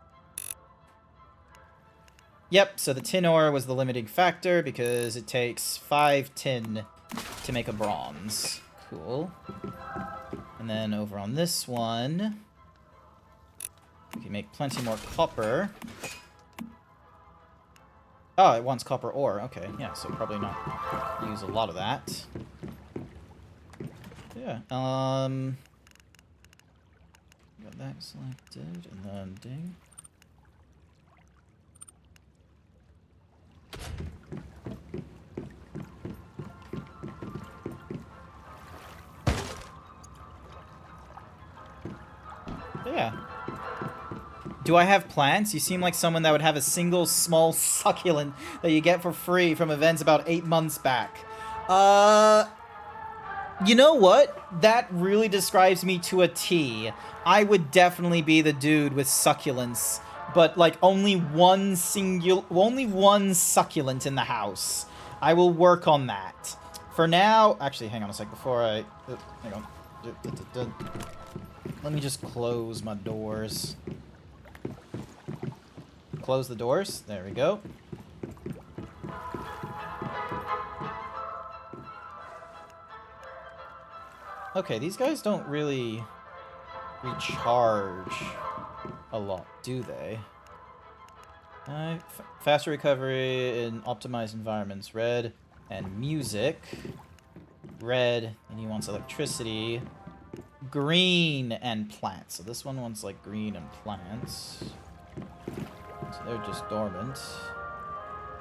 Yep, so the tin ore was the limiting factor because it takes 5 tin to make a bronze. Cool. And then over on this one, we can make plenty more copper. Oh, it wants copper ore. Okay, yeah, so probably not use a lot of that. Yeah, got that selected, and then ding. Yeah. Do I have plants? You seem like someone that would have a single small succulent that you get for free from events about 8 months back. You know what? That really describes me to a T. I would definitely be the dude with succulents, but like only one succulent in the house. I will work on that. For now, actually, hang on a sec before I... hang on. Let me just close my doors. Close the doors. There we go. Okay, these guys don't really recharge a lot, do they? Faster recovery in optimized environments. Red and music. Red, and he wants electricity. Green and plants. So this one wants like green and plants. So they're just dormant.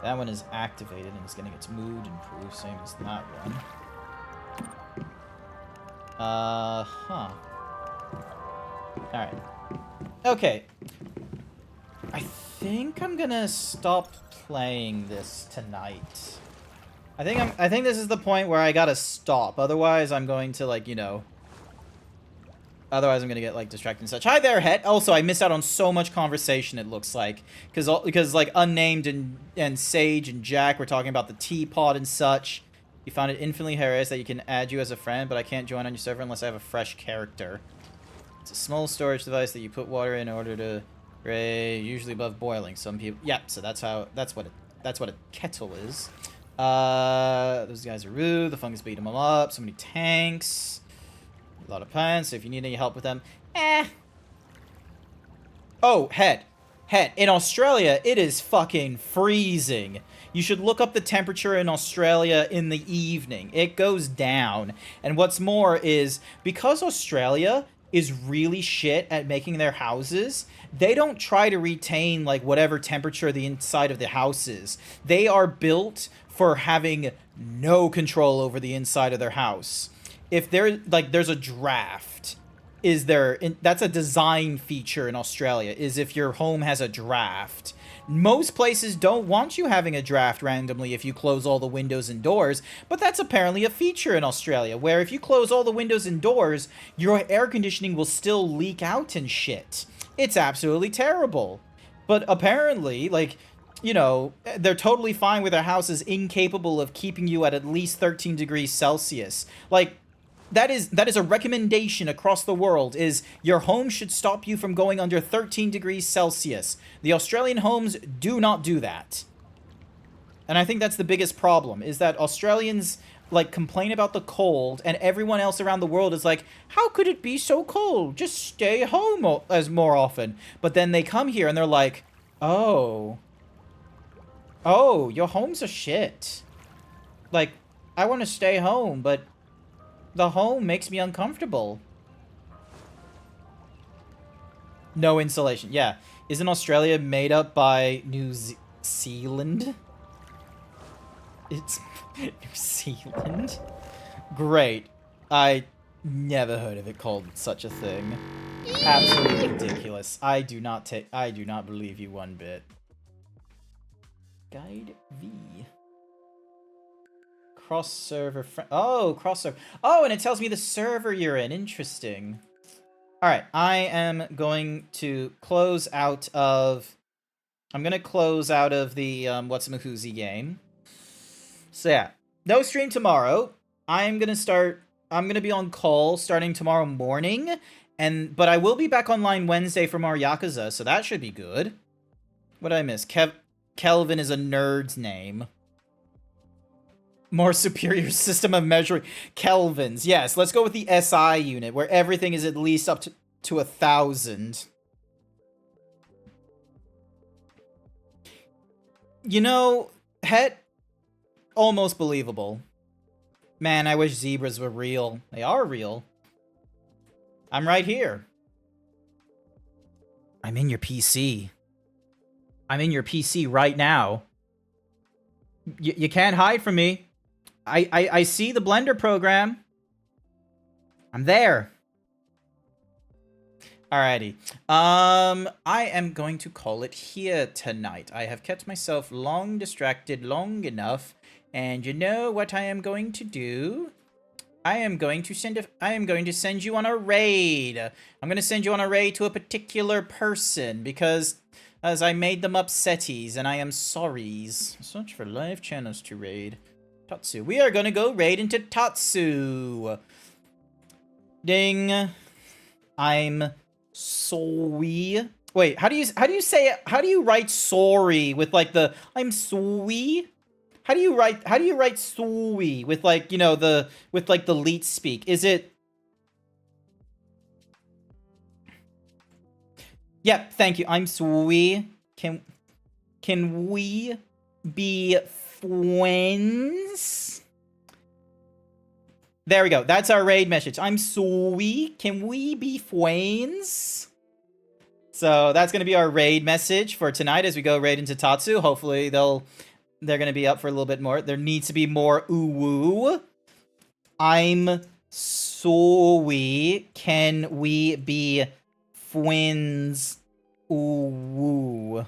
That one is activated and is getting its mood improved, same as that one. Alright. Okay. I think I'm gonna stop playing this tonight. I think this is the point where I gotta stop. Otherwise, I'm going to, like, you know... Otherwise, I'm gonna get, like, distracted and such. Hi there, Het! Also, I missed out on so much conversation, it looks like. Because like, Unnamed and Sage and Jack were talking about the teapot and such. You found it infinitely hilarious that you can add you as a friend, but I can't join on your server unless I have a fresh character. It's a small storage device that you put water in order to raise, usually above boiling. Some people... Yeah, so that's what a kettle is. Those guys are rude. The fungus beat them all up. So many tanks. A lot of plants, so if you need any help with them, Oh, Het. In Australia, it is fucking freezing. You should look up the temperature in Australia in the evening. It goes down. And what's more is, because Australia is really shit at making their houses, they don't try to retain, like, whatever temperature the inside of the house is. They are built for having no control over the inside of their house. If there's a draft, that's a design feature in Australia, is if your home has a draft. Most places don't want you having a draft randomly if you close all the windows and doors, but that's apparently a feature in Australia, where if you close all the windows and doors, your air conditioning will still leak out and shit. It's absolutely terrible. But apparently, like, you know, they're totally fine with their houses incapable of keeping you at least 13 degrees Celsius. Like, that is a recommendation across the world, is your home should stop you from going under 13 degrees Celsius. The Australian homes do not do that. And I think that's the biggest problem, is that Australians, like complain about the cold, and everyone else around the world is like, how could it be so cold? Just stay home as more often. But then they come here and they're like, oh, your homes are shit. Like, I want to stay home, but the home makes me uncomfortable. No insulation. Yeah. Isn't Australia made up by New Zealand? It's New Zealand? Great. I never heard of it called such a thing. Absolutely ridiculous. I do not believe you one bit. Guide V. Cross server cross server. Oh, and it tells me the server you're in. Interesting. Alright, I am going to close out of... I'm going to close out of the What's a Mahoozy game. So yeah, no stream tomorrow. I'm going to be on call starting tomorrow morning. But I will be back online Wednesday for more Yakuza, so that should be good. What did I miss? Kelvin is a nerd's name. More superior system of measuring. Kelvins. Yes, let's go with the SI unit, where everything is at least up to 1,000. You know, Het, almost believable. Man, I wish zebras were real. They are real. I'm right here. I'm in your PC. I'm in your PC right now. You can't hide from me. I see the Blender program. I'm there. Alrighty. I am going to call it here tonight. I have kept myself long distracted long enough, and you know what I am going to do? I am going to send you on a raid. I'm going to send you on a raid to a particular person because as I made them upsetties and I am sorries. Search for live channels to raid. Tatsu. We are going to go raid into Tatsu. Ding. I'm sorry. Wait, how do you say it? How do you write sorry with like the I'm sorry? How do you write sorry with like, you know, with like the leet speak? Is it... Yep, thank you. I'm sorry. Can we be friends? There we go. That's our raid message. I'm sorry. Can we be friends? So that's going to be our raid message for tonight as we go raid into Tatsu. Hopefully they're going to be up for a little bit more. There needs to be more ooh-woo. I'm sorry. Can we be friends? Ooh-woo.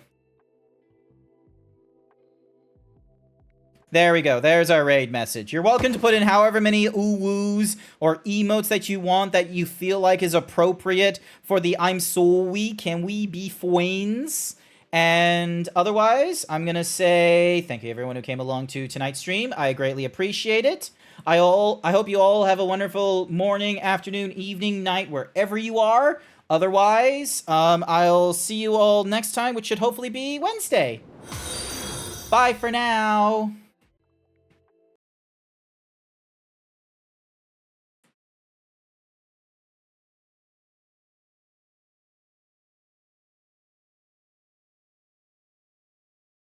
There we go. There's our raid message. You're welcome to put in however many ooh-woos or emotes that you want that you feel like is appropriate for the I'm sorry. Can we be friends? And otherwise, I'm going to say thank you everyone who came along to tonight's stream. I greatly appreciate it. I hope you all have a wonderful morning, afternoon, evening, night, wherever you are. Otherwise, I'll see you all next time, which should hopefully be Wednesday. Bye for now.